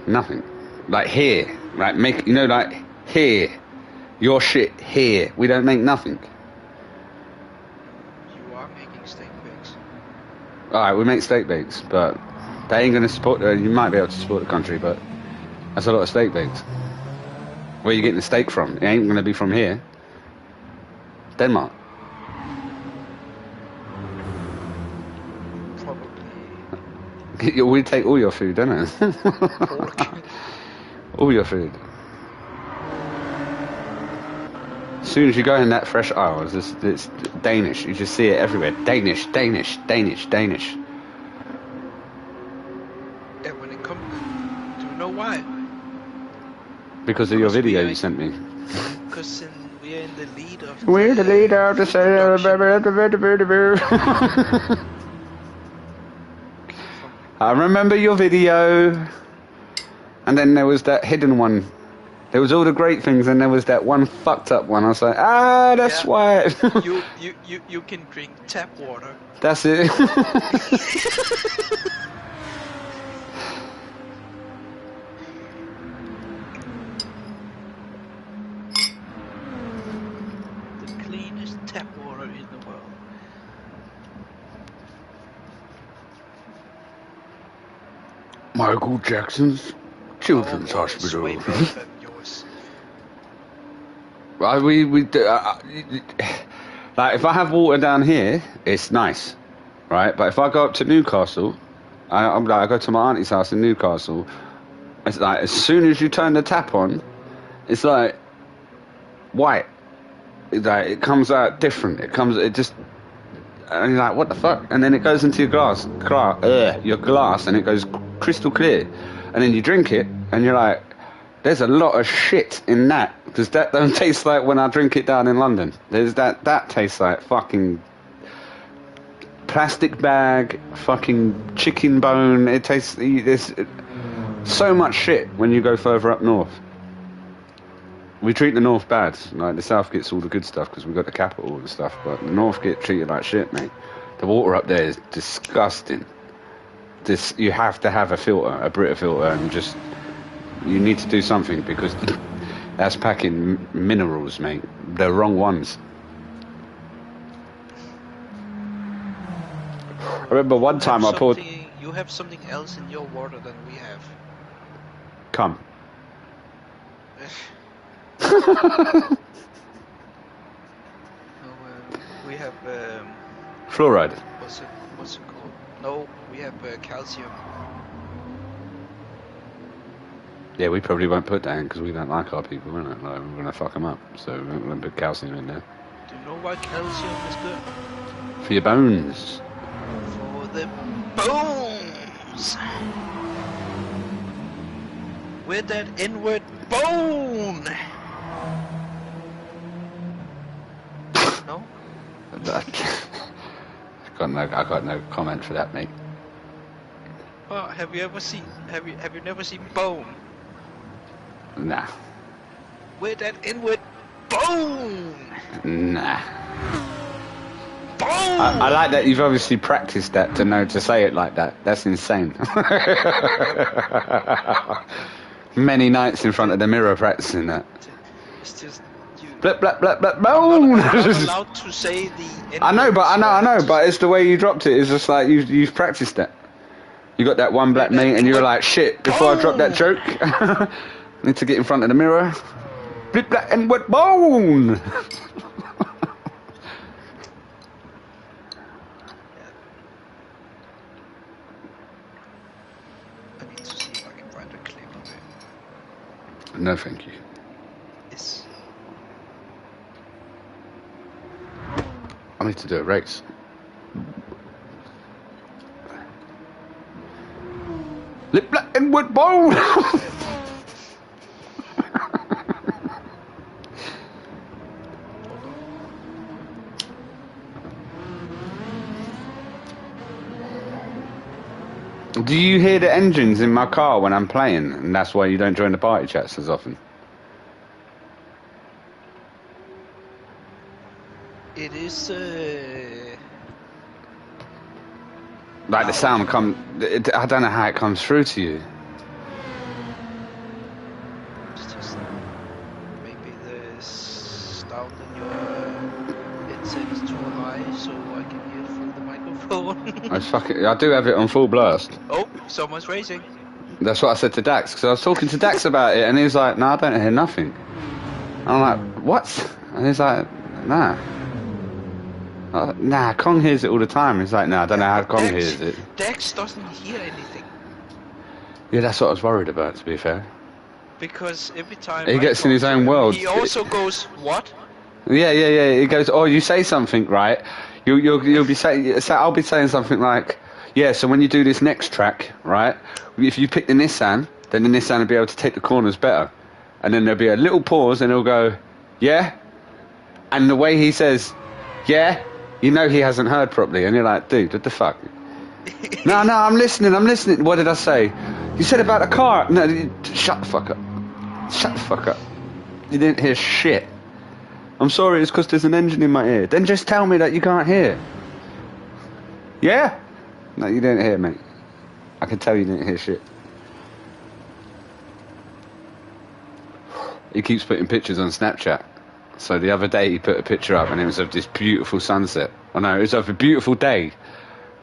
Nothing. Like here, like like here, your shit here. We don't make nothing. Alright, we make steak bakes, but they ain't gonna support. You might be able to support the country, but that's a lot of steak bakes. Where you getting the steak from? It ain't gonna be from here. Denmark. Probably. We take all your food, don't it? Pork. All your food. As soon as you go in that fresh aisle, it's Danish. You just see it everywhere. Danish, Danish, Danish, Danish. And when it comes, do you know why? Because of your video you sent me. Because we are in the lead of. We're the leader of the I remember your video. And then there was that hidden one. There was all the great things, and there was that one fucked up one. I was like, that's why. you can drink tap water. That's it. The cleanest tap water in the world. Michael Jackson's Children's Hospital. Way better than yours. We do, like if I have water down here, it's nice, right? But if I go up to Newcastle, I go to my auntie's house in Newcastle. It's like as soon as you turn the tap on, it's like white. It's like it comes out different. It just, and you're like, what the fuck? And then it goes into your glass, and it goes crystal clear. And then you drink it, and you're like, there's a lot of shit in that. Because that don't taste like when I drink it down in London. There's that tastes like fucking plastic bag, fucking chicken bone. It tastes, there's so much shit when you go further up north. We treat the north bad. Like the south gets all the good stuff because we've got the capital and stuff. But the north get treated like shit, mate. The water up there is disgusting. You have to have a filter, a Brita filter, and just you need to do something because that's packing minerals, mate. The wrong ones. I remember one time I poured. You have something else in your water than we have. Come. We have fluoride. What's it called? No, we have calcium. Yeah, we probably won't put that in because we don't like our people, we're not. Like, we're gonna fuck them up, so we're gonna put calcium in there. Do you know why calcium is good? For your bones. For the bones. With that inward bone. No? I got no comment for that, mate. Oh, have you never seen bone? Nah. With that inward bone. Nah. Bone. I like that you've obviously practiced that to know to say it like that. That's insane. Many nights in front of the mirror practicing that. It's just you. Blip, blip, blip, blip, bone. I'm not allowed to say the. I know, but it's the way you dropped it. It's just like you've practiced that. You got that one black mate, and you were like, shit. Before I drop that joke, I need to get in front of the mirror. Blip, black, and what bone? I need to see if I can find a clip of it. No, thank you. Yes. I need to do a race. Lip, black, and what bone? Do you hear the engines in my car when I'm playing, and that's why you don't join the party chats as often? It is. Like the sound I don't know how it comes through to you. It's just maybe the sound in your headset is too high, so I can hear it through the microphone. phone. I do have it on full blast. Oh, someone's racing. That's what I said to Dax, because I was talking to Dax about it, and he was like, "No, I don't hear nothing." And I'm like, "What?" And he's like, "Nah." Nah, Kong hears it all the time. He's like, "No, I don't know how Kong hears it." Dex doesn't hear anything. Yeah, that's what I was worried about, to be fair. Because every time He gets in his own world. he also goes, "What?" Yeah. He goes, "Oh, you say something, right? You'll be saying, so I'll be saying something like, yeah. So when you do this next track, right? If you pick the Nissan, then the Nissan will be able to take the corners better." And then there'll be a little pause, and he'll go, "Yeah." And the way he says, "Yeah," you know he hasn't heard properly, and you're like, "Dude, what the fuck?" No, I'm listening. What did I say? You said about a car. No, shut the fuck up. Shut the fuck up. You didn't hear shit. I'm sorry, it's because there's an engine in my ear. Then just tell me that you can't hear. Yeah? No, you didn't hear, mate. I can tell you didn't hear shit. He keeps putting pictures on Snapchat. So the other day he put a picture up and it was of this beautiful sunset. Oh no, it was of a beautiful day.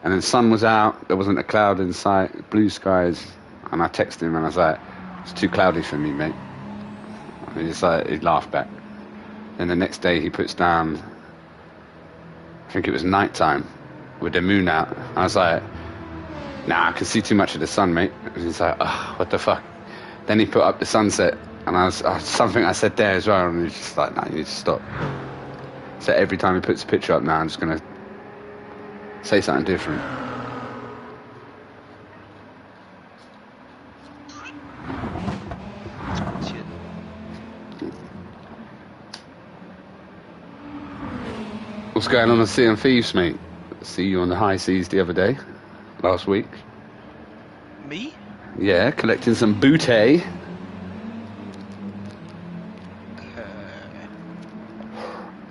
And then the sun was out, there wasn't a cloud in sight, blue skies. And I texted him and I was like, "It's too cloudy for me, mate." And he's like, he laughed back. And the next day he puts down, I think it was nighttime, with the moon out. I was like, "Nah, I can see too much of the sun, mate." And he's like, "Oh, what the fuck?" Then he put up the sunset, and I was something I said there as well, and he's just like, "Nah, you need to stop." So every time he puts a picture up now, I'm just gonna say something different. Shit. What's going on at Sea and Thieves, mate? See you on the high seas the other day, last week. Me? Yeah, collecting some booty.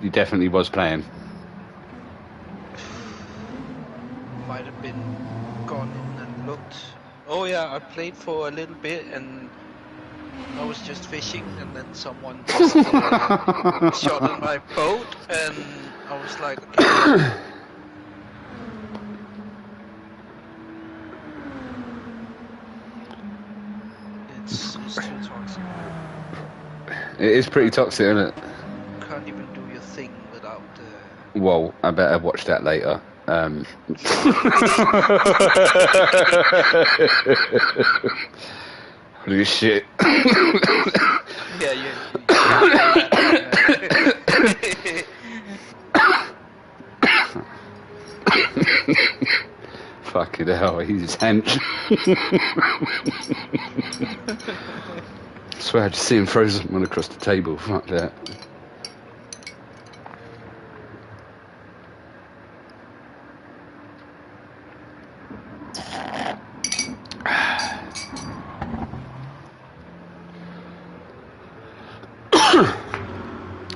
You definitely was playing. Might have been gone in and looked. Oh yeah, I played for a little bit and I was just fishing and then someone just shot in my boat and I was like, okay. It's too toxic. It is pretty toxic, isn't it? Can't even do your thing without Well, I better watch that later. Holy shit. Yeah, Fucking hell, he's hench. I swear I just see him throw someone across the table. Fuck that.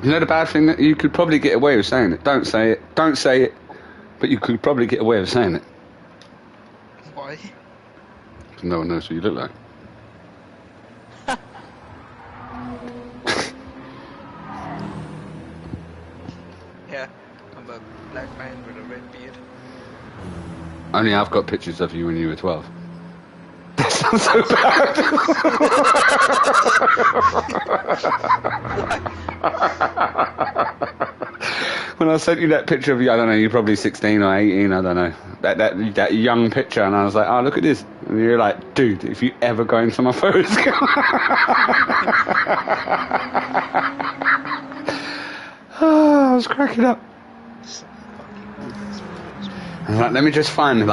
You know the bad thing that you could probably get away with saying it. Don't say it. Don't say it. But you could probably get away with saying it. Why? Because no one knows what you look like. Yeah, I'm a black man with a red beard. Only I've got pictures of you when you were 12. That sounds so bad. When I sent you that picture of you, I don't know, you're probably 16 or 18, I don't know. That young picture, and I was like, "Oh, look at this." And you're like, "Dude, if you ever go into my photos..." Oh, I was cracking up. I'm like, let me just find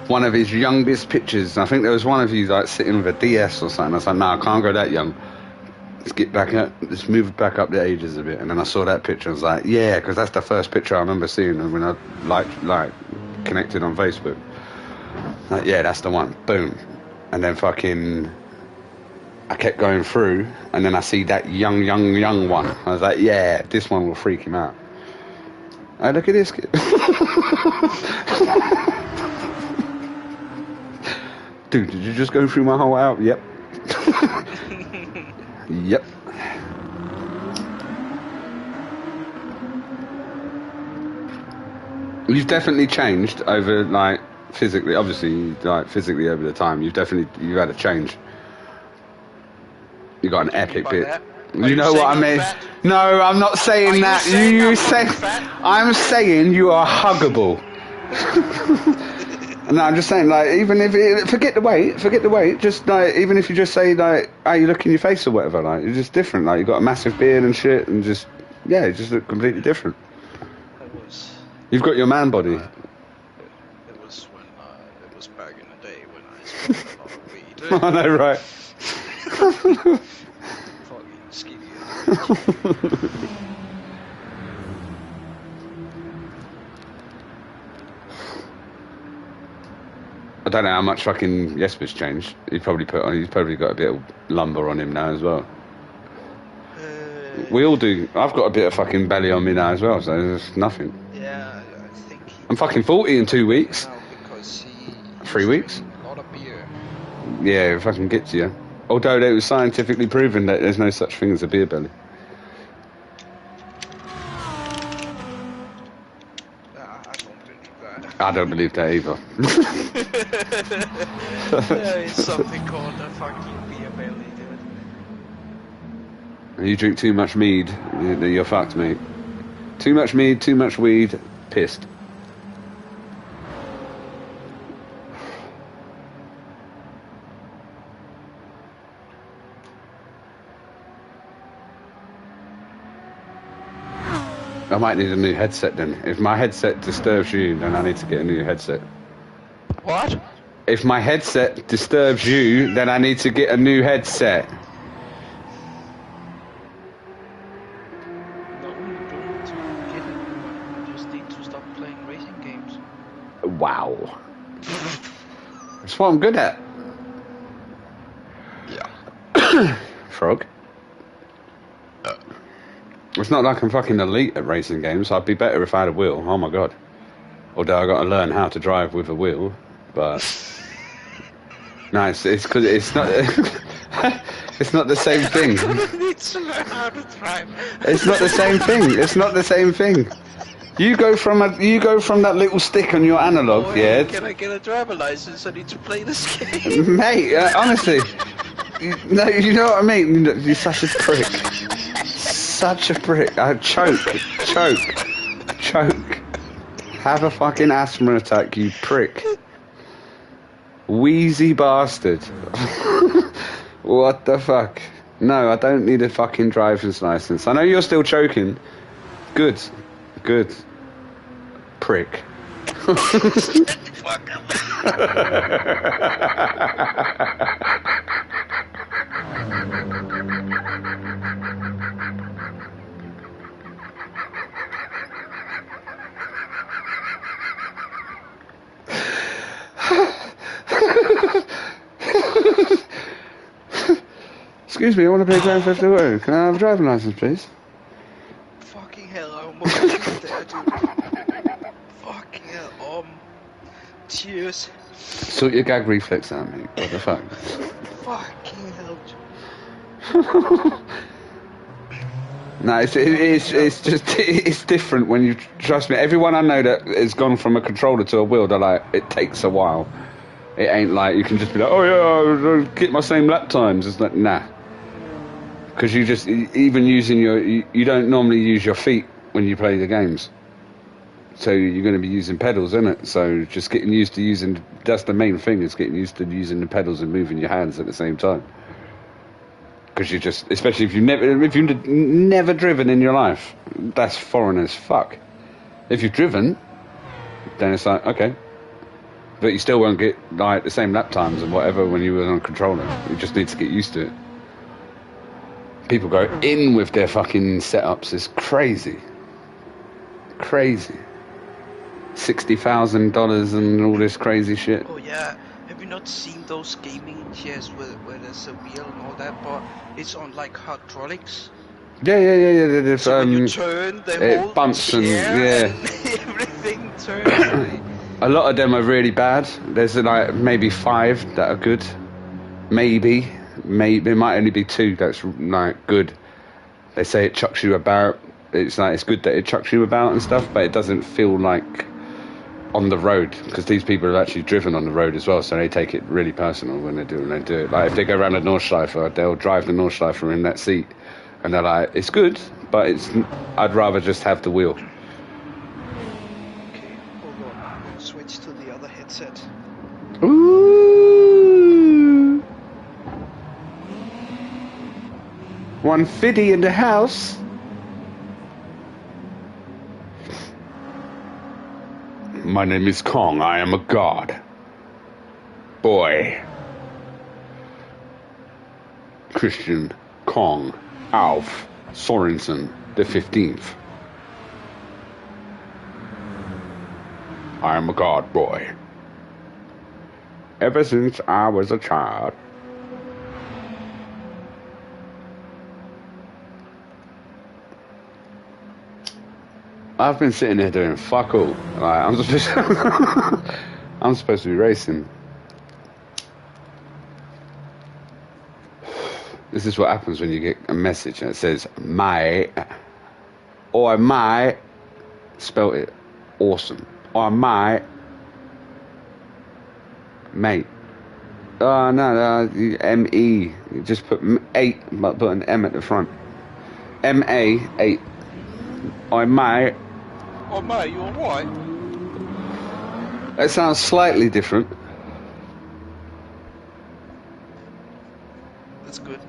one of his youngest pictures. I think there was one of you like sitting with a DS or something. I was like, "No, I can't go that young. Let's get back up. Let's move back up the ages a bit." And then I saw that picture. I was like, "Yeah," because that's the first picture I remember seeing when I like connected on Facebook. Like, yeah, that's the one. Boom. And then fucking, I kept going through, and then I see that young one. I was like, "Yeah, this one will freak him out." Hey, look at this kid. Dude, did you just go through my whole out? Yep. Yep. You've definitely changed over, like, physically. Obviously, like, physically over the time. You've had a change. You got an epic bit. That? You know what I mean? No, I'm not saying that. You say I'm saying you are huggable. No, I'm just saying, like, even if forget the weight. Just like, even if you just say like, how you look in your face or whatever, like, you're just different. Like, you got a massive beard and shit, and just you just look completely different. You've got your man body. It was back in the day when I smoked a lot of weed. I know, right? Fucking skinny. I don't know how much fucking Jesper's changed. He's probably got a bit of lumber on him now as well. We all do. I've got a bit of fucking belly on me now as well, so there's nothing. Yeah, I think I'm fucking 40 in 2 weeks. No, because 3 weeks? A lot of beer. Yeah, it fucking gets you. Although it was scientifically proven that there's no such thing as a beer belly. I don't believe that either. There is something called a fucking beer belly, dude. You drink too much mead, you're fucked, mate. Too much mead, too much weed, pissed. I might need a new headset then. If my headset disturbs you, then I need to get a new headset. What? If my headset disturbs you, then I need to get a new headset. No, you don't get it. You just need to stop playing racing games. Wow. That's what I'm good at. Yeah. Frog. It's not like I'm fucking elite at racing games. I'd be better if I had a wheel. Oh my god. Although I got to learn how to drive with a wheel, but no, it's because it's not. It's not the same thing. Need to learn how to drive. It's not the same thing. It's not the same thing. You go from that little stick on your analog, yeah. Can I get a driver license? I need to play this game. Mate, honestly, no, you know what I mean. You're such a prick. Such a prick. I choke. Have a fucking asthma attack, you prick. Wheezy bastard. What the fuck? No, I don't need a fucking driver's license. I know you're still choking. Good. Prick. Excuse me, I want to play Grand Theft Auto. Can I have a driving license, please? Fucking hell, I almost got there, dude. Fucking hell, cheers. Sort your gag reflex out, mate. What the fuck? Fucking hell, dude. No, it's different when you, trust me, everyone I know that has gone from a controller to a wheel, they're like, it takes a while. It ain't like you can just be like, oh yeah, I'll get my same lap times. It's like, nah. Because you just, even using you don't normally use your feet when you play the games. So you're going to be using pedals, isn't it? So just getting used to using, that's the main thing, is getting used to using the pedals and moving your hands at the same time. Because you just, especially if you've never driven in your life, that's foreign as fuck. If you've driven, then it's like, okay. But you still won't get like the same lap times and whatever when you were on a controller. You just need to get used to it. People go in with their fucking setups. It's crazy. $60,000 and all this crazy shit. Oh yeah, have you not seen those gaming chairs where there's a wheel and all that, but it's on like hydraulics? Yeah. So when you turn, the whole bumps and and everything turns. A lot of them are really bad. There's like maybe 5 that are good. Maybe it might only be 2 that's like good. They say it chucks you about. It's like it's good that it chucks you about and stuff, but it doesn't feel like on the road, because these people have actually driven on the road as well, so they take it really personal when they do it. Like if they go around the Nordschleife, they'll drive the Nordschleife in that seat, and they're like, it's good, but I'd rather just have the wheel. Okay, hold on. I'll switch to the other headset. Ooh, 150 in the house. My name is Kong. I am a god. Boy. Christian Kong Alf Sorensen the 15th. I am a god boy. Ever since I was a child. I've been sitting here doing fuck all. Like, I'm supposed to be racing. This is what happens when you get a message and it says mate, or I might spelt it awesome, or I might mate. Oh no, M-E. You just put 8, but put an M at the front. M-A 8. I might. Oh mate, you alright? That sounds slightly different. That's good.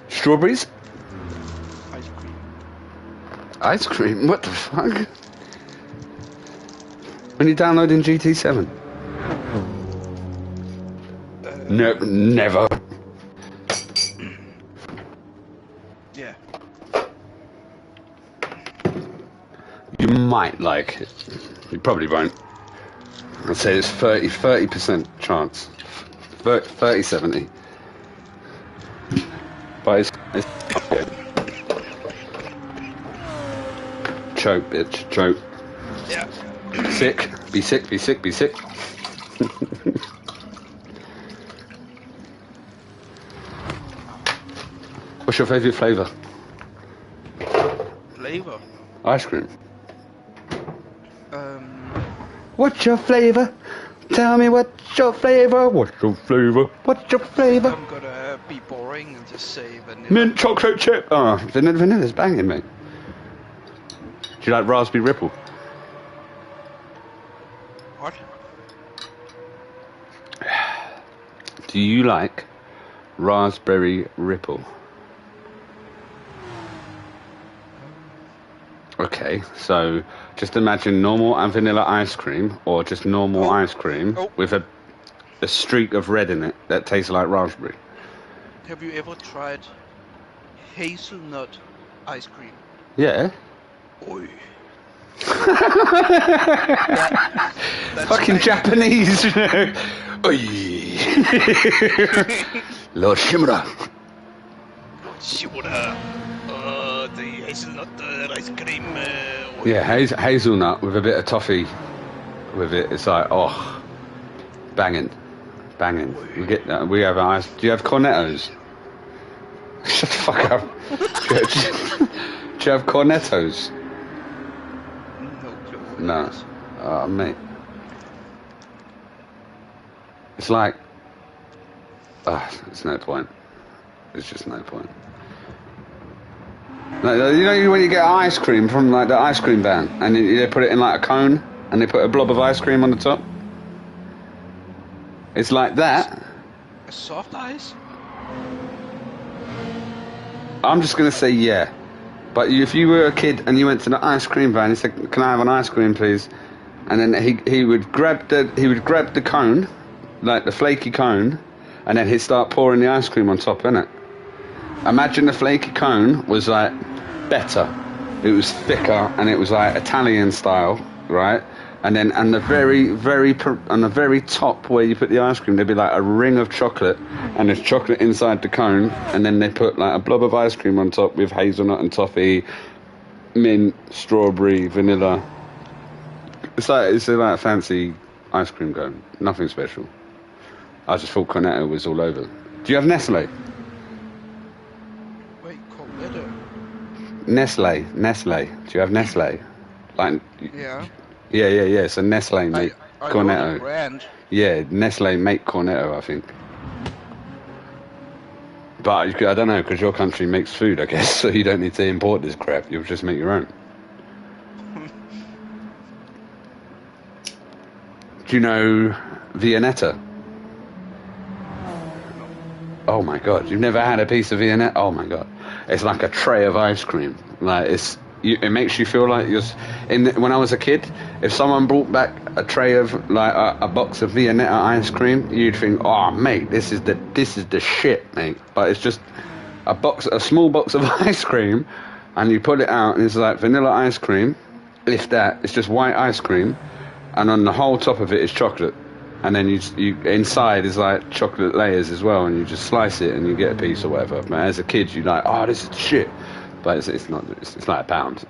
Strawberries? Ice cream. Ice cream? What the fuck? When you're downloading GT7? No, never. Yeah. You might like it. You probably won't. I'd say it's 30% chance. 30-70. But it's good. Choke, bitch, choke. Yeah. Sick. Be sick, be sick, be sick. What's your favourite flavour? Flavor. Ice cream. What's your flavour? Tell me what's your flavour? What's your flavour? What's your flavour? I'm gonna be boring and just say vanilla. Mint chocolate chip. Oh, vanilla's banging, mate. Do you like raspberry ripple? What? Do you like raspberry ripple? Okay, so just imagine normal and vanilla ice cream, or just normal ice cream with a streak of red in it that tastes like raspberry. Have you ever tried hazelnut ice cream? Yeah. Oi. That's Fucking like, Japanese, you know. Oi. Lord Shimura. Shimura. The hazelnut ice cream. Yeah, hazelnut with a bit of toffee with it. It's like, oh, banging. We get that. We have ice. Do you have cornettos? Shut the fuck up. Do you have cornettos? No. Oh, mate. It's like, it's no point. It's just no point. Like, you know when you get ice cream from like the ice cream van and they put it in like a cone and they put a blob of ice cream on the top? It's like that. A soft ice? I'm just going to say yeah. But if you were a kid and you went to the ice cream van and said, can I have an ice cream please? And then he would grab the cone, like the flaky cone, and then he'd start pouring the ice cream on top, innit? Imagine the flaky cone was like better. It was thicker and it was like Italian style, right? And then on the on the very top where you put the ice cream, there'd be like a ring of chocolate, and there's chocolate inside the cone, and then they put like a blob of ice cream on top with hazelnut and toffee, mint, strawberry, vanilla. It's like a fancy ice cream cone. Nothing special. I just thought Cornetto was all over. Do you have Nestle? Wait, Cornetto? Nestle. Do you have Nestle? Like, Yeah. Yeah. So Nestle make I know the Cornetto. brand. Yeah, Nestle make Cornetto, I think. But I don't know, because your country makes food, I guess, so you don't need to import this crap. You'll just make your own. Do you know Viennetta? Oh my god, you've never had a piece of Viennetta? Oh my god, it's like a tray of ice cream. Like it makes you feel like you're. When I was a kid, if someone brought back a tray of like a box of Viennetta ice cream, you'd think, oh mate, this is the shit, mate. But it's just a small box of ice cream, and you pull it out, and it's like vanilla ice cream. If that, it's just white ice cream, and on the whole top of it is chocolate. And then you inside is like chocolate layers as well, and you just slice it and you get a piece or whatever. But as a kid, you're like, oh, this is shit. But it's not. It's like a pound.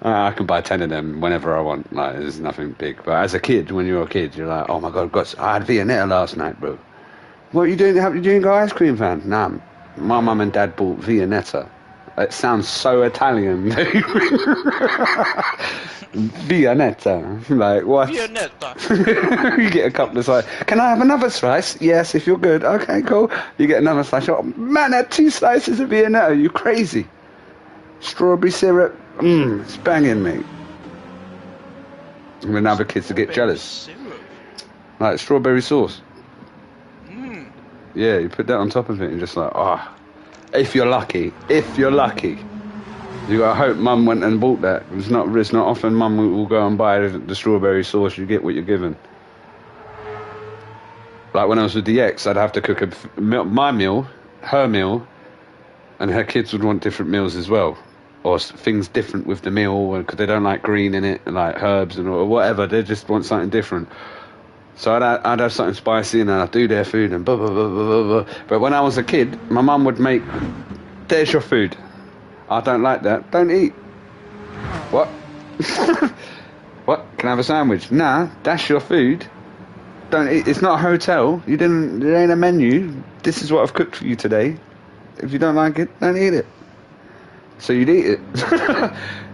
I can buy 10 of them whenever I want. Like, there's nothing big. But as a kid, when you're a kid, you're like, oh my god, I had Viennetta last night, bro. What are you doing? You doing ice cream, fan? Nah, my mum and dad bought Viennetta. It sounds so Italian. Viennetta. Like, what? Viennetta. You get a couple of slices. Can I have another slice? Yes, if you're good. Okay, cool. You get another slice. Oh, man, I had 2 slices of Viennetta. Are you crazy? Strawberry syrup. It's banging, mate. And then other kids to get jealous. Syrup. Like strawberry sauce. Yeah, you put that on top of it and just like, if you're lucky. You gotta hope mum went and bought that. It's not often mum will go and buy the strawberry sauce. You get what you're given. Like when I was with the ex, I'd have to cook my meal, her meal, and her kids would want different meals as well. Or things different with the meal, because they don't like green in it, like herbs or whatever. They just want something different. So I'd have something spicy and I'd do their food and blah, blah, blah, blah, blah. But when I was a kid, my mum would make, there's your food. I don't like that. Don't eat. What? What? Can I have a sandwich? Nah, that's your food. Don't eat. It's not a hotel. It ain't a menu. This is what I've cooked for you today. If you don't like it, don't eat it. So you'd eat it.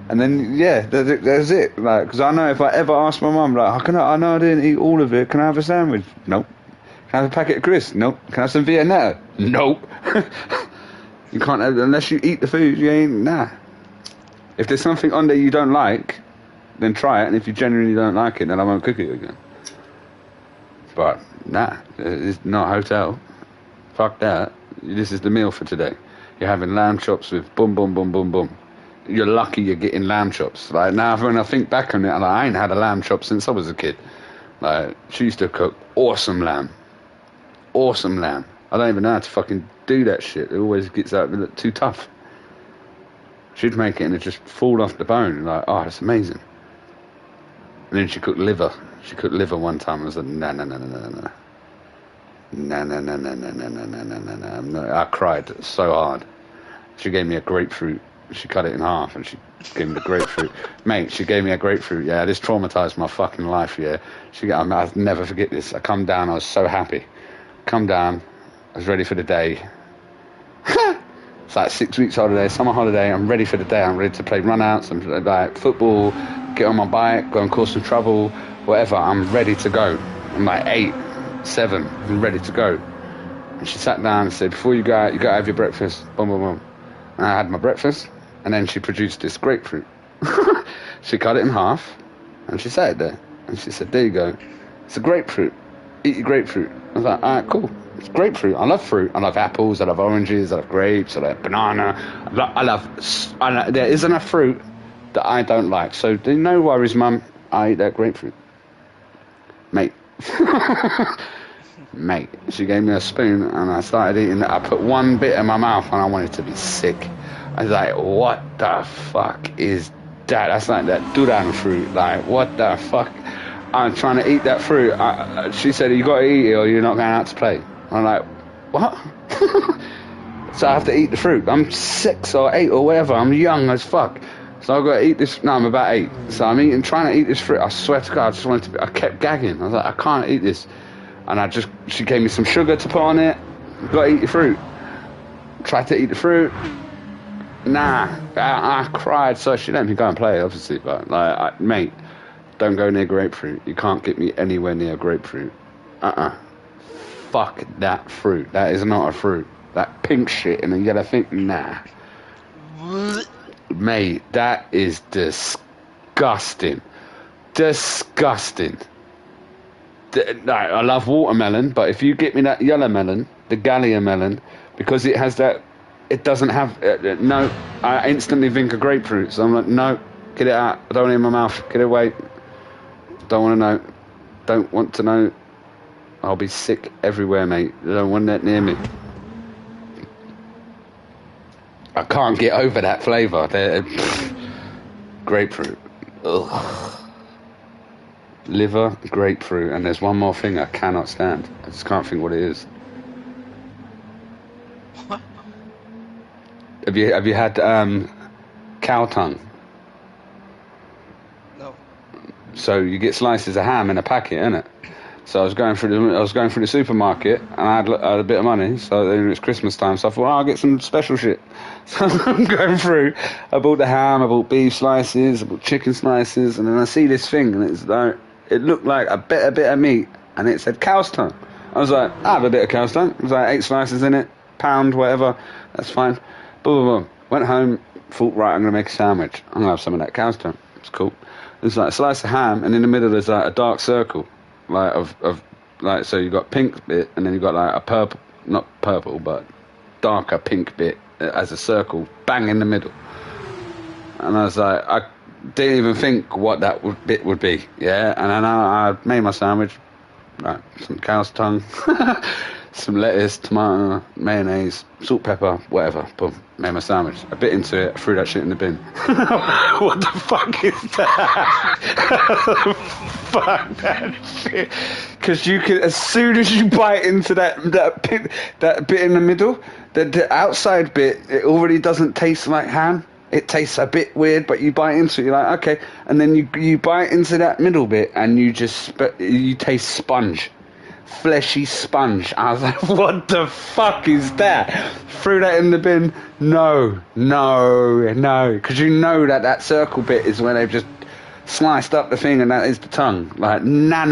And then, yeah, that's it. Like, because I know if I ever ask my mum, like, I know I didn't eat all of it. Can I have a sandwich? Nope. Can I have a packet of crisps? Nope. Can I have some Viennetta? Nope. You can't have, unless you eat the food, you ain't, nah. If there's something on there you don't like, then try it. And if you genuinely don't like it, then I won't cook it again. But, nah, it's not a hotel. Fuck that. This is the meal for today. You're having lamb chops with boom, boom, boom, boom, boom. You're lucky you're getting lamb chops. Like, now when I think back on it, like, I ain't had a lamb chop since I was a kid. Like, she used to cook awesome lamb. Awesome lamb. I don't even know how to fucking do that shit. It always gets out too tough. She'd make it and it just fall off the bone. Like, oh, it's amazing. And then she cooked liver. She cooked liver one time. I was like, no. I cried so hard. She gave me a grapefruit. She cut it in half and she gave me the grapefruit. Mate, she gave me a grapefruit. Yeah, this traumatized my fucking life. Yeah, I'll never forget this. I come down. I was so happy. Come down. I was ready for the day. It's like 6 weeks holiday, summer holiday. I'm ready for the day. I'm ready to play run-outs and like football, get on my bike, go and cause some trouble, whatever. I'm ready to go. I'm like 8, 7. I'm ready to go. And she sat down and said, before you go out, you got to have your breakfast. Boom, boom, boom. And I had my breakfast. And then she produced this grapefruit. She cut it in half. And she sat it there. And she said, there you go. It's a grapefruit. Eat your grapefruit. I was like, all right, cool. It's grapefruit. I love fruit. I love apples. I love oranges. I love grapes. I love banana. There isn't a fruit that I don't like. So no worries, Mum. I eat that grapefruit. Mate. Mate. She gave me a spoon and I started eating it. I put one bit in my mouth and I wanted to be sick. I was like, what the fuck is Dad, that's like that durian fruit. Like, what the fuck? I'm trying to eat that fruit. She said, you got to eat it or you're not going out to play. I'm like, what? So I have to eat the fruit. I'm 6 or 8 or whatever. I'm young as fuck. So I've got to eat this. No, I'm about 8. So I'm trying to eat this fruit. I swear to God, I just wanted to. I kept gagging. I was like, I can't eat this. And she gave me some sugar to put on it. Got to eat the fruit. Tried to eat the fruit. Nah, I cried. So she let me go and play, obviously. But like, mate, don't go near grapefruit. You can't get me anywhere near grapefruit. Fuck that fruit. That is not a fruit. That pink shit and the yellow thing. Nah. Mate, that is disgusting. Disgusting. I love watermelon, but if you get me that yellow melon, the Gallia melon, because it has that, it doesn't have, no, I instantly think of grapefruit. So I'm like, no, get it out. I don't want it in my mouth. Get it away. Don't want to know. Don't want to know. I'll be sick everywhere, mate. I don't want that near me. I can't get over that flavour. Grapefruit. Ugh. Liver, grapefruit, and there's one more thing I cannot stand. I just can't think what it is. What? Have you had cow tongue? No. So you get slices of ham in a packet, innit? So I was going through the supermarket and I had a bit of money. So it was Christmas time, so I thought, I'll get some special shit. So I'm going through. I bought the ham, I bought beef slices, I bought chicken slices, and then I see this thing, and it's like, it looked like a bit of meat, and it said cow's tongue. I was like, I have a bit of cow's tongue. It was like 8 slices in it, pound, whatever. That's fine. Boom, boom, boom. Went home, thought, right, I'm gonna make a sandwich. I'm gonna have some of that cow's tongue. It's cool. There's like a slice of ham, and in the middle there's like a dark circle. Like of like, so you got pink bit and then you got like a purple, not purple but darker pink bit as a circle bang in the middle. And I was like, I didn't even think what that bit would be. Yeah. And then I made my sandwich, like some cow's tongue, some lettuce, tomato, mayonnaise, salt, pepper, whatever. Boom, made my sandwich. I bit into it, threw that shit in the bin. What the fuck is that? Fuck that shit. Because you can, as soon as you bite into that bit in the middle, the outside bit, it already doesn't taste like ham. It tastes a bit weird, but you bite into it, you're like, okay. And then you bite into that middle bit, and you taste sponge. Fleshy sponge. I was like, what the fuck is that? Threw that in the bin. No, because you know that circle bit is where they've just sliced up the thing and that is the tongue. Like, nah.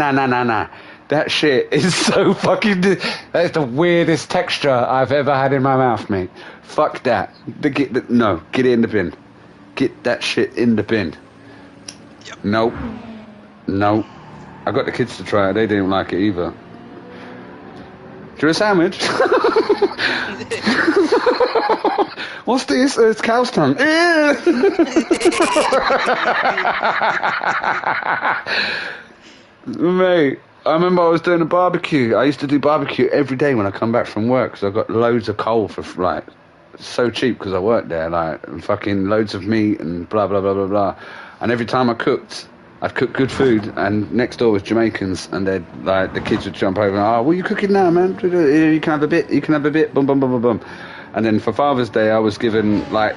That shit is so fucking... That is the weirdest texture I've ever had in my mouth, mate. Fuck that. Get it in the bin. Get that shit in the bin. Yep. Nope. I got the kids to try it. They didn't like it either. Do you want a sandwich? What's this? It's cow's tongue. Mate, I remember I was doing a barbecue. I used to do barbecue every day when I come back from work because I got loads of coal for like so cheap because I worked there, like, and fucking loads of meat and blah blah blah blah blah. And every time I cooked, I'd cook good food, and next door was Jamaicans, and they'd like the kids would jump over and, oh, what are you cooking now, man? You can have a bit, boom, boom, boom, boom, boom. And then for Father's Day, I was given like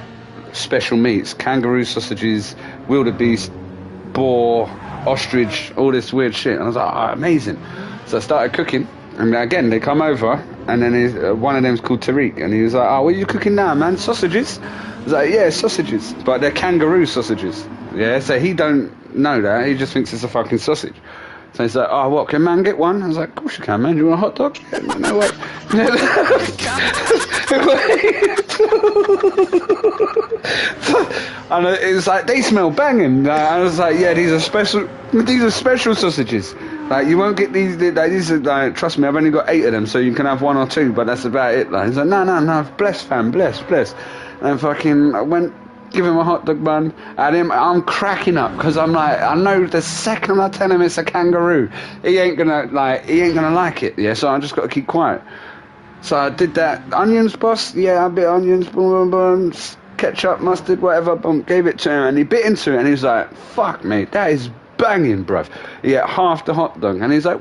special meats, kangaroo sausages, wildebeest, boar, ostrich, all this weird shit. And I was like, oh, amazing. So I started cooking, and again they come over, and then one of them's called Tariq, and he was like, oh, what are you cooking now, man? Sausages? I was like, yeah, sausages, but they're kangaroo sausages. Yeah, so he don't know that, he just thinks it's a fucking sausage. So he's like, oh, what, can man get one? I was like, of course you can, man. Do you want a hot dog? Yeah, no way. And it was like, they smell banging. I was like, yeah, these are special sausages. Like, you won't get these are, like, trust me, I've only got 8 of them, so you can have 1 or 2, but that's about it. Like, he's like, no, bless, fam, bless. And fucking, I went, give him a hot dog bun, and I'm cracking up because I'm like, I know the second I tell him it's a kangaroo, he ain't gonna like it. Yeah, so I just got to keep quiet. So I did that. Onions, boss? Yeah, a bit onions. Boom, boom, boom. ketchup, mustard, whatever. Boom, gave it to him, and he bit into it, and he was like, "Fuck, mate, that is banging, bruv." He ate half the hot dog, and he's like,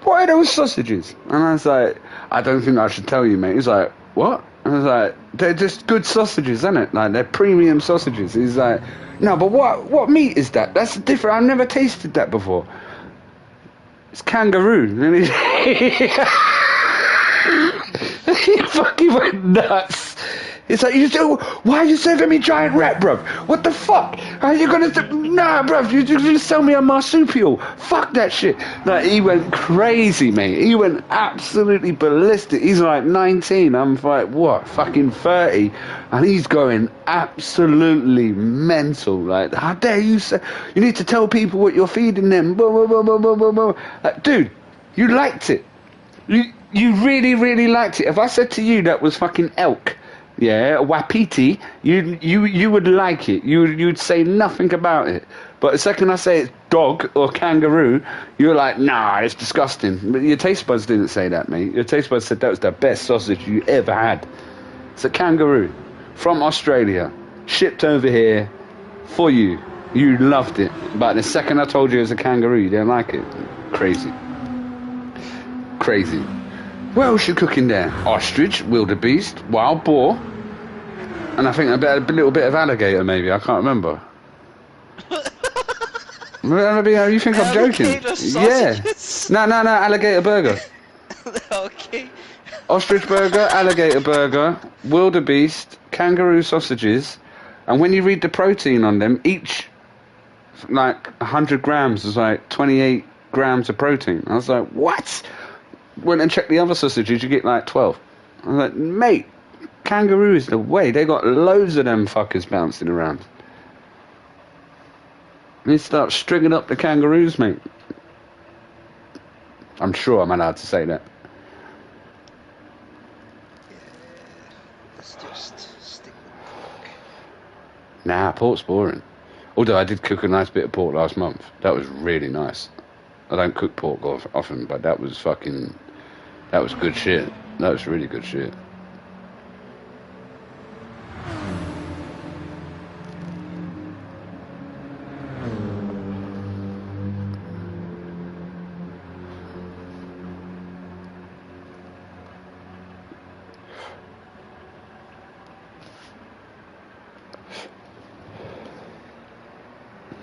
"What are those sausages?" And I was like, "I don't think I should tell you, mate." He's like, "What?" I was like, "They're just good sausages, isn't it? Like, they're premium sausages." He's like, "No, but what meat is that? That's different. I've never tasted that before." It's kangaroo. And he fucking went nuts. It's like, why are you serving me giant rat, bruv? What the fuck? How are you gonna nah, bruv, you're gonna sell me a marsupial. Fuck that shit. Like, he went crazy, mate. He went absolutely ballistic. He's like 19. I'm like, what, fucking 30? And he's going absolutely mental. Like, how dare you say, you need to tell people what you're feeding them. Blah, blah, blah, blah, blah, blah, blah. Like, dude, you liked it. You really, really liked it. If I said to you that was fucking elk, yeah, wapiti, you would like it. You'd say nothing about it. But the second I say it's dog or kangaroo, you're like, nah, it's disgusting. But your taste buds didn't say that, mate. Your taste buds said that was the best sausage you ever had. It's a kangaroo from Australia, shipped over here for you. You loved it. But the second I told you it was a kangaroo, you didn't like it. Crazy. Crazy. What else you cooking there? Ostrich, wildebeest, wild boar, and I think a little bit of alligator, maybe. I can't remember. You think I'm joking? Yeah. No, alligator burger. Okay. Ostrich burger, alligator burger, wildebeest, kangaroo sausages, and when you read the protein on them, each, like, 100 grams is like 28 grams of protein. I was like, what? Went and checked the other sausages, you get like 12. I was like, mate, kangaroo is the way. They got loads of them fuckers bouncing around. You start stringing up the kangaroos, mate. I'm sure I'm allowed to say that. Yeah, let's just stick with pork. Nah, pork's boring. Although I did cook a nice bit of pork last month. That was really nice. I don't cook pork often, but that was good shit. That was really good shit.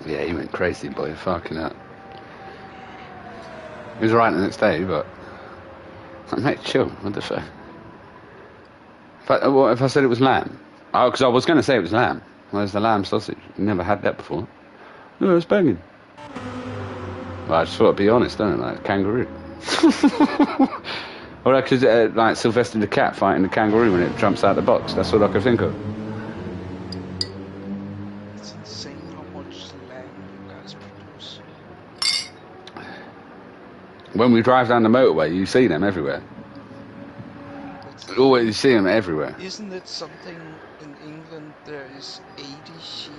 Yeah, he went crazy, boy. Fucking hell. He was alright the next day, but... Mate, chill. What the fuck? What if I said it was lamb? Oh, because I was going to say it was lamb. Where's the lamb sausage? Never had that before. No, it was banging. Well, I just thought I'd be honest, don't I? Like, kangaroo. Or because like Sylvester the cat fighting the kangaroo when it jumps out the box. That's all I could think of. It's insane how much lamb you guys produce. When we drive down the motorway, you see them everywhere. Always, you see them everywhere. Isn't it something in England there is 80 sheep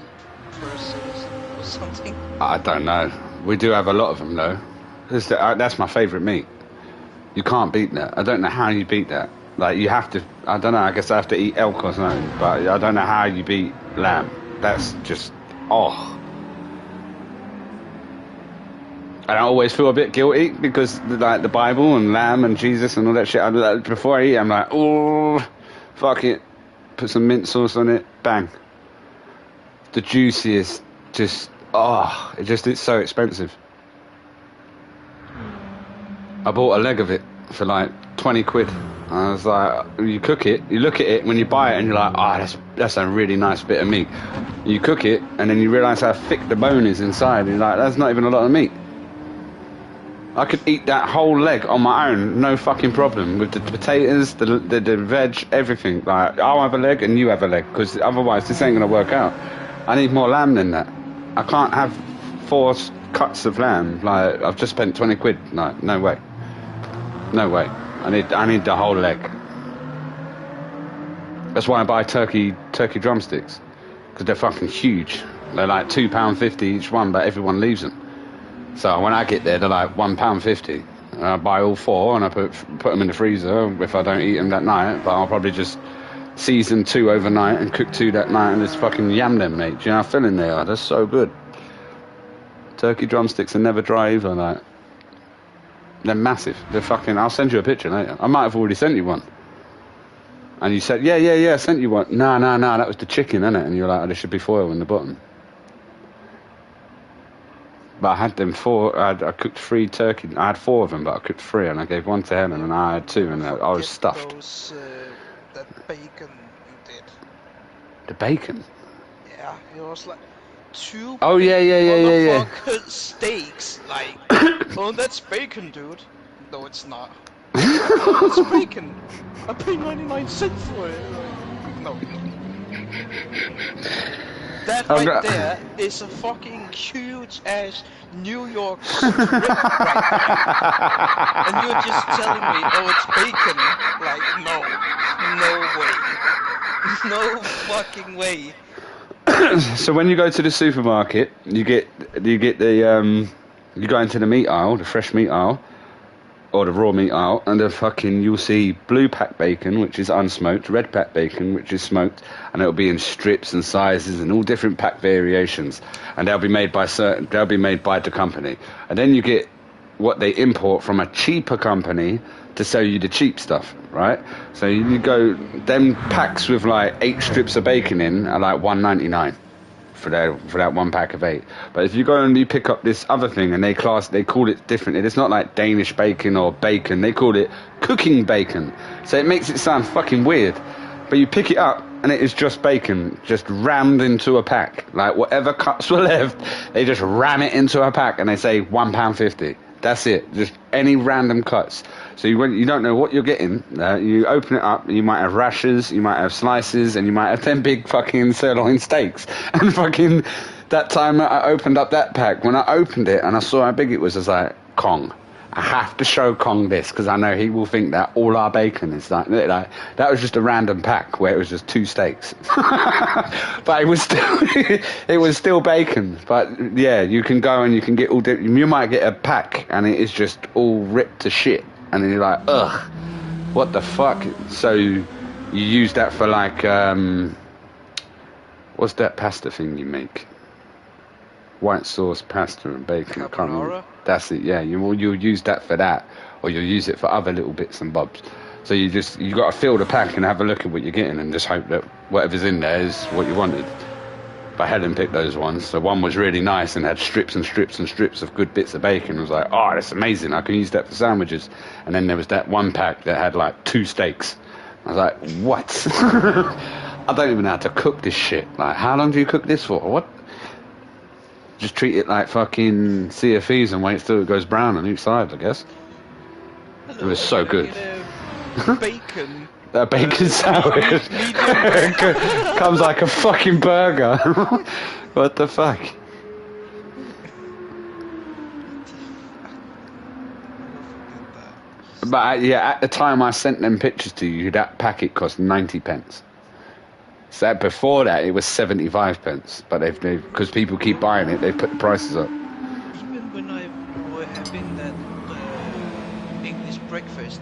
per citizen or something? I don't know. We do have a lot of them though. That's my favourite meat. You can't beat that. I don't know how you beat that. Like, you have to, I don't know, I guess I have to eat elk or something, but I don't know how you beat lamb. That's just, oh. And I always feel a bit guilty because, like, the Bible and lamb and Jesus and all that shit, before I eat, I'm like, oh, fuck it. Put some mint sauce on it, bang. The juiciest, just, oh, it's so expensive. I bought a leg of it for like 20 quid. I was like, you cook it, you look at it when you buy it and you're like, that's a really nice bit of meat. You cook it and then you realise how thick the bone is inside and you're like, that's not even a lot of meat. I could eat that whole leg on my own, no fucking problem, with the potatoes, the veg, everything. Like, I'll have a leg and you have a leg, because otherwise this ain't going to work out. I need more lamb than that. I can't have 4 cuts of lamb. Like, I've just spent 20 quid. Like, no way. No way. I need the whole leg. That's why I buy turkey drumsticks, because they're fucking huge. They're like £2.50 each one, but everyone leaves them. So when I get there, they're like £1.50. I buy all 4 and I put them in the freezer if I don't eat them that night. But I'll probably just season 2 overnight and cook 2 that night and just fucking yam them, mate. Do you know how filling they are? They're so good. Turkey drumsticks are never dry either, like. They're massive. They're fucking... I'll send you a picture later. I might have already sent you one. And you said, yeah, I sent you one. No, that was the chicken, innit? And you're like, oh, there should be foil in the bottom. But I had them 4... I cooked 3 turkey... I had 4 of them, but I cooked 3, and I gave 1 to Helen, and I had 2, and I was stuffed. That bacon you did. The bacon? Yeah, it was like 2 Oh, yeah. steaks, like, oh, that's bacon, dude. No, it's not. Oh, it's bacon. I paid 99 cents for it. No. That right there is a fucking huge ass New York strip right there. And you're just telling me, oh, it's bacon. Like, no way. No fucking way. So when you go to the supermarket, you get the you go into the meat aisle, the fresh meat aisle, or the raw meat aisle, and you'll see blue pack bacon, which is unsmoked, red pack bacon, which is smoked, and it'll be in strips and sizes and all different pack variations, and they'll be made by the company. And then you get what they import from a cheaper company to sell you the cheap stuff, right? So you go, them packs with like 8 strips of bacon in are like $1.99 for that 1 pack of 8. But if you go and you pick up this other thing and they call it differently, it's not like Danish bacon or bacon, they call it cooking bacon. So it makes it sound fucking weird. But you pick it up and it is just bacon, just rammed into a pack. Like whatever cuts were left, they just ram it into a pack and they say £1.50. That's it, just any random cuts. So you don't know what you're getting. You open it up, you might have rashers, you might have slices, and you might have 10 big fucking sirloin steaks. And fucking that time I opened up that pack, when I opened it and I saw how big it was, I was like, Kong, I have to show Kong this, because I know he will think that all our bacon is like that was just a random pack where it was just 2 steaks. But it was still bacon. But yeah, you can go and you can get you might get a pack and it is just all ripped to shit, and then you're like, ugh, what the fuck? So you use that for like what's that pasta thing you make? White sauce pasta and bacon. Carbonara? That's it, yeah. You'll use that for that, or you'll use it for other little bits and bobs. So you got to fill the pack and have a look at what you're getting and just hope that whatever's in there is what you wanted. But Helen picked those ones. So one was really nice and had strips and strips and strips of good bits of bacon. I was like, oh, that's amazing. I can use that for sandwiches. And then there was that one pack that had like 2 steaks. I was like, what? I don't even know how to cook this shit. Like, how long do you cook this for? What? Just treat it like fucking Sea of Thieves and wait till it goes brown on each side, I guess. Hello, it was so good. Bacon. That bacon sandwich comes like a fucking burger. What the fuck? But yeah, at the time I sent them pictures to you, that packet cost 90p. So before that, it was 75p. But they've because people keep buying it, they've put the prices up. Even when I were having that English breakfast,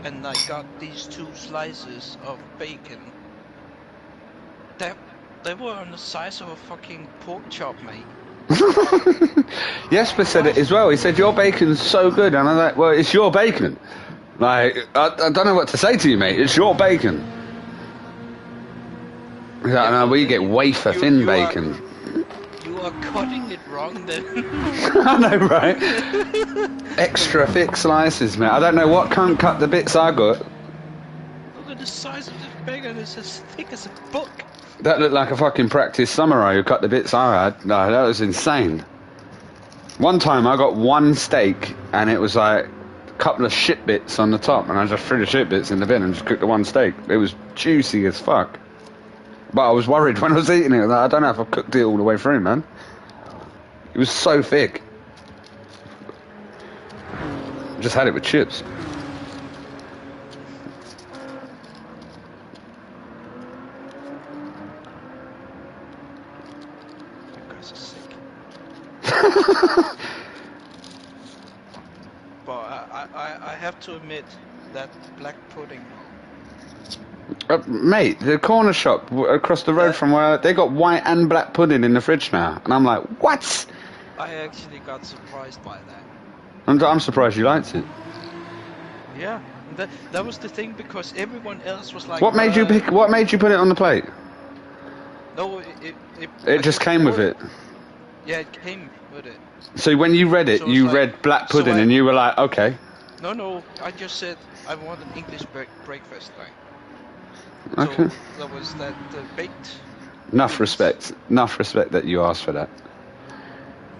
and I got these 2 slices of bacon, they were on the size of a fucking pork chop, mate. Jesper said it as well. He said, your bacon's so good. And I'm like, well, it's your bacon. Like, I don't know what to say to you, mate. It's your bacon. Yeah, no, we get wafer thin bacon. You are cutting it wrong then. I know, right? Extra thick slices, mate. I don't know what can't cut the bits I got. Look at the size of this bacon. It's as thick as a book. That looked like a fucking practice samurai who cut the bits I had. No, that was insane. One time I got 1 steak and it was like a couple of shit bits on the top, and I just threw the shit bits in the bin and just cooked the 1 steak. It was juicy as fuck. But I was worried when I was eating it. I don't know if I cooked it all the way through, man. It was so thick. I just had it with chips. You guys are sick. But I have to admit that black pudding Mate, the corner shop across the road That- from where they got white and black pudding in the fridge now, and I'm like, what? I actually got surprised by that. I'm surprised you liked it. Yeah, that was the thing because everyone else was like. What made you pick? What made you put it on the plate? No, It I just came with ordered- it. Yeah, it came with it. So when you read it, So it's you like- read black so pudding, I- and you were like, okay, No, I just said I want an English breakfast thing. okay. So there was that baked Enough beans, respect that you asked for that.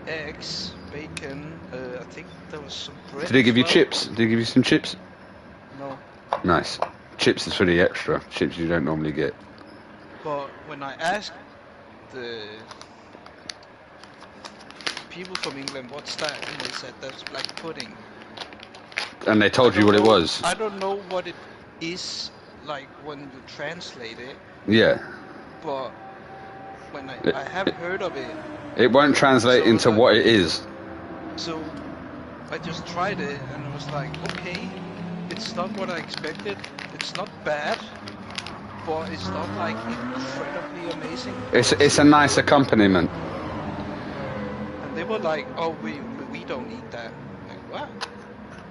eggs, bacon. I think there was some bread. Did they give as you well. chips? Did they give you some chips? No, Nice. Chips is for the extra. Chips you don't normally get. but when I asked the people from England what's that, and they said that's black pudding. And they told you what it was. I don't know what it is like when you translate it, Yeah. but when It- I have heard of it, It won't translate So into like- what it is. so I just tried it and I was like, okay, it's not what I expected. It's not bad, but it's not like incredibly amazing. It's a nice accompaniment. And they were like, oh, we don't eat that. Like, what?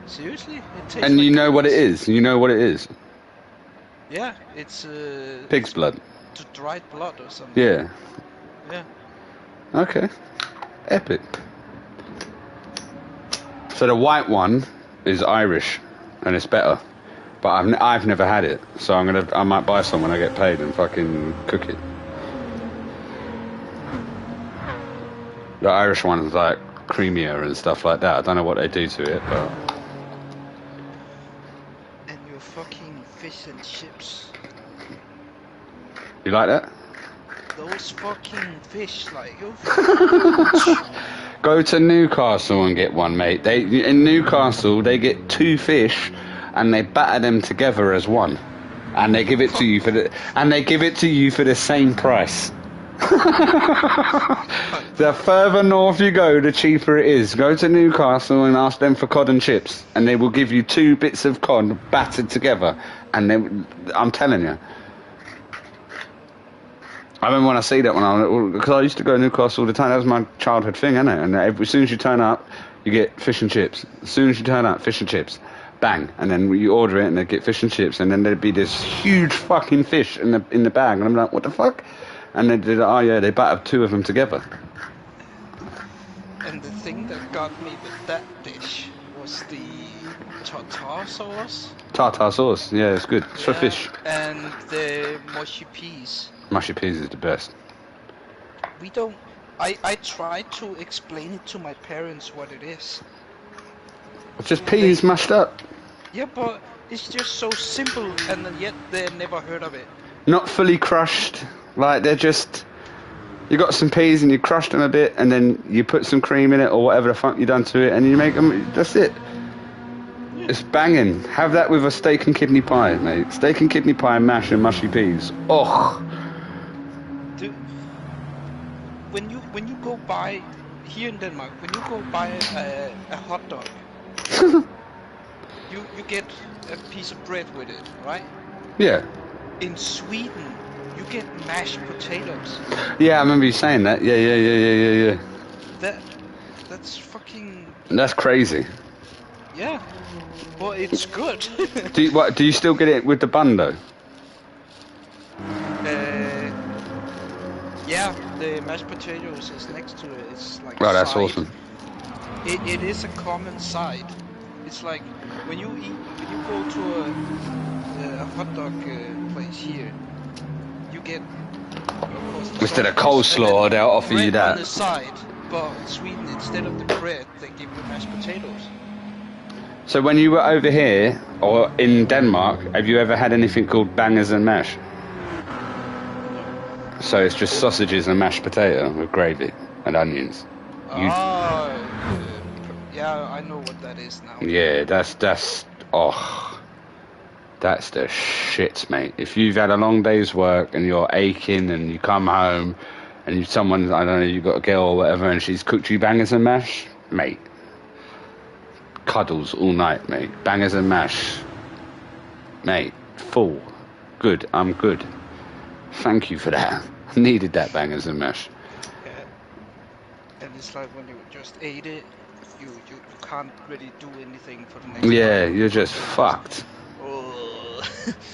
Seriously? It tastes And like you know what it cookies. is. You know what it is. Yeah, it's Pig's blood. dried blood or something. Yeah. Yeah. Okay. Epic. So the white one is Irish, and it's better. But I've never had it, so I might buy some when I get paid and fucking cook it. The Irish one is like creamier and stuff like that. I don't know what they do to it, but And your fucking fish and chips. you like that? Those fucking fish, like, you Go to Newcastle and get one, mate. In Newcastle they get 2 fish, and they batter them together as one, and they give it to you for the same price. The further north you go, the cheaper it is. Go to Newcastle and ask them for cod and chips, and they will give you 2 bits of cod battered together. And I'm telling you, I remember when I see that because I used to go to Newcastle all the time. That was my childhood thing, isn't it? And as soon as you turn up, you get fish and chips. As soon as you turn up, fish and chips. Bang, and then you order it, and they get fish and chips, and then there'd be this huge fucking fish in the bag, and I'm like, what the fuck? And they did, oh yeah, they battered 2 of them together. And the thing that got me with that dish was the tartar sauce. Tartar sauce, yeah, it's good. It's for fish. And the mushy peas. Mushy peas is the best. We don't. I tried to explain it to my parents what it is. It's just peas mashed up. Yeah, but it's just so simple, and yet they never heard of it. Not fully crushed. Like, they're just... You got some peas and you crushed them a bit, and then you put some cream in it or whatever the fuck you done to it, and you make them... That's it. It's banging. Have that with a steak and kidney pie, mate. Steak and kidney pie, mash and mushy peas. Oh. Dude, when you go buy here in Denmark, when you go buy a hot dog, you get a piece of bread with it, right? Yeah. In Sweden, you get mashed potatoes. Yeah, I remember you saying that. Yeah. That's fucking That's crazy. yeah. Well, it's good. Do you still get it with the bun, though? Yeah, the mashed potatoes is next to it. It's like Oh, that's side. awesome. It is a common side. It's like when you go to a hot dog place here, you get of course, the Instead of sausages and coleslaw, then they'll offer you bread on the that. side. But in Sweden, instead of the bread, they give you mashed potatoes. So when you were over here, or in Denmark, have you ever had anything called bangers and mash? So it's just sausages and mashed potato with gravy and onions. Yeah, I know what that is now. Yeah, that's the shit, mate. If you've had a long day's work and you're aching and you come home and I don't know, you've got a girl or whatever and she's cooked you bangers and mash, mate. Cuddles all night, mate. Bangers and mash, mate. Full. good. I'm good. Thank you for that. I needed that bangers and mash. Yeah. And it's like when you just ate it, you can't really do anything for the next Yeah, bite. you're just fucked. Oh.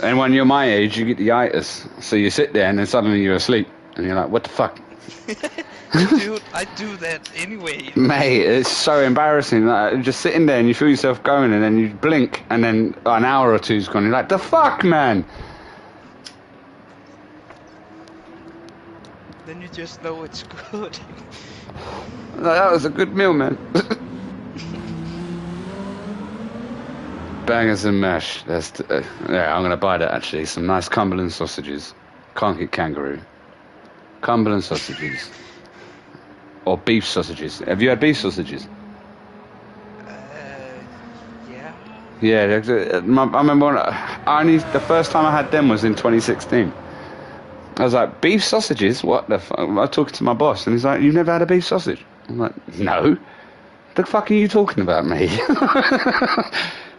And when you're my age, you get the itis. So you sit there and then suddenly you're asleep. And you're like, what the fuck? Dude, I do that anyway. Mate, it's so embarrassing. Like, just sitting there and you feel yourself going and then you blink and then an hour or two's gone. You're like, the fuck, man? Then you just know it's good. That was a good meal, man. Bangers and mash. Yeah, I'm going to buy that, actually. Some nice Cumberland sausages. Can't get kangaroo. Cumberland sausages. Or beef sausages. Have you had beef sausages? Yeah. Yeah, I remember the first time I had them was in 2016. I was like, beef sausages? What the fuck? I was talking to my boss and he's like, you've never had a beef sausage? I'm like, no. The fuck are you talking about, mate?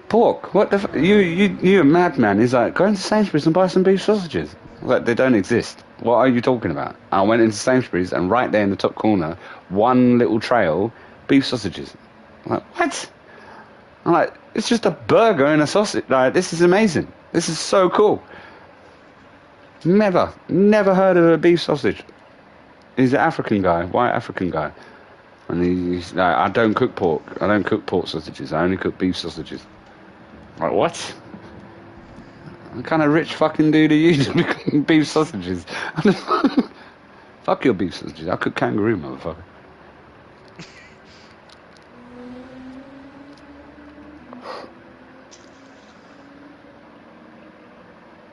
Pork? What the fuck? You a madman. He's like, go into Sainsbury's and buy some beef sausages. I was like, they don't exist. What are you talking about? I went into Sainsbury's and right there in the top corner, one little trail, beef sausages. I'm like, what? I'm like, it's just a burger and a sausage. Like, this is amazing. This is so cool. Never heard of a beef sausage. He's an African guy, white African guy. And he's like, I don't cook pork. I don't cook pork sausages. I only cook beef sausages. Like, what? What kind of rich fucking dude are you to be cooking beef sausages? Fuck your beef sausages. I cook kangaroo, motherfucker.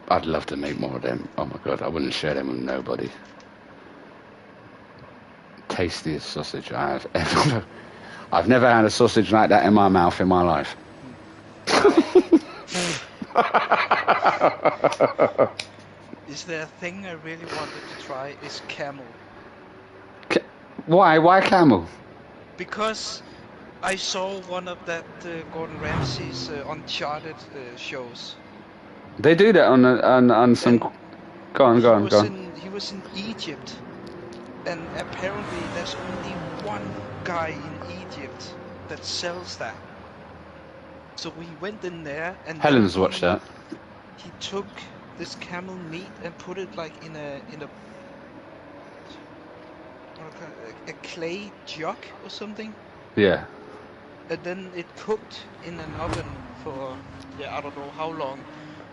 I'd love to make more of them. Oh my god, I wouldn't share them with nobody. Tastiest sausage I have ever. I've never had a sausage like that in my mouth in my life. Is there a thing I really wanted to try? Is camel. Why? Why camel? Because I saw one of that Gordon Ramsay's Uncharted shows. They do that on some. Go on. He was in Egypt, and apparently there's only one guy in Egypt that sells that. So we went in there, and Helen's watched that. He took this camel meat and put it like in a clay jug or something. Yeah. And then it cooked in an oven for I don't know how long.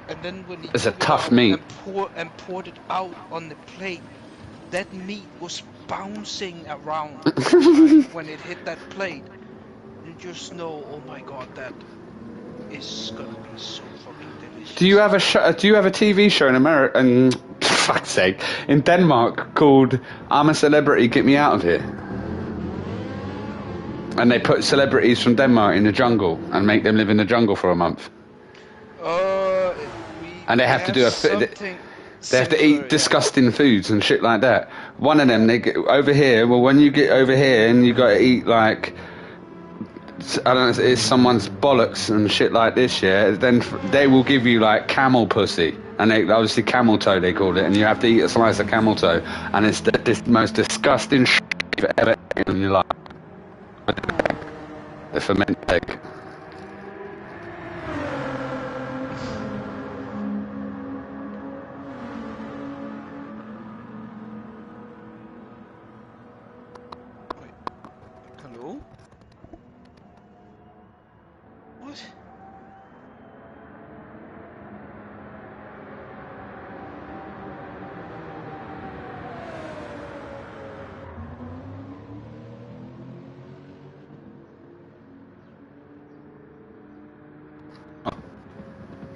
And then when he It's a took it tough out meat. and poured it out on the plate, that meat was bouncing around when it hit that plate. You just know, oh my god, that is gonna be so fucking delicious. Do you have a TV show in America? And fuck's sake, in Denmark called "I'm a Celebrity, Get Me Out of Here"? And they put celebrities from Denmark in the jungle and make them live in the jungle for a month. And they have to do they have to eat disgusting foods and shit like that. One of them, they get over here. Well, when you get over here and you got to eat like, I don't know, it's someone's bollocks and shit like this, yeah. Then they will give you like camel pussy, and they obviously camel toe they call it, and you have to eat a slice of camel toe, and it's the most disgusting shit you've ever eaten in your life. The fermented egg. Hello? What?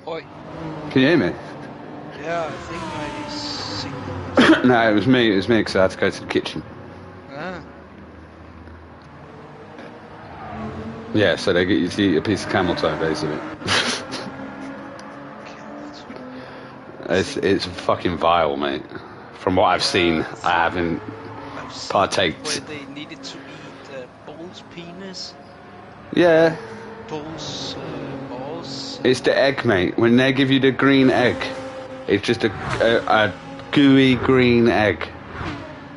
Oi. Can you hear me? Yeah, I think my signal. No, it was me because I had to go to the kitchen. Ah. Yeah, so they get you to eat a piece of camel toe, basically. It's fucking vile, mate. From what I've seen, I haven't partaked. Where they needed to eat bull's penis. Yeah. Bull's balls. It's the egg, mate. When they give you the green egg, It's just a gooey green egg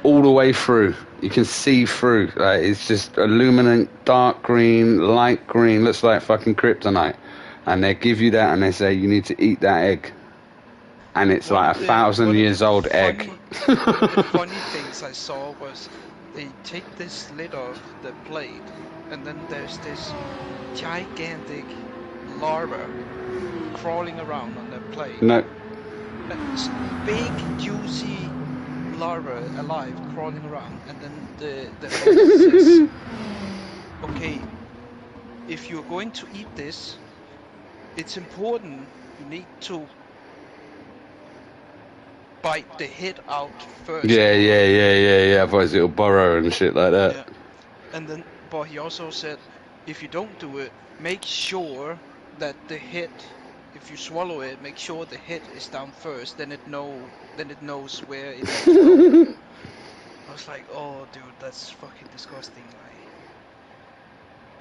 all the way through. You can see through. Like, it's just illuminant, dark green, light green. Looks like fucking kryptonite. And they give you that, and they say you need to eat that egg. And it's like 1,000 years old egg. The funny things I saw was they take this lid off the plate, and then there's this gigantic larva crawling around on the plate. No. Big, juicy larva alive crawling around, and then the host says, okay, if you're going to eat this, it's important you need to bite the head out first. Yeah. Otherwise it'll burrow and shit like that. Yeah. And then, but he also said, if you don't do it, make sure that the head, if you swallow it, make sure the head is down first. Then it knows where it needs to go. I was like, oh, dude, that's fucking disgusting. Like,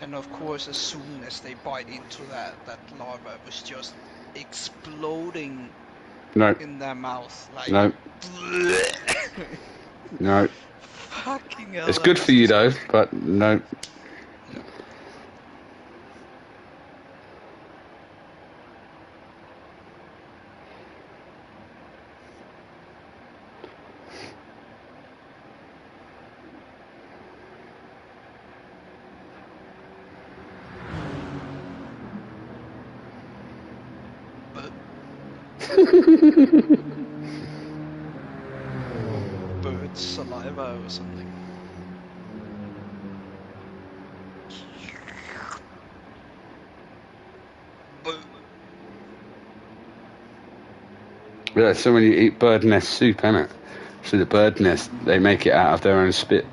and of course, as soon as they bite into that larva was just exploding in their mouth. Like, no. No. Fucking hell. It's good for you though, but no. Bird's saliva or something. Yeah, so when you eat bird nest soup, innit? So the bird nest, they make it out of their own spit.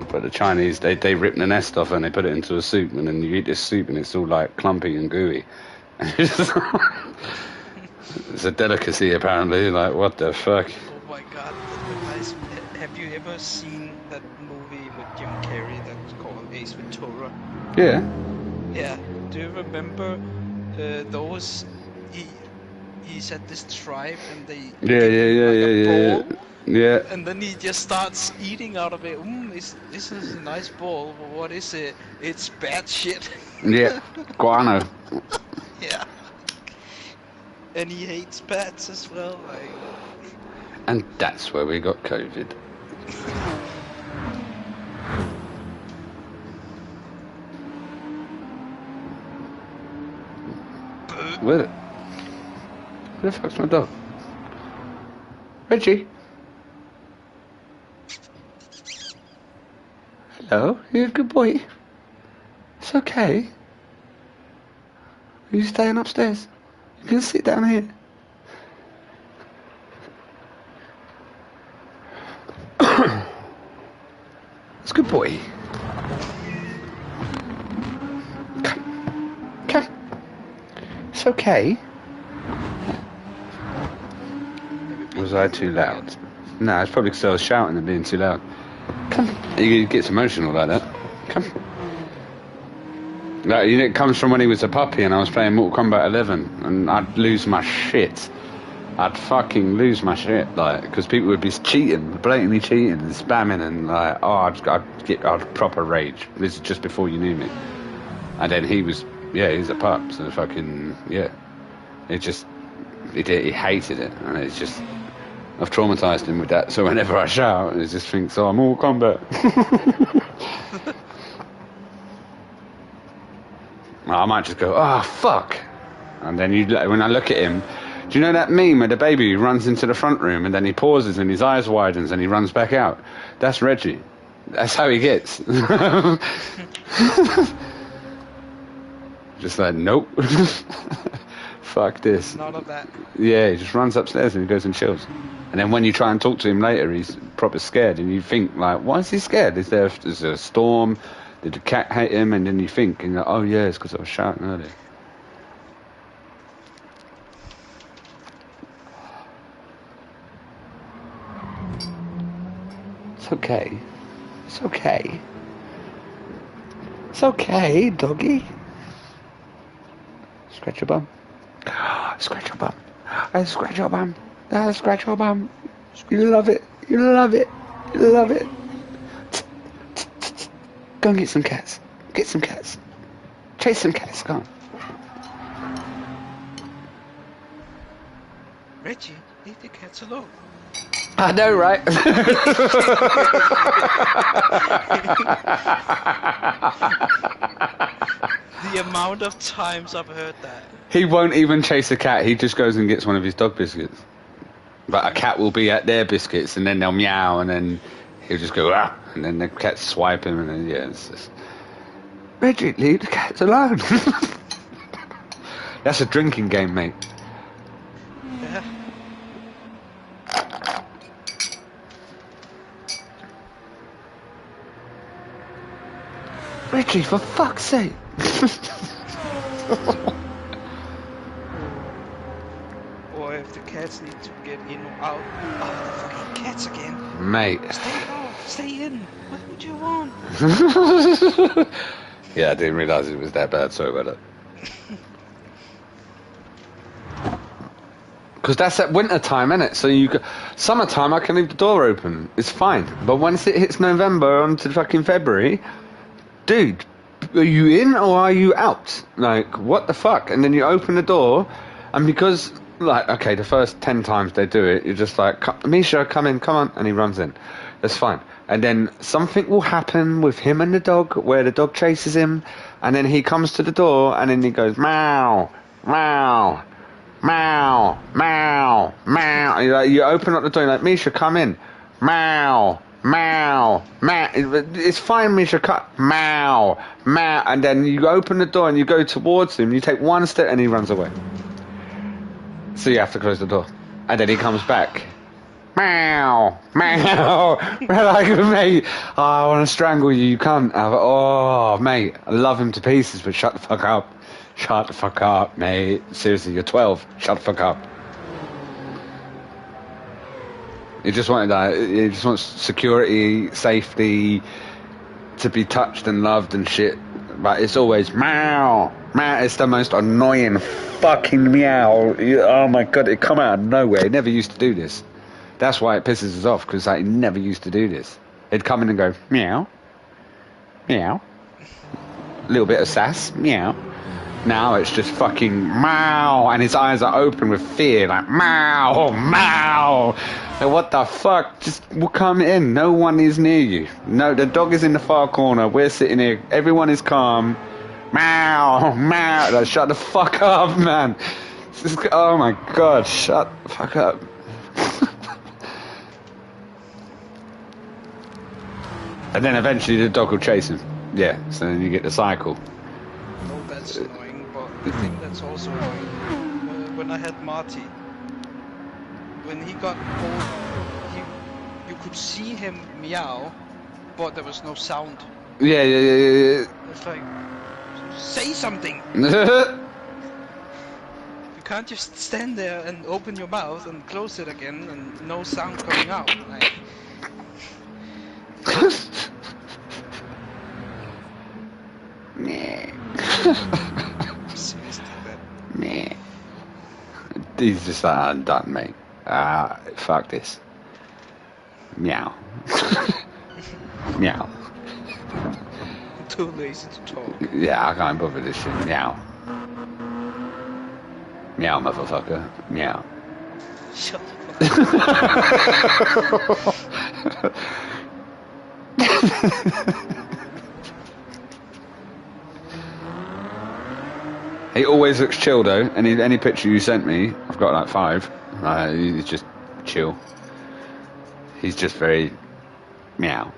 But the Chinese, they rip the nest off and they put it into a soup, and then you eat this soup and it's all like clumpy and gooey. It's a delicacy apparently, like what the fuck? Oh my god, have you ever seen that movie with Jim Carrey that's called Ace Ventura? Yeah. Yeah, do you remember those, he's at this tribe and they Yeah. And then he just starts eating out of it. This is a nice ball. What is it? It's bad shit. Yeah, guano. Yeah. And he hates bats as well. Like. And that's where we got COVID. Where the fuck's my dog? Reggie? Hello? You a good boy? It's okay. Are you staying upstairs? You can sit down here. It's a good boy. Come. It's okay. Was I too loud? No, it's probably because I was shouting and being too loud. Come. He gets emotional like that. Come. Like, it comes from when he was a puppy and I was playing Mortal Kombat 11 and I'd lose my shit. I'd fucking lose my shit, like, because people would be cheating, blatantly cheating and spamming and like, I'd proper rage. This is just before you knew me. And then he was a pup, so fucking, yeah. He hated it, and it's just, I've traumatised him with that, so whenever I shout, he just thinks, oh, I'm all combat. I might just go, oh, fuck. And then when I look at him, do you know that meme where the baby runs into the front room and then he pauses and his eyes widens and he runs back out? That's Reggie. That's how he gets. Just like, nope. Fuck this. None of that. Yeah, he just runs upstairs and he goes and chills. And then when you try and talk to him later, he's proper scared. And you think, like, why is he scared? Is there a storm? Did the cat hate him? And then you think, and you're like, oh yeah, it's because I was shouting earlier. It's okay. It's okay. It's okay, doggy. Scratch your bum. Scratch your bum. I scratch your bum. I scratch your bum. You love it. You love it. You love it. Go and get some cats. Get some cats. Chase some cats. Go on. Reggie, leave the cats alone. I know, right? The amount of times I've heard that. He won't even chase a cat. He just goes and gets one of his dog biscuits. But a cat will be at their biscuits, and then they'll meow, and then he'll just go, ah, and then the cats swipe him, and then, yeah, it's just... Reggie, leave the cats alone. That's a drinking game, mate. Yeah. Reggie, for fuck's sake. Or if the cats need to get in or out. Oh, the fucking cats again. Mate. Stay out. Stay in. What would you want? Yeah, I didn't realise it was that bad. Sorry about that. Because that's at winter time, isn't it? So summertime, I can leave the door open. It's fine. But once it hits November onto fucking February, dude, are you in or are you out? Like, what the fuck? And then you open the door, and because, like, okay, the first 10 times they do it, you're just like, Misha, come in, come on, and he runs in. That's fine. And then something will happen with him and the dog, where the dog chases him, and then he comes to the door, and then he goes, meow, meow. Meow, meow, meow. You open up the door, you're like, Misha, come in. Meow, meow, meow. It's fine, Misha, meow, meow. And then you open the door and you go towards him, you take one step and he runs away. So you have to close the door. And then he comes back. Meow, meow. We're like, mate, oh, I want to strangle you, you can't. Oh, mate, I love him to pieces, but shut the fuck up. Shut the fuck up, mate. Seriously, you're 12. Shut the fuck up. He just wanted that. He just wants security, safety, to be touched and loved and shit. But it's always meow, meow. It's the most annoying fucking meow. Oh my god, it come out of nowhere. He never used to do this. That's why it pisses us off, because like, he never used to do this. He'd come in and go meow, meow. A little bit of sass, meow. Now it's just fucking meow, and his eyes are open with fear, like meow, meow. Like, what the fuck? Just come in. No one is near you. No, the dog is in the far corner. We're sitting here. Everyone is calm. Meow, meow. Like, shut the fuck up, man. Oh my god, shut the fuck up. And then eventually the dog will chase him. Yeah, so then you get the cycle. Oh, that's annoying, but the thing that's also annoying, when I had Marty, when he got old, you could see him meow, but there was no sound. Yeah. It's like, say something! You can't just stand there and open your mouth and close it again and no sound coming out. Like... Seriously, that. He's just like, I'm done, mate. Fuck this. Meow. Meow. Too lazy to talk. Yeah, I can't bother this shit. Meow. Meow, motherfucker. Meow. Shut the fuck up. He always looks chill though. Any picture you sent me, I've got like 5. He's just chill. He's just very meow.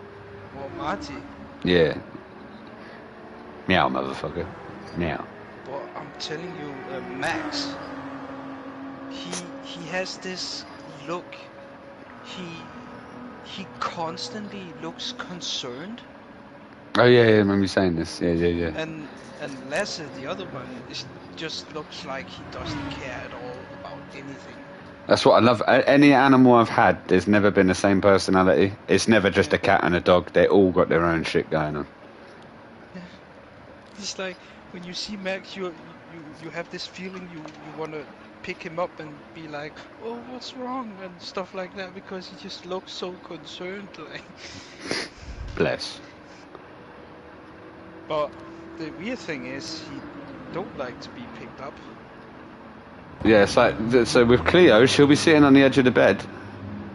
Well, Marty. Yeah. Meow, motherfucker. Meow. But I'm telling you, Max. He has this look. He constantly looks concerned. Oh yeah, I remember you saying this. Yeah. And Lasse, the other one, just looks like he doesn't care at all about anything. That's what I love. Any animal I've had, there's never been the same personality. It's never just a cat and a dog. They all got their own shit going on. It's like when you see Max, you have this feeling you wanna pick him up and be like, "Oh, what's wrong?" and stuff like that, because he just looks so concerned, like. Bless. But the weird thing is, he don't like to be picked up. Yeah, it's like, so with Cleo, she'll be sitting on the edge of the bed,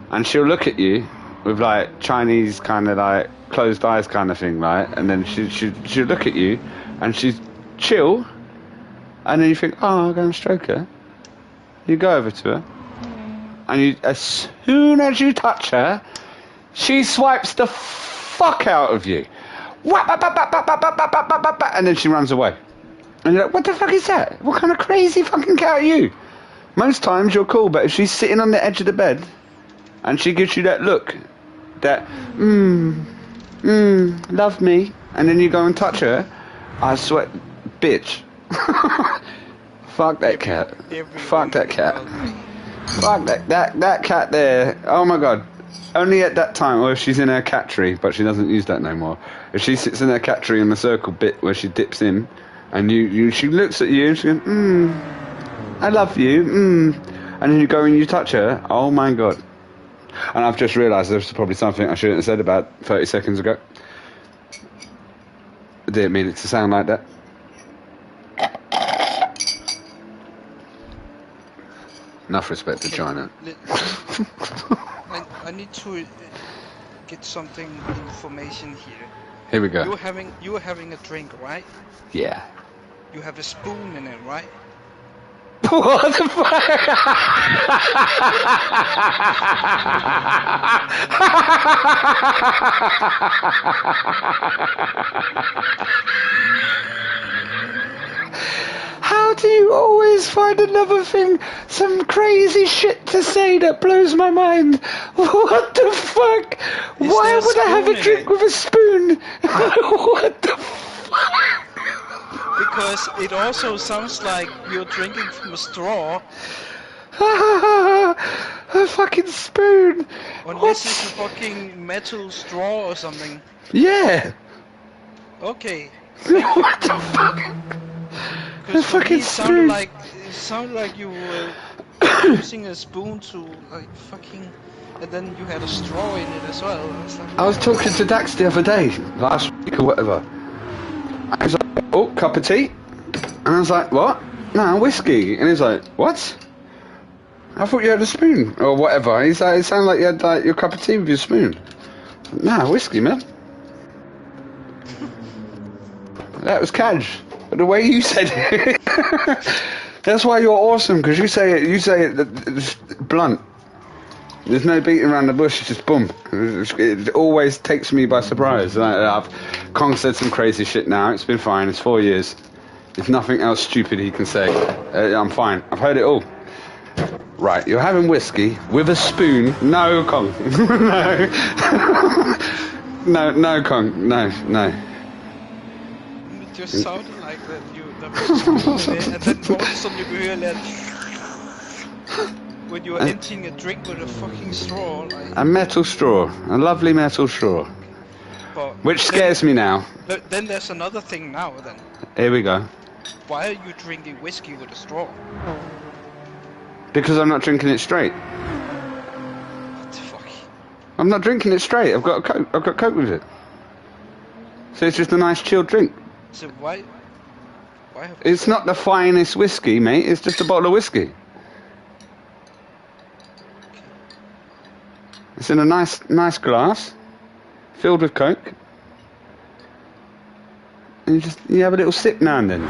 and she'll look at you with like Chinese kind of like closed eyes kind of thing, right? And then she'll look at you, and she's chill, and then you think, oh, I'll go and stroke her. You go over to her, and you, as soon as you touch her, she swipes the fuck out of you. And then she runs away. And you're like, what the fuck is that? What kind of crazy fucking cat are you? Most times you're cool, but if she's sitting on the edge of the bed and she gives you that look, that, love me, and then you go and touch her, I swear, bitch. Fuck that cat. Fuck that cat. Fuck that cat there. Oh my god. Only at that time, or if she's in her cat tree, but she doesn't use that no more. If she sits in her cat tree in the circle bit where she dips in, and she looks at you and she goes, I love you, and then you go and you touch her, oh my god. And I've just realised there's probably something I shouldn't have said about 30 seconds ago. I didn't mean it to sound like that. Enough respect to China. I need to get something information here. Here we go. You were having a drink, right? Yeah. You have a spoon in it, right? What the fuck? How do you always find another thing, some crazy shit to say that blows my mind? What the fuck? Why would I have a drink with a spoon? What the fuck? Because it also sounds like you're drinking from a straw. A fucking spoon. Unless it's a fucking metal straw or something. Yeah. Okay. What the fuck? A fucking spoon. It sounded like you were using a spoon to like fucking, and then you had a straw in it as well. I was talking to Dax the other day, last week or whatever. I was like, oh, cup of tea? And I was like, what? No, whiskey. And he was like, what? I thought you had a spoon, or whatever. He's like, it sounded like you had like your cup of tea with your spoon. Nah, whiskey, man. That was Kaj. But the way you said it, that's why you're awesome, because you say it blunt. There's no beating around the bush, it's just boom. It always takes me by surprise. Kong said some crazy shit now, it's been fine, it's 4 years. There's nothing else stupid he can say. I'm fine, I've heard it all. Right, you're having whiskey with a spoon. No, Kong. No. No, Kong. No. It just sounded like that there was a spoon in it, and then all of a sudden you could hear that when you were emptying a drink with a fucking straw. Like, a metal straw. A lovely metal straw. Which scares me now. Then there's another thing now then. Here we go. Why are you drinking whiskey with a straw? Because I'm not drinking it straight. What the fuck? I'm not drinking it straight. I've got Coke with it. So it's just a nice chilled drink. So why have it's not the finest whiskey, mate. It's just a bottle of whiskey. Okay. It's in a nice glass, filled with Coke. And you have a little sip now and then.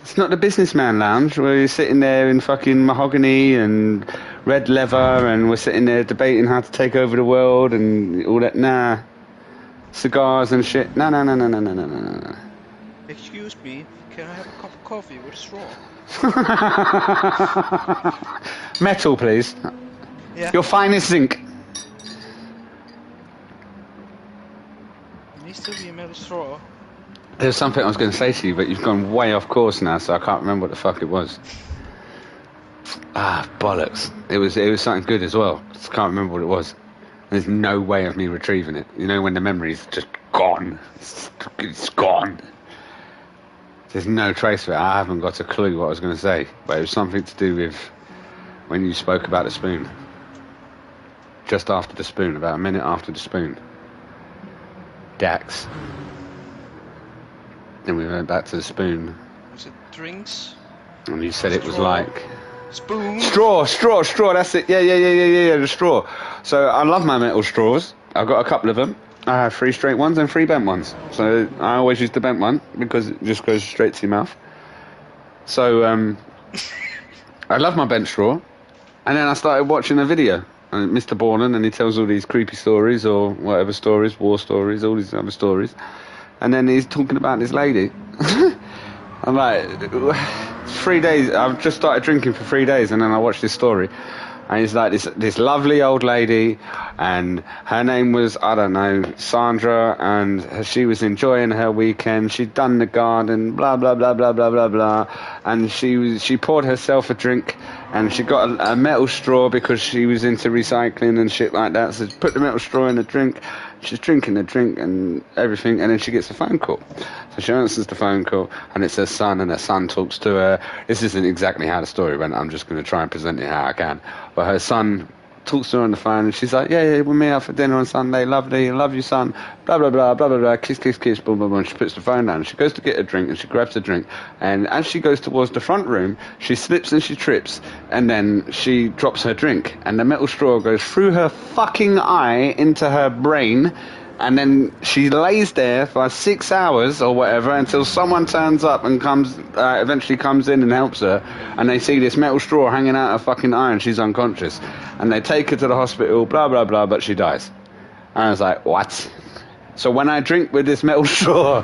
It's not the businessman lounge where you're sitting there in fucking mahogany and red leather and we're sitting there debating how to take over the world and all that. Nah. Cigars and shit. No. Excuse me, can I have a cup of coffee with a straw? Metal, please. Yeah. Your finest zinc. It needs to be a metal straw. There's something I was going to say to you, but you've gone way off course now, so I can't remember what the fuck it was. Ah, bollocks. It was something good as well. Just can't remember what it was. There's no way of me retrieving it. You know when the memory's just gone. It's gone. There's no trace of it. I haven't got a clue what I was going to say, but it was something to do with when you spoke about the spoon. Just after the spoon, about a minute after the spoon. Dax. Then we went back to the spoon. Was it drinks? And you said it was Straw. like... Spoon. Straw, that's it. Yeah, the straw. So I love my metal straws. I've got a couple of them. I have 3 straight ones and 3 bent ones. So I always use the bent one because it just goes straight to your mouth. So I love my bent straw. And then I started watching a video. And Mr. Borland, and he tells all these creepy stories or whatever stories, war stories, all these other stories. And then he's talking about this lady. I'm like, 3 days, I've just started drinking for 3 days, and then I watched this story. And it's like this lovely old lady, and her name was, I don't know, Sandra, and she was enjoying her weekend. She'd done the garden, blah, blah, blah, blah, blah, blah, blah. And she poured herself a drink, and she got a metal straw because she was into recycling and shit like that. So she put the metal straw in the drink. She's drinking the drink and everything, and then she gets a phone call. So she answers the phone call, and it's her son, and her son talks to her. This isn't exactly how the story went. I'm just going to try and present it how I can. But her son talks to her on the phone, and she's like, yeah, we'll meet up for dinner on Sunday. Lovely, love you, son. Blah, blah, blah, blah, blah, blah. Kiss, kiss, kiss, boom, boom, boom. She puts the phone down. She goes to get a drink, and she grabs a drink. And as she goes towards the front room, she slips and she trips, and then she drops her drink. And the metal straw goes through her fucking eye into her brain. And then she lays there for 6 hours or whatever until someone turns up and eventually comes in and helps her. And they see this metal straw hanging out her fucking eye, and she's unconscious. And they take her to the hospital, blah, blah, blah, but she dies. And I was like, what? So when I drink with this metal straw,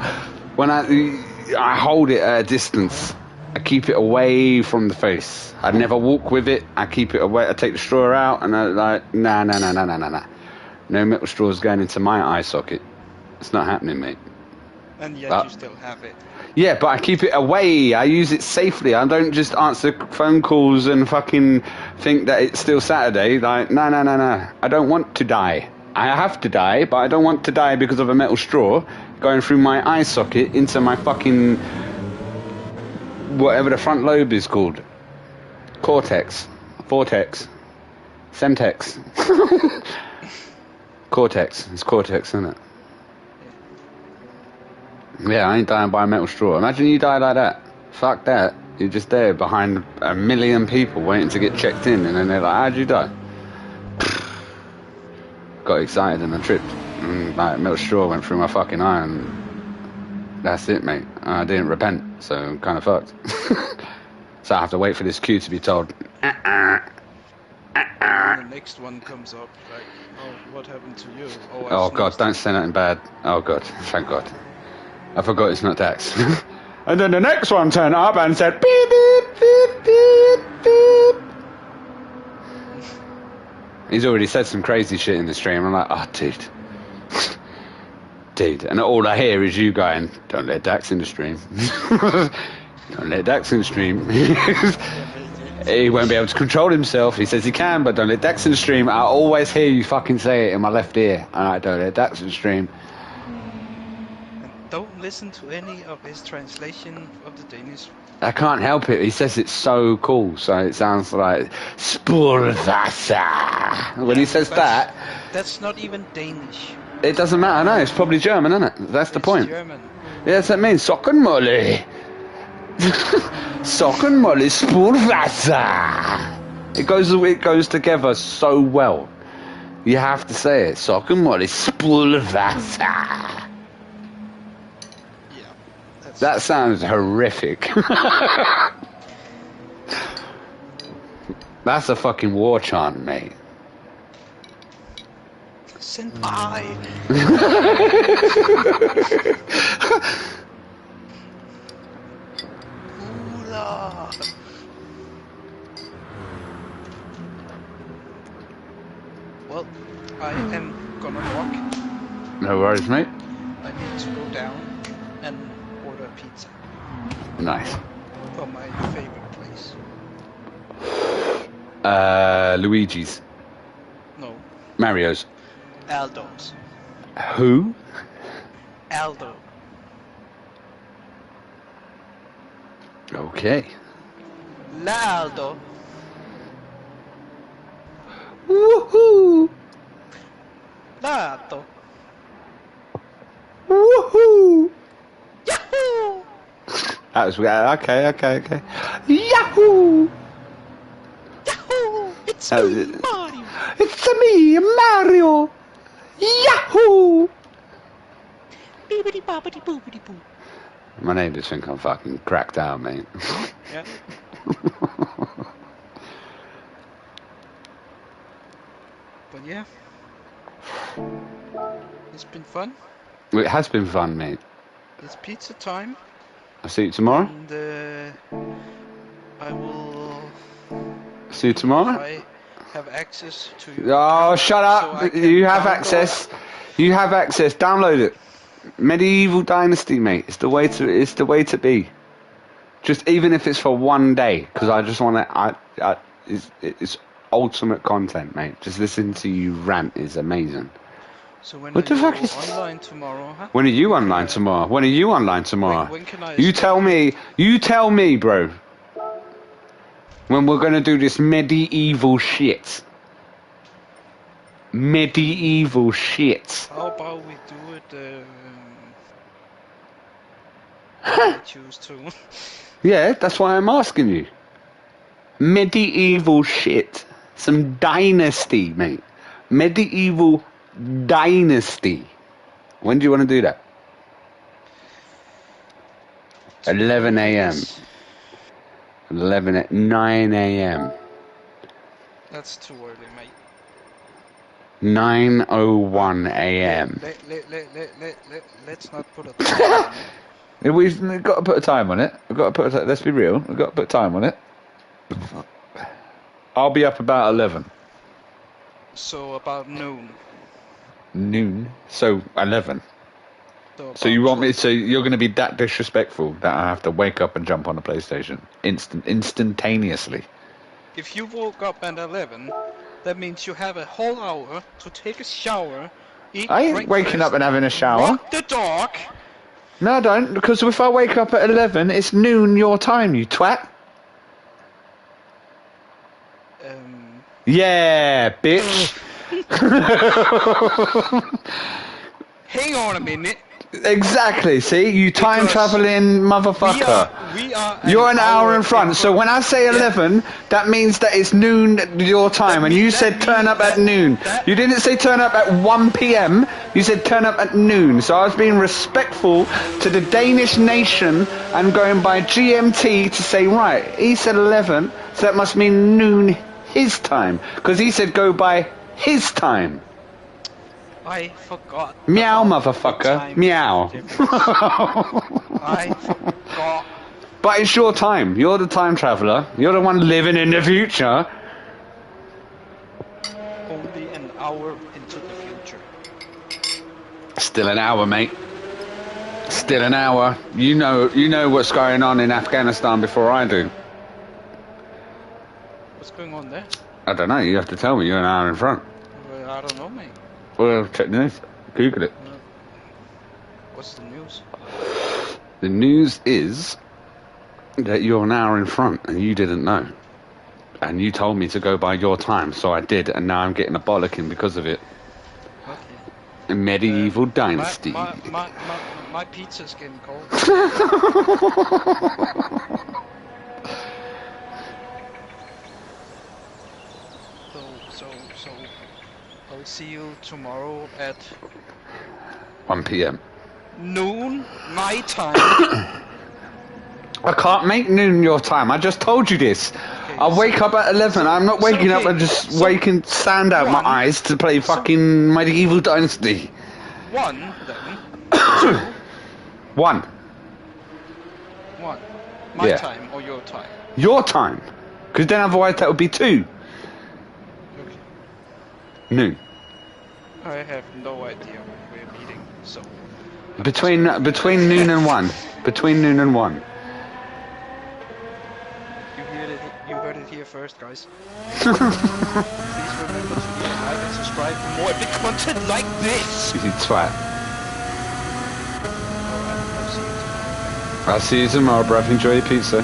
when I hold it at a distance, I keep it away from the face. I never walk with it. I keep it away. I take the straw out, and I'm like, nah. No metal straws going into my eye socket. It's not happening, mate. And yet you still have it. Yeah, but I keep it away. I use it safely. I don't just answer phone calls and fucking think that it's still Saturday. Like, no. I don't want to die. I have to die, but I don't want to die because of a metal straw going through my eye socket into my fucking... whatever the front lobe is called. Cortex. Vortex. Semtex. Cortex. It's cortex, isn't it? Yeah, I ain't dying by a metal straw. Imagine you die like that. Fuck that. You're just there behind a million people waiting to get checked in, and then they're like, how'd you die? Got excited and I tripped. And like, metal straw went through my fucking eye, and that's it, mate. I didn't repent, so I'm kind of fucked. So I have to wait for this cue to be told. The next one comes up like, oh, what happened to you? Oh God, don't say nothing bad. Oh God, thank God. I forgot it's not Dax. And then the next one turned up and said, beep, beep, beep, beep, beep. He's already said some crazy shit in the stream. I'm like, oh, dude. Dude. And all I hear is you going, don't let Dax in the stream. Don't let Dax in the stream. He won't be able to control himself. He says he can, but don't let Dax in the stream. I always hear you fucking say it in my left ear. And I don't let Dax in the stream. And don't listen to any of his translation of the Danish. I can't help it. He says it's so cool, so it sounds like Spurwasser. When he says that... That's not even Danish. It doesn't matter, no. It's probably German, isn't it? That's the point. German. Yeah, that's what it means. Sockenmolly. Sockenmolly Spurwasser. It goes together so well. You have to say it. Sockenmolly Spurwasser. That sounds horrific. That's a fucking war chant, mate. Senpai. Hula. Well, I am gonna walk. No worries, mate. I need to go down and order pizza. Nice. From my favorite place. Luigi's. No. Mario's. Aldo's. Who? Aldo. Okay. Laldo. Woohoo! Laldo. Woohoo! Yahoo! That was okay. Yahoo! Yahoo! It's That was me, it. Mario. It's me, Mario. Yahoo! Beebity bobbity boobity boo. My name just think I'm fucking cracked out, mate. Yeah. But yeah. It's been fun. It has been fun, mate. It's pizza time. I'll see you tomorrow. And I will. See you tomorrow. If I have access to your Oh, account, shut so I up! can You have download- access. You have access. Download it. Medieval Dynasty, mate. It's the way to. It's the way to be. Just even if it's for one day, because I just want to. It's ultimate content, mate. Just listening to you rant is amazing. So when What are the you fuck is- online tomorrow, huh? When are you online tomorrow? When are you online tomorrow? When can I? You tell me. You tell me, bro. When we're gonna do this medieval shit. Medieval shit. How about we do it? I choose to. Yeah, that's why I'm asking you. Medieval shit. Some dynasty, mate. Medieval dynasty. When do you want to do that? 11 a.m. 9 a.m. That's too early, mate. 9:01 a.m. Let's not put a time on it. We've got to put a time on it. We've got to put. Let's be real. We've got to put time on it. I'll be up about 11. So about noon. Noon. So 11. So about you want me? 12. So you're going to be that disrespectful that I have to wake up and jump on the PlayStation instantaneously? If you woke up at 11, that means you have a whole hour to take a shower, eat I ain't breakfast, waking up and having a shower. walk the dog. No, I don't. Because if I wake up at 11, it's noon your time. You twat. Yeah, bitch. Hang on a minute. Exactly. See, you time Because traveling motherfucker. We are. You're an hour in front. So when I say 11, that means that it's noon your time. And you said turn up at noon. You didn't say turn up at 1 p.m. You said turn up at noon. So I was being respectful to the Danish nation and going by GMT to say, right, he said 11, so that must mean noon his time. Because he said go by his time. I forgot. Meow, about motherfucker. the time Meow. difference. I forgot. But it's your time. You're the time traveller. You're the one living in the future. Only an hour into the future. Still an hour, mate. Still an hour. You know what's going on in Afghanistan before I do. What's going on there? I don't know. You have to tell me. You're an hour in front. Well, I don't know, mate. Well, check the news. Google it. What's the news? The news is that you're an hour in front and you didn't know. And you told me to go by your time, so I did, and now I'm getting a bollocking because of it. Okay. Medieval dynasty. My pizza's getting cold. So I'll see you tomorrow at 1 p.m. noon my time. I can't make noon your time. I just told you this. Okay, I'll wake up at 11. I'm not waking up and just waking sand out my eyes to play fucking Medieval Dynasty. 1 then. 1. 1. My Yeah. time or your time? Your time. Because then otherwise that would be 2. Okay. Noon. I have no idea when we're meeting, so. Between noon and 1. Between noon and 1. You heard it here first, guys. Please remember to leave a like and subscribe for more epic content like this. You twat. Alright, I'll see you tomorrow. I'll see you tomorrow, bruv. Enjoy your pizza.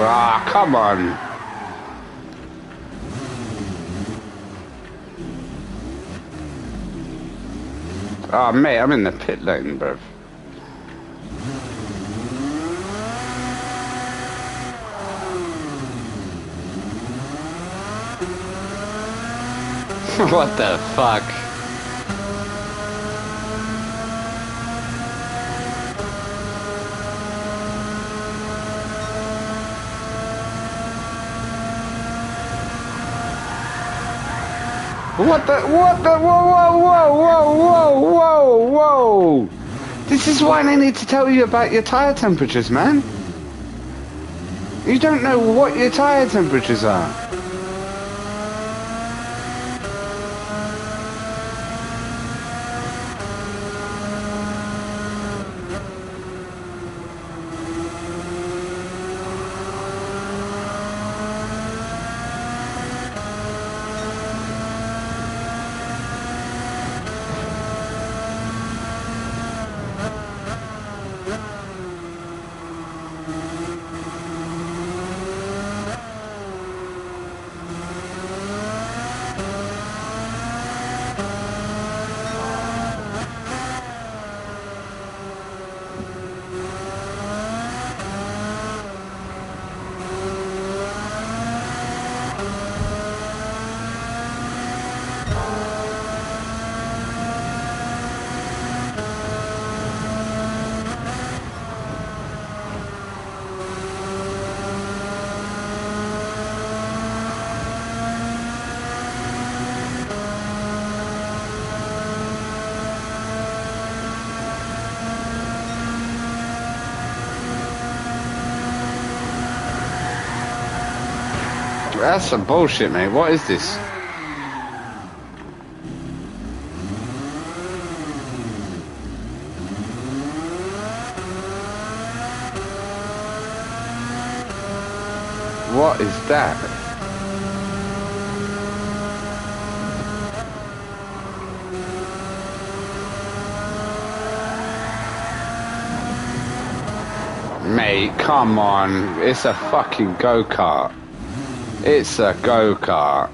Ah, come on. Oh, mate, I'm in the pit lane, bruv. What the fuck? What the, whoa, whoa. This is why I need to tell you about your tyre temperatures, man. You don't know what your tyre temperatures are. That's some bullshit, mate. What is this? What is that? Mate, come on. It's a fucking go-kart. It's a go-kart.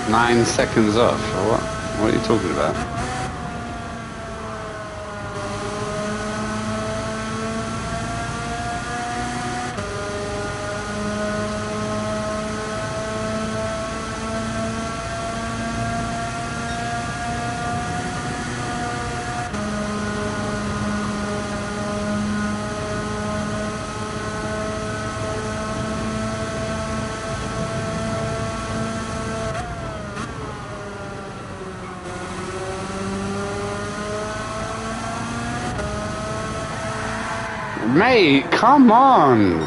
Nine seconds off, or what? What are you talking about? Mate, come on!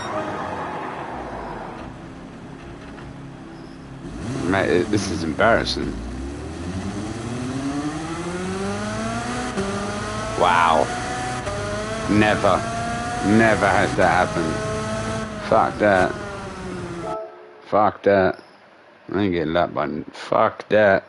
Mate, this is embarrassing. Wow. Never. Never has that happened. Fuck that. Fuck that. I ain't getting that button. Fuck that.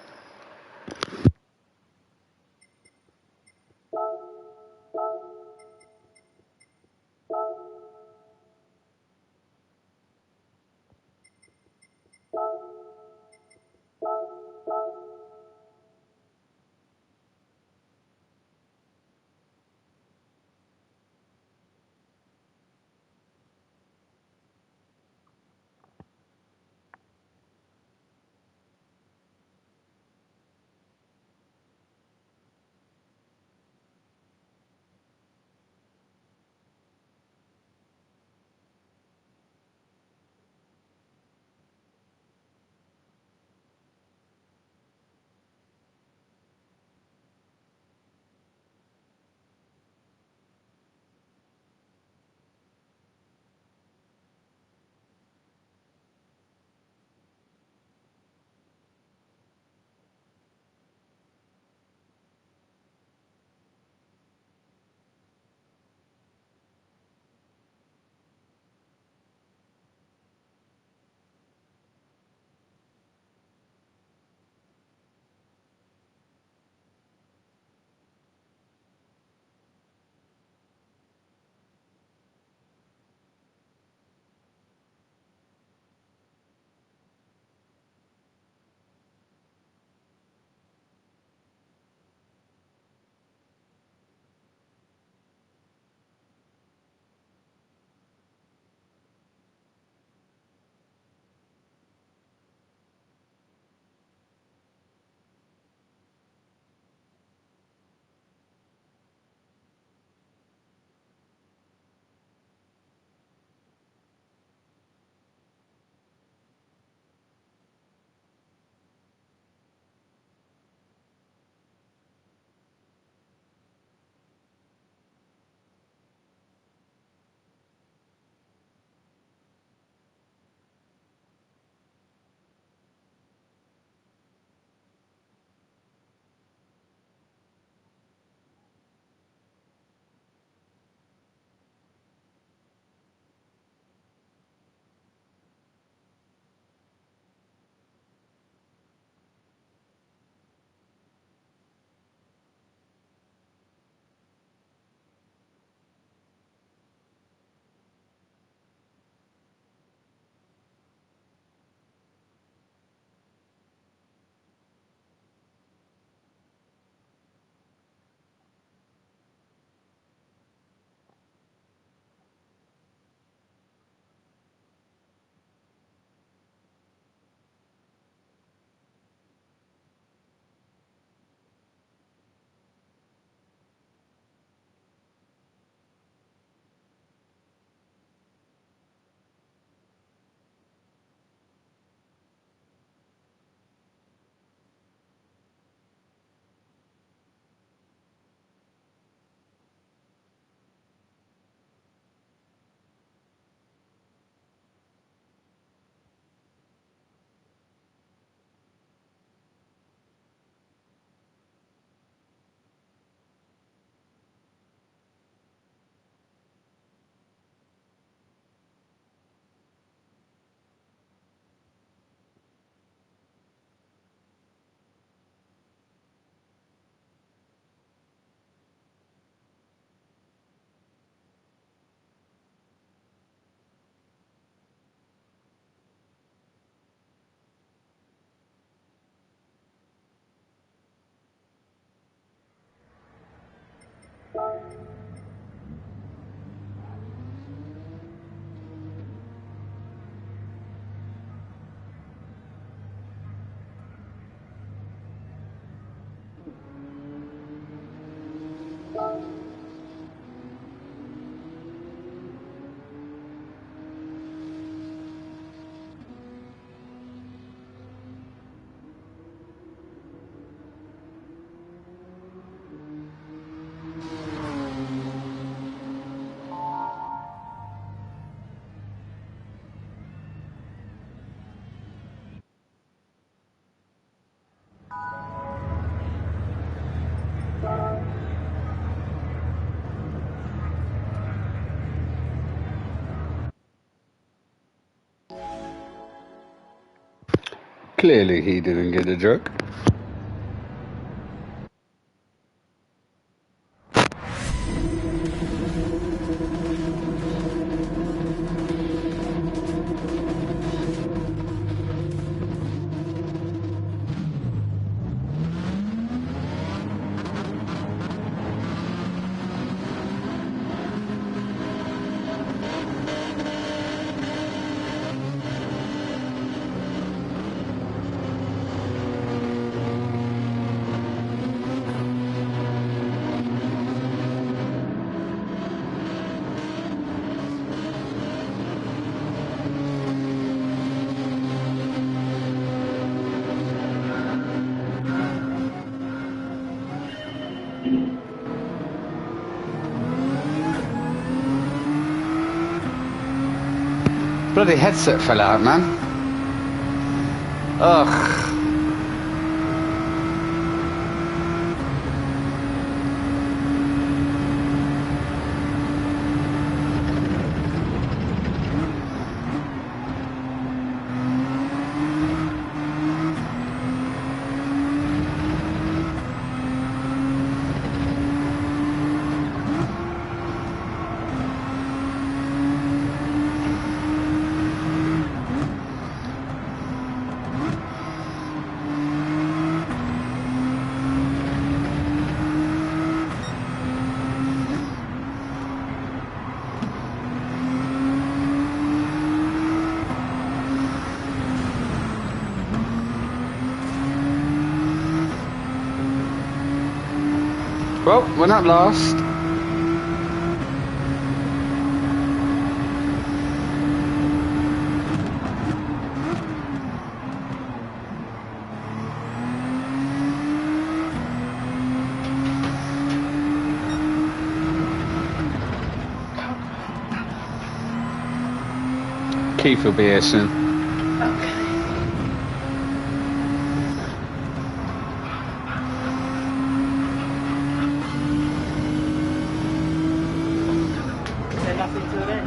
Clearly he didn't get a joke. Bloody headset fell out, man. Ugh. Well, we're not lost. Keith will be here soon. Okay. Is there nothing to it then?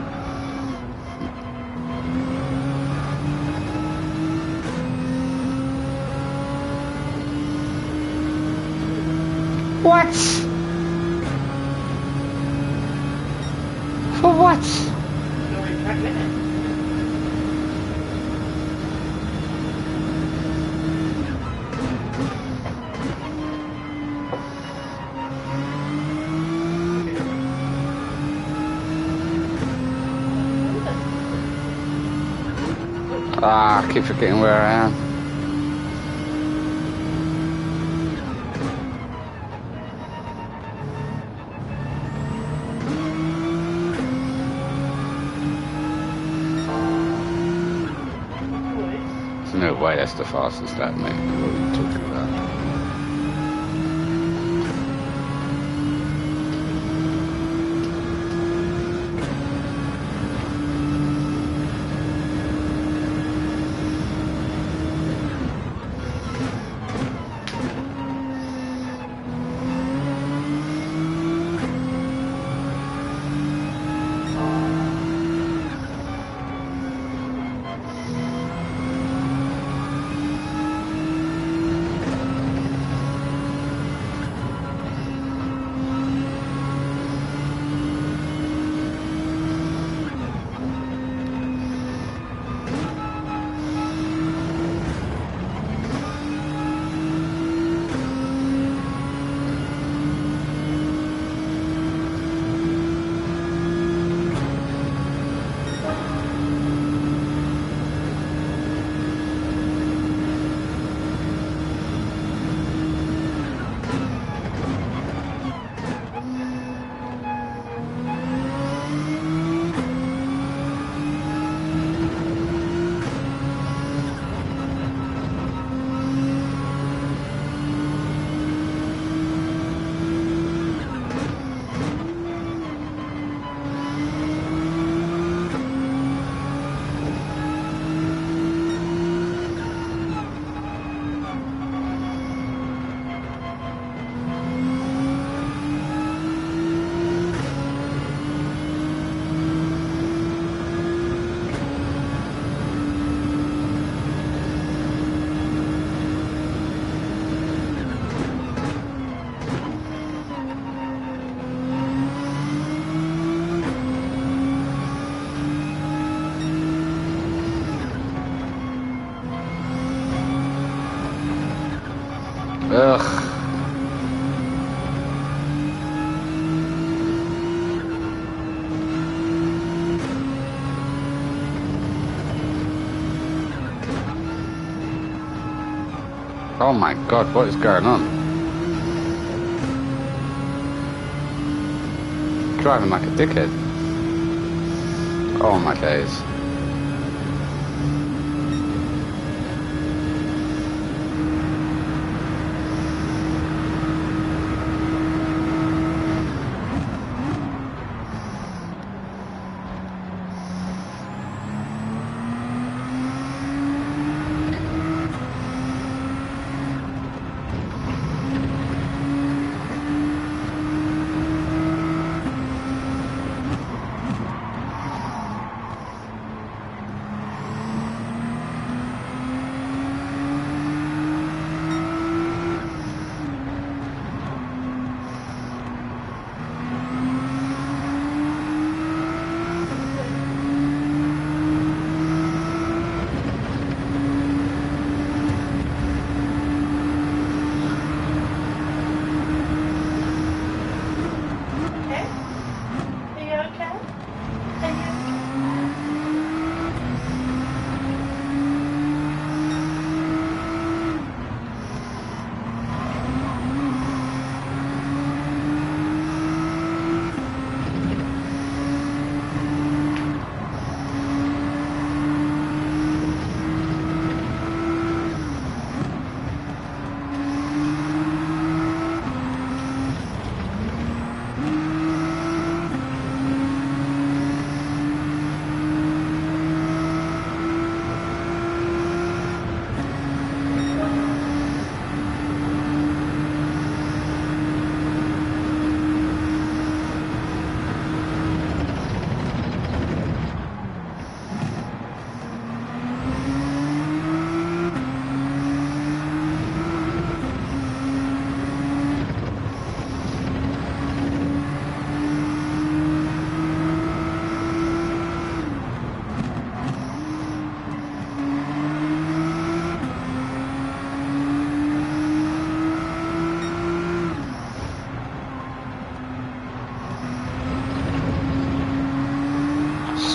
What? For what? You're in track limit. Ah, I keep forgetting where I am. There's no way that's the fastest lap, mate. What are you talking about? Oh my god, what is going on? Driving like a dickhead. Oh my days.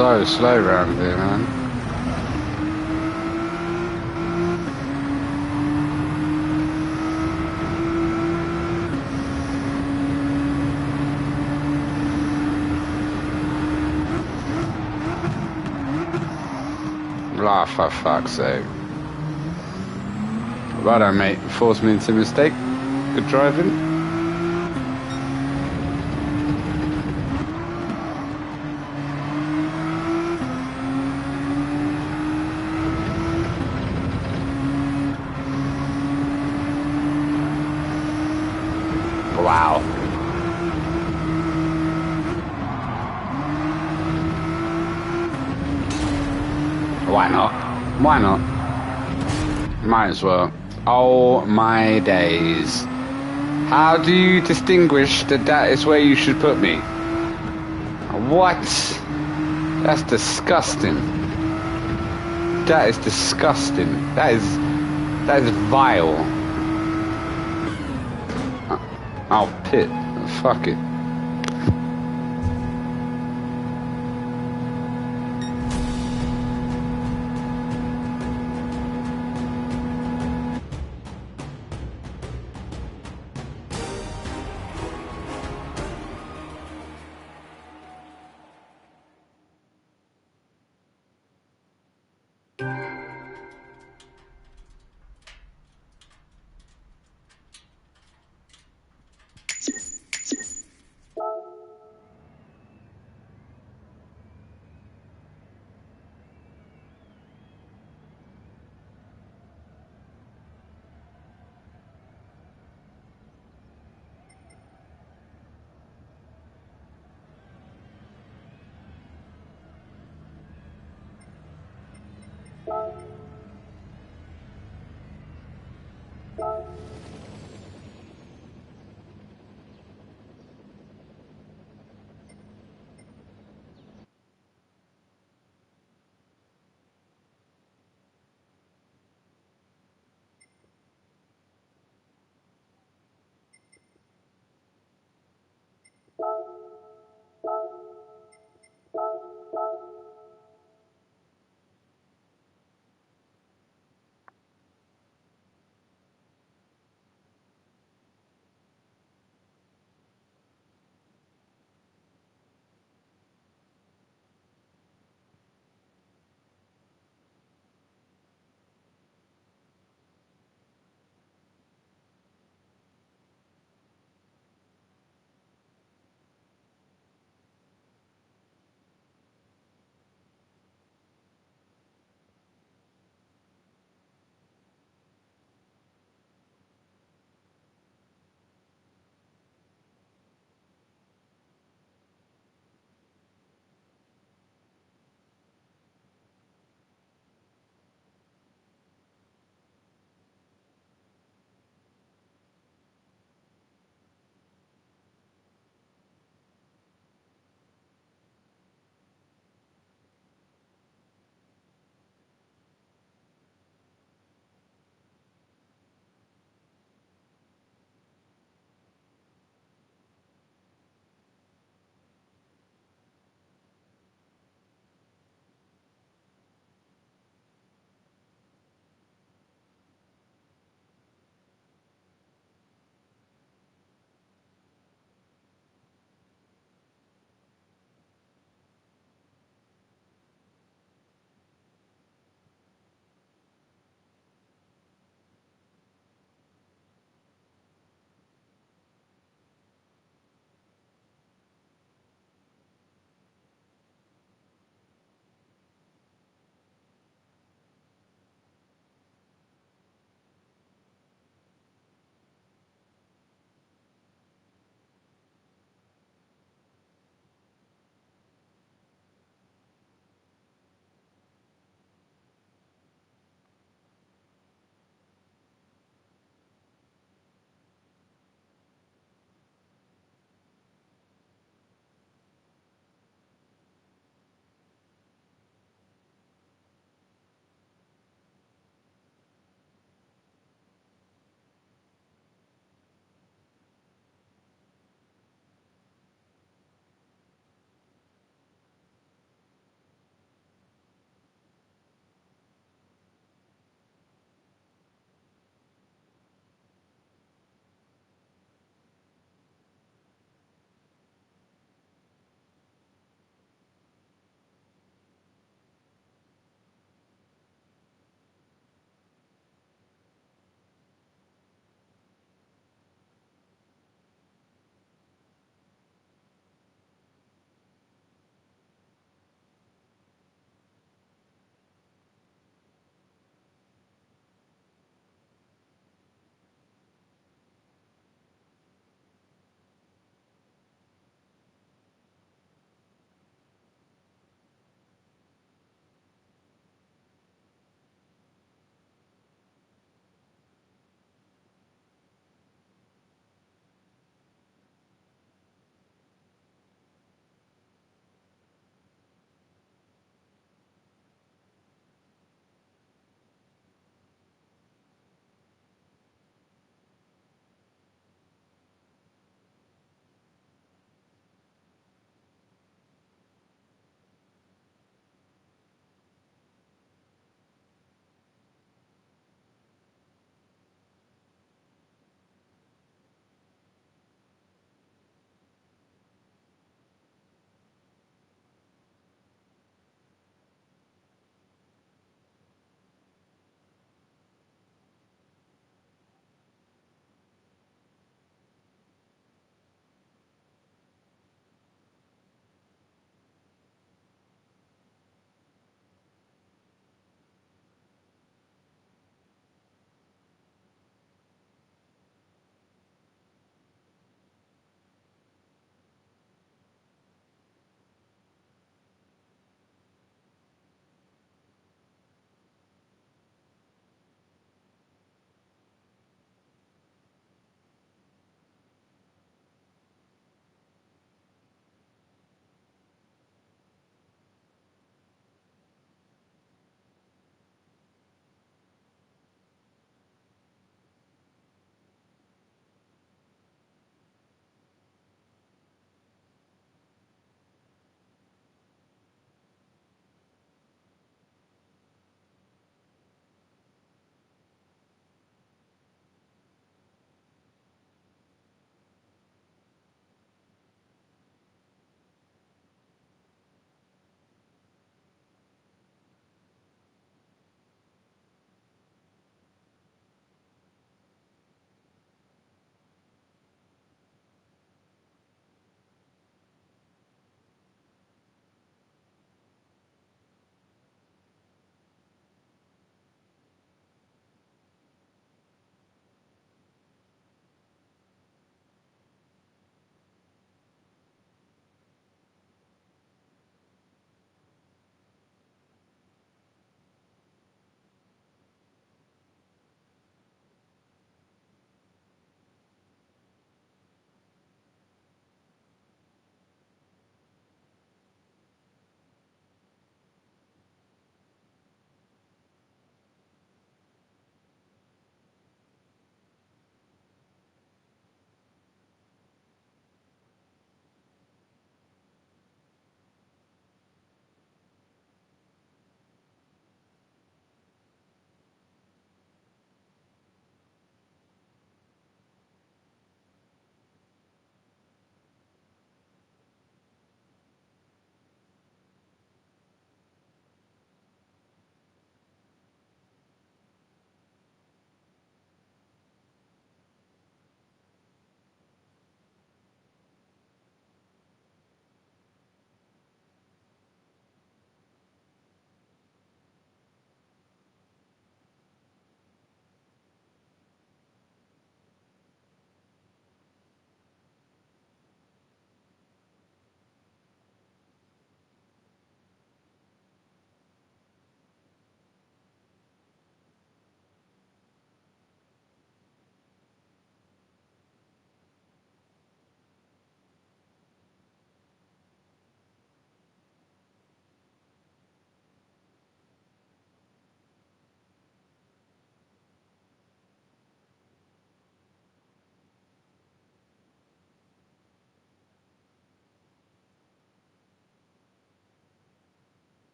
So slow round here, man. Ah, for fuck's sake. Righto, mate. Forced me into a mistake. Good driving. Wow. Why not? Why not? Might as well. Oh my days. How do you distinguish that is where you should put me? What? That's disgusting. That is disgusting. That is vile. I'll pit. Fuck it.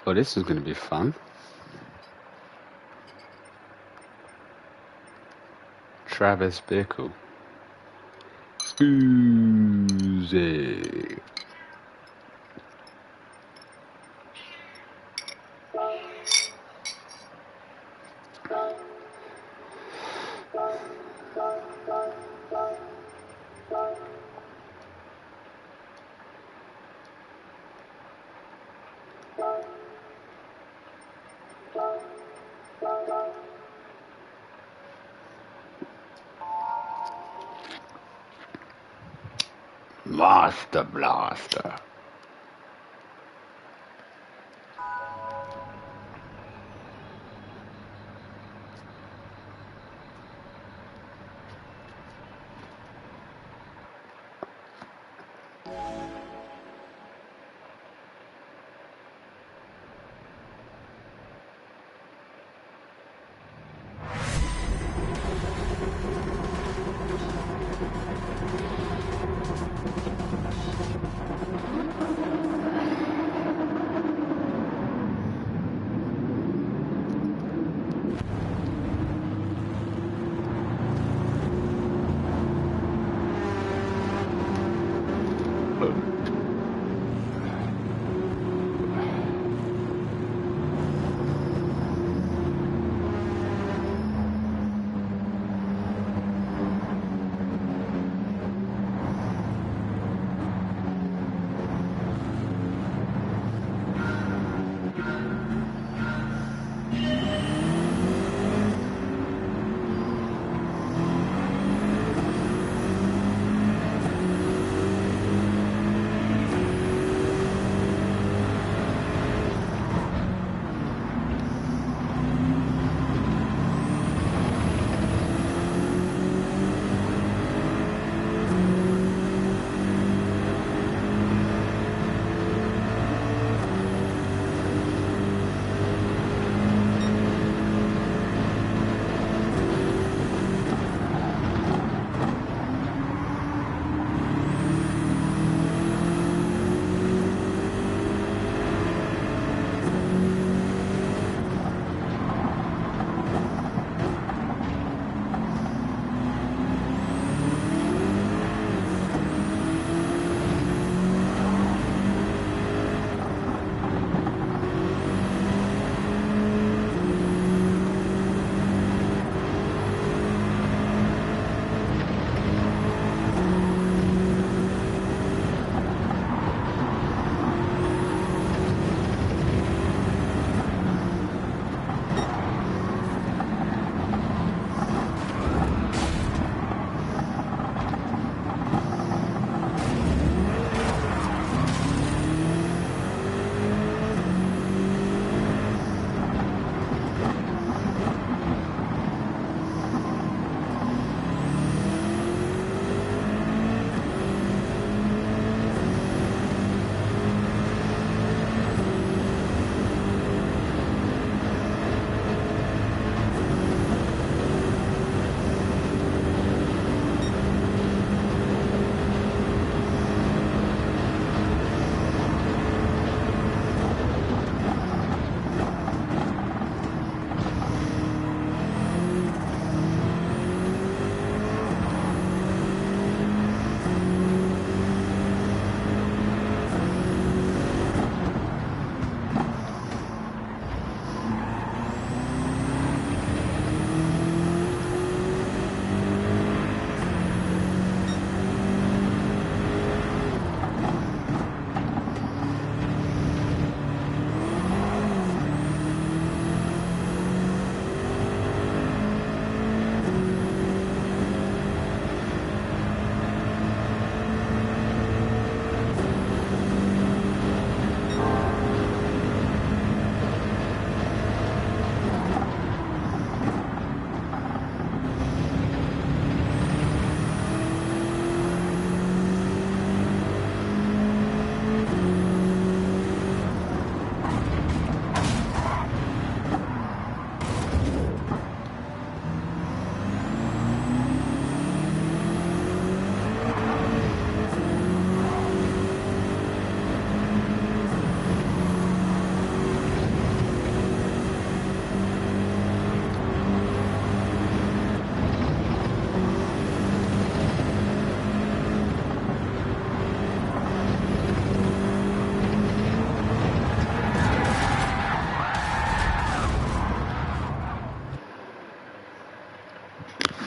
Oh, this is going to be fun. Travis Bickle. Scusi. Master Blaster.